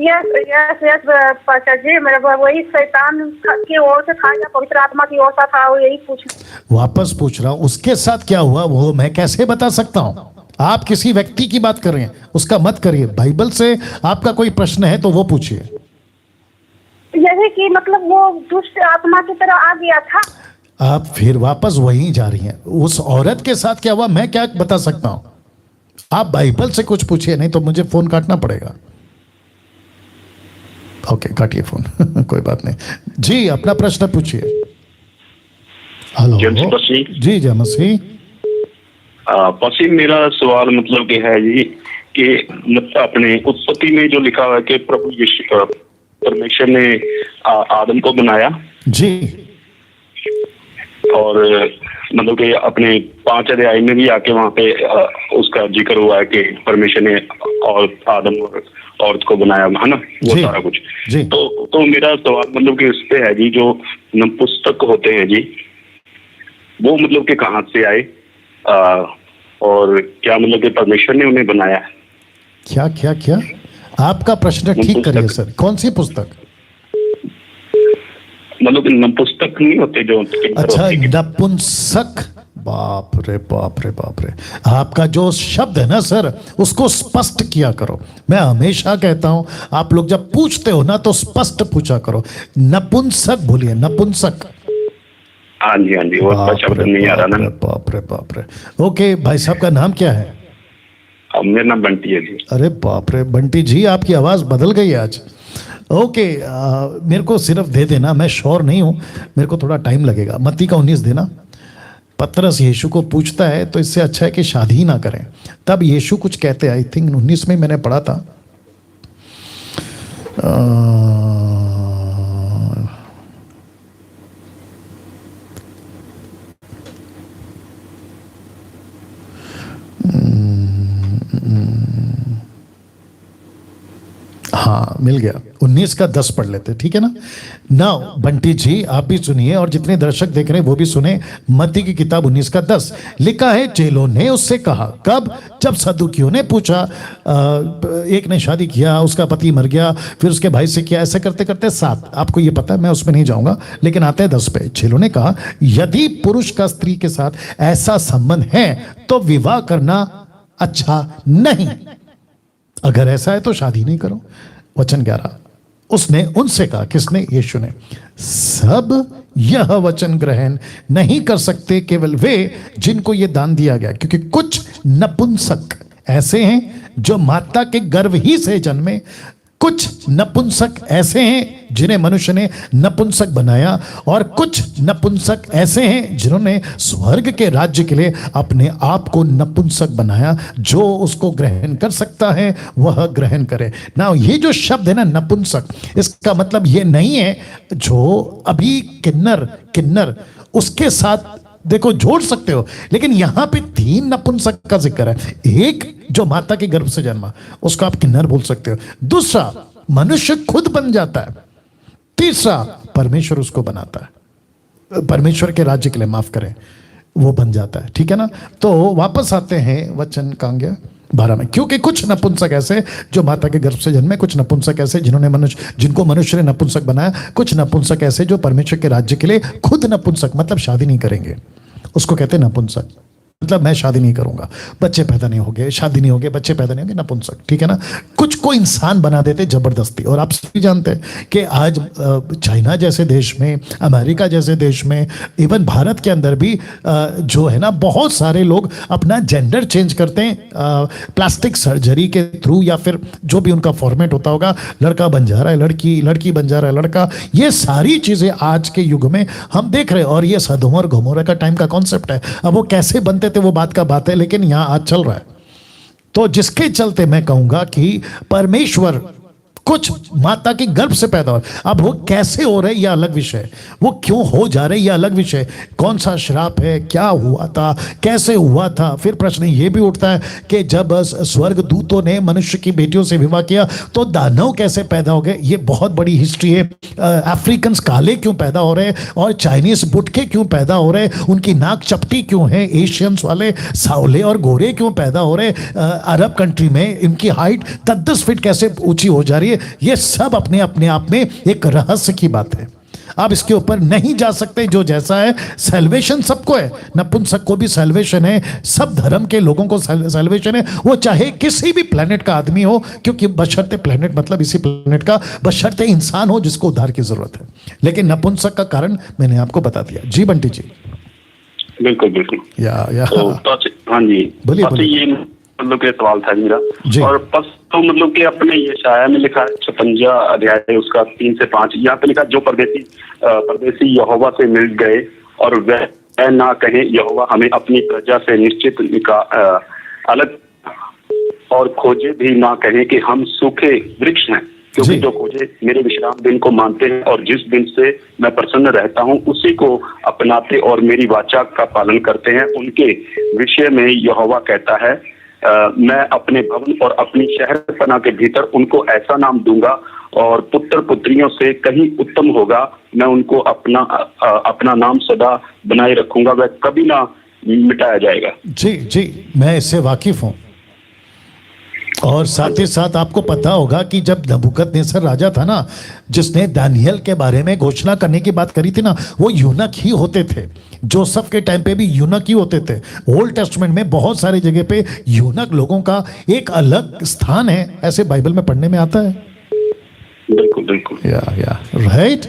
यस यस यस पास्टर जी, मेरा वही शैतान की ओर से था या पवित्र आत्मा की ओर से था, वो यही पूछ। वापस पूछ रहा हूँ, उसके साथ क्या हुआ वो मैं कैसे बता सकता हूँ? आप किसी व्यक्ति की बात कर रहे हैं, उसका मत करिए। बाइबल से आपका कोई प्रश्न है तो वो पूछिए। यही कि मतलब वो दुष्ट आत्मा की तरह आ गया था। आप फिर वापस वहीं जा रही हैं। उस औरत के साथ क्या हुआ मैं क्या बता सकता हूँ? आप बाइबल से कुछ पूछिए, नहीं तो मुझे फोन काटना पड़ेगा। ओके काटिए फोन कोई बात नहीं जी, अपना प्रश्न पूछिए। हेलो जी जय मसीह। पसीम मेरा सवाल मतलब कि है जी कि मतलब अपने उत्पत्ति में जो लिखा हुआ है कि प्रभु यीशु परमेश्वर ने आदम को बनाया जी, और मतलब कि अपने 5 अध्याय में भी आके वहाँ पे उसका जिक्र हुआ है कि परमेश्वर ने और आदम और औरत को बनाया, है ना, वो सारा कुछ। तो मेरा सवाल मतलब कि उस पे है जी, जो नपुंसक होते हैं जी, वो मतलब कि कहाँ से आए और क्या मतलब कि परमेश्वर ने उन्हें बनाया? क्या क्या क्या आपका प्रश्न ठीक करिए सर, कौन सी पुस्तक? मतलब नपुंसक नहीं होते जो? अच्छा नपुंसक, बाप रे बाप रे बाप रे। आपका जो शब्द है ना सर, उसको स्पष्ट किया करो। मैं हमेशा कहता हूं आप लोग जब पूछते हो ना तो स्पष्ट पूछा करो। नपुंसक बोलिए, नपुंसक। हाँ जी हाँ जी, वो शब्द नहीं आ रहा ना। बाप रे बाप रे। ओके भाई साहब का नाम क्या है? मेरा नाम बंटी है जी। अरे बाप रे बंटी जी, आपकी आवाज बदल गई आज। ओके मेरे को सिर्फ दे देना, मैं श्योर नहीं हूं, मेरे को थोड़ा टाइम लगेगा। मत्ती का 19 देना। पतरस यीशु को पूछता है तो इससे अच्छा है कि शादी ही ना करें। तब यीशु कुछ कहते हैं, आई थिंक 19 में मैंने पढ़ा था। हाँ मिल गया, 19 का 10 पढ़ लेते, ठीक है ना। नाउ बंटी जी आप भी सुनिए और जितने दर्शक देख रहे हैं वो भी सुने। मत्ती की किताब 19 का 10 लिखा है, चेलों ने उससे कहा, कब? जब सदुकियों ने पूछा, एक ने शादी किया, उसका पति मर गया, फिर उसके भाई से किया, ऐसे करते करते 7, आपको ये पता है, मैं उसमें नहीं जाऊंगा, लेकिन आते हैं 10 पे। चेलों ने कहा, यदि पुरुष का स्त्री के साथ ऐसा संबंध है तो विवाह करना अच्छा नहीं, अगर ऐसा है तो शादी नहीं करो। वचन 11, उसने उनसे कहा, किसने? यीशु ने, सब यह वचन ग्रहण नहीं कर सकते केवल वे जिनको यह दान दिया गया, क्योंकि कुछ नपुंसक ऐसे हैं जो माता के गर्भ ही से जन्मे, कुछ नपुंसक ऐसे हैं जिन्हें मनुष्य ने नपुंसक बनाया, और कुछ नपुंसक ऐसे हैं जिन्होंने स्वर्ग के राज्य के लिए अपने आप को नपुंसक बनाया। जो उसको ग्रहण कर सकता है वह ग्रहण करे ना। ये जो शब्द है ना नपुंसक, इसका मतलब ये नहीं है जो अभी किन्नर उसके साथ देखो जोड़ सकते हो, लेकिन यहां पे 3 नपुंसक का जिक्र है। एक जो माता के गर्भ से जन्मा, उसको आप किन्नर बोल सकते हो। दूसरा, मनुष्य खुद बन जाता है। तीसरा, परमेश्वर उसको बनाता है, परमेश्वर के राज्य के लिए, माफ करें, वो बन जाता है। ठीक है ना। तो वापस आते हैं वचन कांग्या 12 में, क्योंकि कुछ नपुंसक ऐसे जो माता के गर्भ से जन्मे, कुछ नपुंसक ऐसे जिनको मनुष्य ने नपुंसक बनाया, कुछ नपुंसक ऐसे जो परमेश्वर के राज्य के लिए खुद नपुंसक, मतलब शादी नहीं करेंगे, उसको कहते हैं नपुंसक। मतलब मैं शादी नहीं करूंगा, बच्चे पैदा नहीं होंगे, शादी नहीं होंगे, बच्चे पैदा नहीं होंगे, नपुंसक। ठीक है ना। कुछ को इंसान बना देते जबरदस्ती। और आप सभी जानते हैं कि आज चाइना जैसे देश में, अमेरिका जैसे देश में, इवन भारत के अंदर भी जो है ना, बहुत सारे लोग अपना जेंडर चेंज करते हैं प्लास्टिक सर्जरी के थ्रू, या फिर जो भी उनका फॉर्मेट होता होगा। लड़का बन जा रहा है लड़की, लड़की बन जा रहा है लड़का। ये सारी चीजें आज के युग में हम देख रहे हैं, और ये सदोम और गमोरा का टाइम का कॉन्सेप्ट है। अब वो कैसे बनते थे वो बात का बात है, लेकिन यहां आज चल रहा है। तो जिसके चलते मैं कहूंगा कि परमेश्वर कुछ माता के गर्भ से पैदा हो। अब वो कैसे हो रहे ये अलग विषय, वो क्यों हो जा रहे ये अलग विषय, कौन सा श्राप है, क्या हुआ था, कैसे हुआ था। फिर प्रश्न ये भी उठता है कि जब स्वर्ग दूतों ने मनुष्य की बेटियों से विवाह किया तो दानव कैसे पैदा हो गए। ये बहुत बड़ी हिस्ट्री है। अफ्रीकन काले क्यों पैदा हो रहे, और चाइनीज बुटके क्यों पैदा हो रहे, उनकी नाक चपटी क्यों है, एशियंस वाले सावले और गोरे क्यों पैदा हो रहे, अरब कंट्री में इनकी हाइट 10-10 फीट कैसे ऊंची हो जा रही है। ये सब अपने आप में एक रहस्य की बात है। आप इसके ऊपर नहीं जा सकते। जो जैसा है, सैल्वेशन सबको है, नपुंसक को भी सैल्वेशन है, सब धर्म के लोगों को सैल्वेशन है, वो चाहे किसी भी प्लेनेट का आदमी हो, क्योंकि बशर्ते प्लेनेट मतलब इसी प्लेनेट का, बशर्ते इंसान हो जिसको उद्धार की जरूरत है। लेकिन नपुंसक का कारण मैंने आपको बता दिया। जी बंटी जी। बिल्कुल बिल्कुल। या तो हाँ जी, बोलिए। ये मतलब के सवाल था मेरा। और पस तो मतलब कि अपने ये शाया में लिखा है 56 अध्याय उसका 3 से 5, यहाँ पे लिखा जो परदेसी यहोवा से मिल गए और वह ना कहे यहोवा हमें अपनी प्रजा से निश्चित अलग, और खोजे भी ना कहे कि हम सूखे वृक्ष हैं, क्योंकि जो खोजे मेरे विश्राम दिन को मानते हैं और जिस दिन से मैं प्रसन्न रहता हूँ उसी को अपनाते और मेरी वाचा का पालन करते हैं, उनके विषय में यहोवा कहता है मैं अपने भवन और अपनी शहर पना के भीतर उनको ऐसा नाम दूंगा और पुत्र पुत्रियों से कहीं उत्तम होगा। मैं उनको अपना नाम सदा बनाए रखूंगा, वह कभी ना मिटाया जाएगा। जी जी, मैं इससे वाकिफ हूं। और साथ ही साथ आपको पता होगा कि जब नबूकदनेस्सर राजा था ना, जिसने दानियल के बारे में घोषणा करने की बात करी थी ना, वो यूनक ही होते थे। जोसेफ के टाइम पे भी यूनक ही होते थे। ओल्ड टेस्टमेंट में बहुत सारी जगह पे यूनक लोगों का एक अलग स्थान है, ऐसे बाइबल में पढ़ने में आता है। बिल्कुल बिल्कुल। या राइट।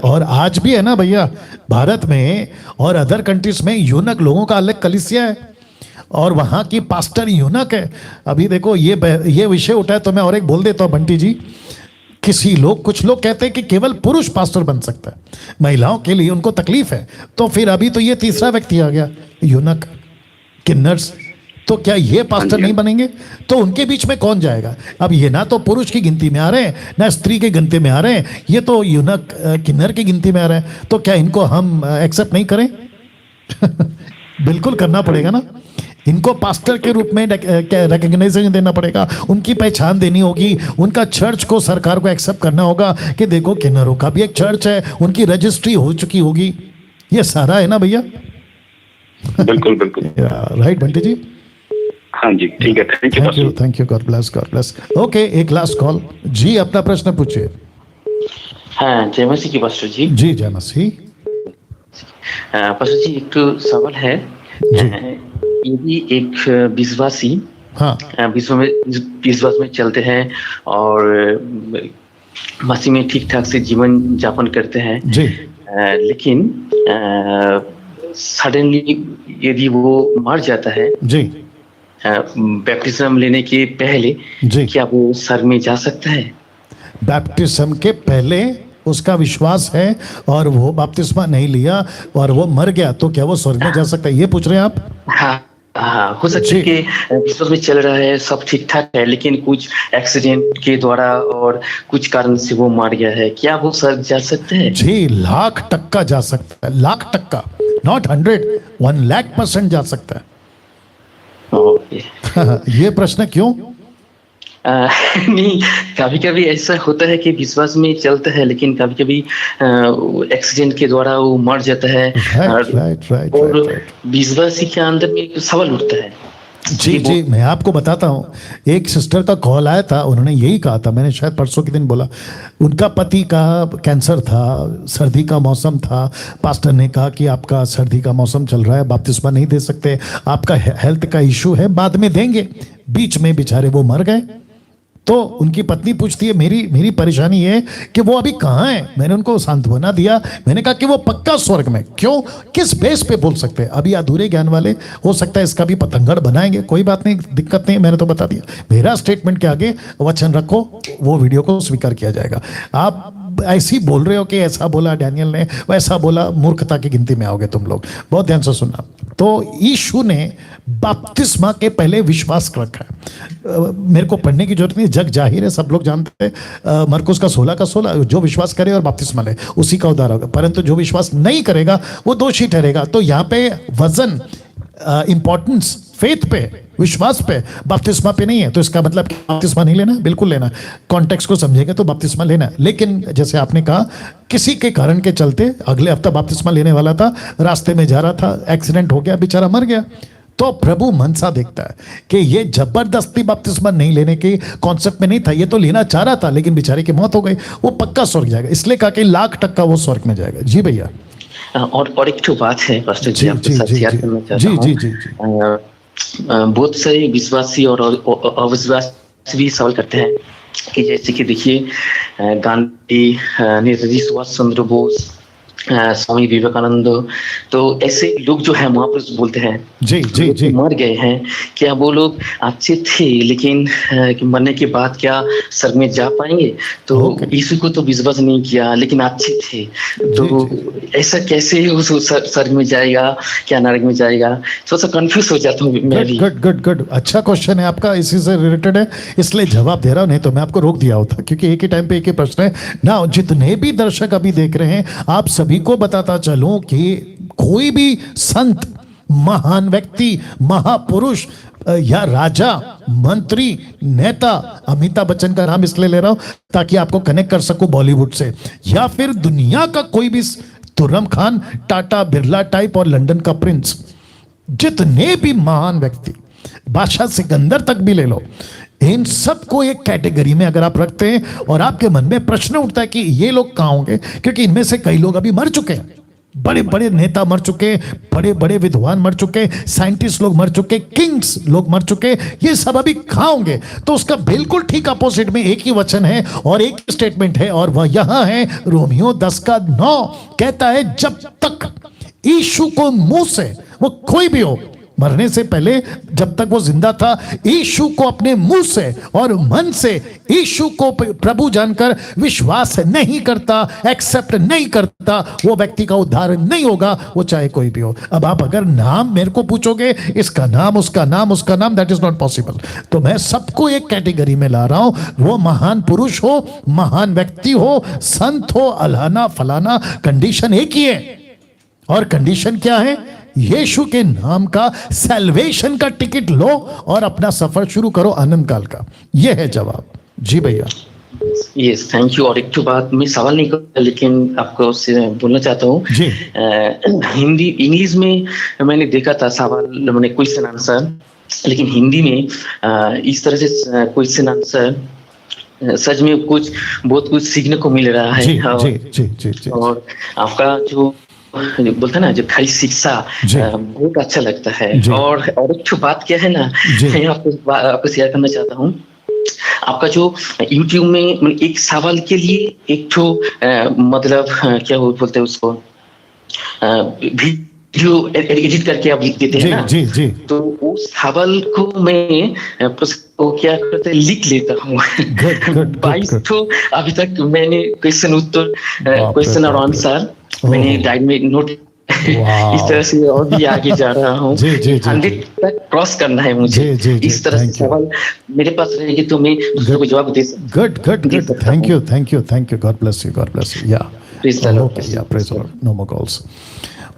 और आज भी है ना भैया, भारत में और अदर कंट्रीज में यूनक लोगों का अलग कलीसिया है, और वहां की पास्टर यूनक है। अभी देखो ये विषय उठा है तो मैं और एक बोल देता हूं बंटी जी। कुछ लोग कहते हैं कि केवल पुरुष पास्टर बन सकता है, महिलाओं के लिए उनको तकलीफ है। तो फिर अभी तो ये तीसरा व्यक्ति आ गया, यूनक, किन्नर्स। तो क्या ये पास्टर नहीं बनेंगे? तो उनके बीच में कौन जाएगा? अब ये ना तो पुरुष की गिनती में आ रहे हैं, ना स्त्री की गिनती में आ रहे हैं, ये तो यूनक किन्नर की गिनती में आ रहे हैं। तो क्या इनको हम एक्सेप्ट नहीं करें? बिल्कुल करना पड़ेगा ना। इनको पास्टर के रूप में रिकग्नाइजेशन देना पड़ेगा, उनकी पहचान देनी होगी, उनका चर्च को, सरकार को एक्सेप्ट करना होगा कि देखो किन्नरों का भी एक चर्च है, उनकी रजिस्ट्री हो चुकी होगी। ये सारा है ना भैया? बिल्कुल बिल्कुल। राइट बंटी जी। हाँ जी, ठीक है। Thank you. God bless. Okay, एक लास्ट कॉल जी, अपना प्रश्न पूछिए। हाँ, जय मसीह की पास्टर जी। जी जय मसीह। पास्टर जी, एक तो सवाल है, यदि एक विश्वासी विश्वास में चलते हैं और मसीह में ठीक ठाक से जीवन जापन करते हैं जी, लेकिन सडनली यदि वो मर जाता है जी, बैप्टिज्म लेने के पहले क्या वो स्वर्ग में जा सकता है? बैप्टिज्म के पहले उसका विश्वास है और वो बपतिस्मा नहीं लिया और वो मर गया, तो क्या वो स्वर्ग में जा सकता है, ये पूछ रहे हैं आप? हाँ, हो सकता है कि विश्वास में चल रहा है, सब ठीक ठाक है, लेकिन कुछ एक्सीडेंट के द्वारा और कुछ कारण से वो मर गया है, क्या वो स्वर्ग जा सकते हैं? जी, 1,00,000% जा सकता है, 1,00,000%, नॉट 100, 1,00,000% जा सकता है। ये प्रश्न क्यों? नहीं, कभी कभी ऐसा होता है कि विश्वास में चलता है, लेकिन कभी कभी एक्सीडेंट के द्वारा वो मर जाता है। और विश्वासी के अंदर में एक सवाल उठता है। जी, मैं आपको बताता हूँ, एक सिस्टर का कॉल आया था, उन्होंने यही कहा था, मैंने शायद परसों के दिन बोला, उनका पति का कैंसर था, सर्दी का मौसम था, पास्टर ने कहा कि आपका सर्दी का मौसम चल रहा है, बपतिस्मा नहीं दे सकते, आपका हेल्थ का इशू है, बाद में देंगे। बीच में बेचारे वो मर गए। तो उनकी पत्नी पूछती है, मेरी परेशानी है कि वो अभी कहाँ है। मैंने उनको सांत्वना दिया, मैंने कहा कि वो पक्का स्वर्ग में। क्यों, किस बेस पे बोल सकते हैं? अभी अधूरे ज्ञान वाले हो सकता है इसका भी पतंगड़ बनाएंगे, कोई बात नहीं, दिक्कत नहीं, मैंने तो बता दिया। मेरा स्टेटमेंट के आगे वचन रखो, वो वीडियो को स्वीकार किया जाएगा। आप ऐसे ही बोल रहे हो कि ऐसा बोला डैनियल ने, वैसा बोला, मूर्खता की गिनती में आओगे तुम लोग। बहुत ध्यान से सुनना। तो यीशु ने बपतिस्मा के पहले विश्वास रखा है। मेरे को पढ़ने की जरूरत नहीं, जग जाहिर है, सब लोग जानते हैं। मरकुस का 16 जो विश्वास करे और बपतिस्मा ले उसी का उद्धार होगा, परंतु जो विश्वास नहीं करेगा वो दोषी ठहरेगा। तो यहाँ पे वजन, इंपॉर्टेंस फेथ पे, विश्वास पे, बपतिस्मा पे नहीं है। तो इसका मतलब बपतिस्मा नहीं लेना, बिल्कुल लेना। कॉन्टेक्स्ट को समझेंगे तो बपतिस्मा लेना। लेकिन जैसे आपने कहा, किसी के कारण के चलते अगले हफ्ता बपतिस्मा लेने वाला था, रास्ते में जा रहा था, एक्सीडेंट हो गया, बेचारा मर गया। तो प्रभु मनसा देखता है कि ये जबरदस्ती बपतिस्मा नहीं लेने के कॉन्सेप्ट में नहीं था, ये तो लेना चाह रहा था, लेकिन बेचारे की मौत हो गई, वो पक्का स्वर्ग जाएगा। इसलिए कहा कि 1,00,000% वो स्वर्ग में जाएगा। जी भैया। और एक तो बात है पास्टर जी, आपके साथ शेयर करना चाहता हूं। बहुत सारे विश्वासी और अविश्वासी भी सवाल करते हैं कि जैसे कि देखिए, गांधी, नेताजी सुभाष चंद्र बोस, स्वामी विवेकानंद, तो ऐसे लोग जो है महापुरुष बोलते हैं, जी मर गए हैं, क्या वो लोग अच्छे थे, लेकिन मरने के बाद क्या स्वर्ग में जा पाएंगे? तो यीशु को तो विश्वास नहीं किया, लेकिन अच्छे थे, तो ऐसा कैसे स्वर्ग में जाएगा, क्या नरक में जाएगा? थोड़ा सा कंफ्यूज हो जाता हूँ मैं भी। गुड, अच्छा क्वेश्चन है आपका, इसी से रिलेटेड है, इसलिए जवाब दे रहा हूँ, नहीं तो मैं आपको रोक दिया होता, क्योंकि एक ही टाइम पे एक ही प्रश्न है ना। जितने भी दर्शक अभी देख रहे हैं, आप सभी को बताता चलूं कि कोई भी संत, महान व्यक्ति, महापुरुष या राजा, मंत्री, नेता, अमिताभ बच्चन का नाम इसलिए ले रहा हूं ताकि आपको कनेक्ट कर सकूं बॉलीवुड से, या फिर दुनिया का कोई भी, तुर्रम खान, टाटा, बिरला टाइप और लंदन का प्रिंस, जितने भी महान व्यक्ति, बादशाह सिकंदर तक भी ले लो, इन सबको एक कैटेगरी में अगर आप रखते हैं और आपके मन में प्रश्न उठता है कि ये लोग कहाँ होंगे, क्योंकि इनमें से कई लोग अभी मर चुके हैं, बड़े बड़े नेता मर चुके, बड़े बड़े विद्वान मर चुके, साइंटिस्ट लोग मर चुके, किंग्स लोग मर चुके, ये सब अभी कहाँ होंगे? तो उसका बिल्कुल ठीक अपोजिट में एक ही वचन है और एक ही स्टेटमेंट है, और वह यहां है, रोमियो 10:9 कहता है, जब तक यीशु को मुंह से, वो कोई भी हो, मरने से पहले जब तक वो जिंदा था, यीशु को अपने मुंह से और मन से यीशु को प्रभु जानकर विश्वास नहीं करता, एक्सेप्ट नहीं करता, वो व्यक्ति का उद्धार नहीं होगा, वो चाहे कोई भी हो। अब आप अगर नाम मेरे को पूछोगे, इसका नाम, उसका नाम, उसका नाम, दैट इज नॉट पॉसिबल। तो मैं सबको एक कैटेगरी में ला रहा हूं, वो महान पुरुष हो, महान व्यक्ति हो, संत हो, अलाना फलाना, कंडीशन एक ही है। और कंडीशन क्या है? यीशु के नाम का सैल्वेशन का टिकट लो और अपना सफर शुरू करो आनंद काल का। यह है जवाब। जी भैया। Yes, thank you. और एक तो बात मैं सवाल नहीं कर, लेकिन आपको बोलना चाहता हूँ जी। हिंदी, इंग्लिश में मैंने देखा था सवाल, मैंने क्वेश्चन आंसर, लेकिन हिंदी में इस तरह से क्वेश्चन आंसर सच में बहुत कुछ सीखने को मिल रहा है। जी। और आपका जो बोलते हैं ना, जो खाली शिक्षा, बहुत अच्छा लगता है। और एक तो बात क्या है ना, मैं आपको शेयर करना चाहता हूँ, आपका जो YouTube में एक सवाल के लिए एक तो मतलब क्या बोलते हैं उसको, जो एडिट करके आप लिख देते हैं ना, जी जी, तो उस सवाल को मैं वो क्या करते लिख लेता हूँ। 22 तो अभी तक मैंने क्वेश्चन और आंसर मैंने डायरी में नोट इस तरह से और भी आगे जा रहा हूँ। 100 तक क्रॉस करना है मुझे। इस तरह से सवाल मेरे पास रहेगी तो मैं दूसरों को जवाब दे सकता हूँ। Good, thank you, god bless you, या praise the lord, no more calls.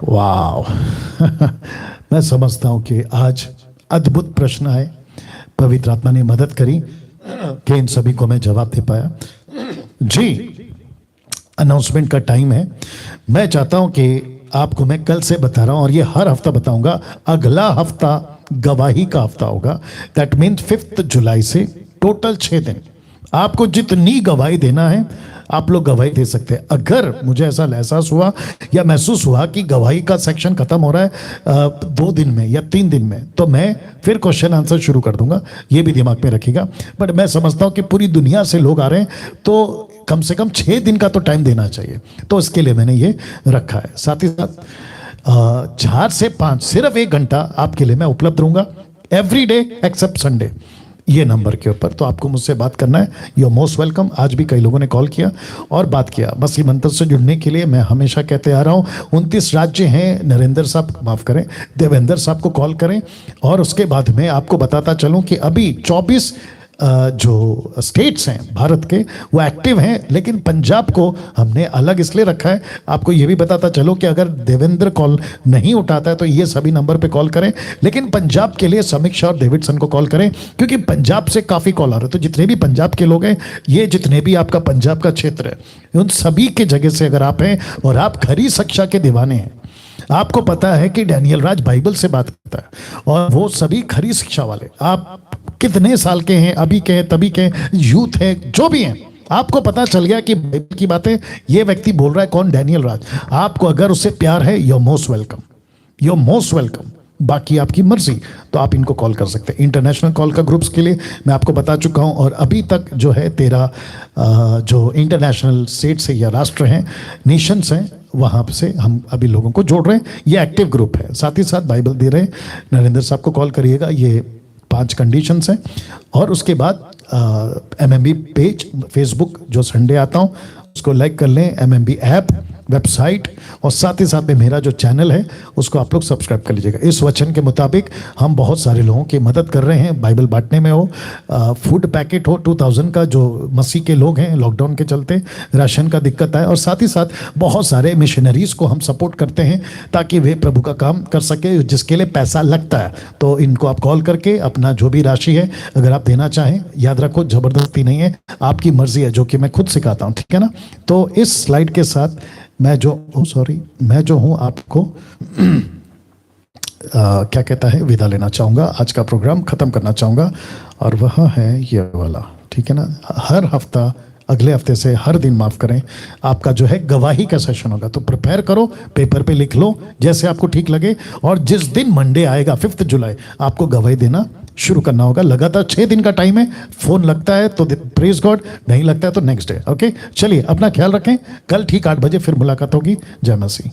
Wow मैं समझता हूँ कि आज अद्भुत प्रश्न है, पवित्र आत्मा ने मदद करी कि इन सभी को मैं जवाब दे पाया। जी, अनाउंसमेंट का टाइम है। मैं चाहता हूं कि आपको मैं कल से बता रहा हूं और ये हर हफ्ता बताऊंगा। अगला हफ्ता गवाही का हफ्ता होगा, दैट मीन्स 5 जुलाई से टोटल 6 दिन आपको जितनी गवाही देना है आप लोग गवाही दे सकते हैं। अगर मुझे ऐसा एहसास हुआ या महसूस हुआ कि गवाही का सेक्शन खत्म हो रहा है 2 दिन में या 3 दिन में, तो मैं फिर क्वेश्चन आंसर शुरू कर दूंगा। ये भी दिमाग में रखिएगा। बट मैं समझता हूं कि पूरी दुनिया से लोग आ रहे हैं तो कम से कम 6 दिन का तो टाइम देना चाहिए, तो इसके लिए मैंने ये रखा है। साथ ही साथ 4 से 5 सिर्फ 1 घंटा आपके लिए मैं उपलब्ध रहूंगा एवरी डे एक्सेप्ट संडे, ये नंबर के ऊपर। तो आपको मुझसे बात करना है, यू आर मोस्ट वेलकम। आज भी कई लोगों ने कॉल किया और बात किया। बस ये मंत्र से जुड़ने के लिए मैं हमेशा कहते आ रहा हूँ, 29 राज्य हैं। नरेंद्र साहब, माफ करें, देवेंद्र साहब को कॉल करें। और उसके बाद में आपको बताता चलूँ कि अभी 24 जो स्टेट्स हैं भारत के वो एक्टिव हैं, लेकिन पंजाब को हमने अलग इसलिए रखा है। आपको ये भी बताता चलो कि अगर देवेंद्र कॉल नहीं उठाता है तो ये सभी नंबर पे कॉल करें, लेकिन पंजाब के लिए समीक्षा और डेविडसन को कॉल करें, क्योंकि पंजाब से काफ़ी कॉल आ रहे हैं। तो जितने भी पंजाब के लोग हैं, ये जितने भी आपका पंजाब का क्षेत्र है, उन सभी के जगह से अगर आप हैं और आप खरी शिक्षा के दीवाने हैं, आपको पता है कि डैनियल राज बाइबल से बात करता है और वो सभी खरी शिक्षा वाले, आप कितने साल के हैं, अभी के हैं, तभी के हैं, यूथ है, जो भी हैं, आपको पता चल गया कि बाइबल की बातें ये व्यक्ति बोल रहा है। कौन? डैनियल राज। आपको अगर उससे प्यार है, you are most welcome, you are most welcome. बाकी आपकी मर्जी, तो आप इनको कॉल कर सकते हैं। इंटरनेशनल कॉल का ग्रुप्स के लिए मैं आपको बता चुका हूं, और अभी तक जो है 13 जो इंटरनेशनल स्टेट्स है या राष्ट्र हैं, नेशंस हैं, वहाँ से हम अभी लोगों को जोड़ रहे हैं। ये एक्टिव ग्रुप है। साथ ही साथ बाइबल दे रहे हैं। नरेंद्र साहब को कॉल करिएगा। ये 5 कंडीशंस हैं। और उसके बाद MMB पेज फेसबुक जो संडे आता हूँ उसको लाइक कर लें, MMB ऐप, वेबसाइट, और साथ ही साथ में मेरा जो चैनल है उसको आप लोग सब्सक्राइब कर लीजिएगा। इस वचन के मुताबिक हम बहुत सारे लोगों की मदद कर रहे हैं, बाइबल बांटने में हो, फूड पैकेट हो 2000 का, जो मसीह के लोग हैं लॉकडाउन के चलते राशन का दिक्कत आए, और साथ ही साथ बहुत सारे मिशनरीज को हम सपोर्ट करते हैं ताकि वे प्रभु का काम कर सके, जिसके लिए पैसा लगता है। तो इनको आप कॉल करके अपना जो भी राशि है अगर आप देना चाहें, याद रखो ज़बरदस्ती नहीं है, आपकी मर्जी है, जो कि मैं खुद सिखाता हूँ, ठीक है ना। तो इस स्लाइड के साथ मैं जो हूँ आपको क्या कहता है, विदा लेना चाहूँगा, आज का प्रोग्राम ख़त्म करना चाहूँगा, और वह है ये वाला, ठीक है ना। हर हफ्ता, अगले हफ्ते से हर दिन, माफ़ करें, आपका जो है गवाही का सेशन होगा। तो प्रिपेयर करो, पेपर पे लिख लो जैसे आपको ठीक लगे, और जिस दिन मंडे आएगा 5 जुलाई आपको गवाही देना शुरू करना होगा। लगातार 6 दिन का टाइम है। फोन लगता है तो प्रेज गॉड, नहीं लगता है तो नेक्स्ट डे। ओके, चलिए अपना ख्याल रखें। कल ठीक 8 बजे फिर मुलाकात होगी। जय मसीह।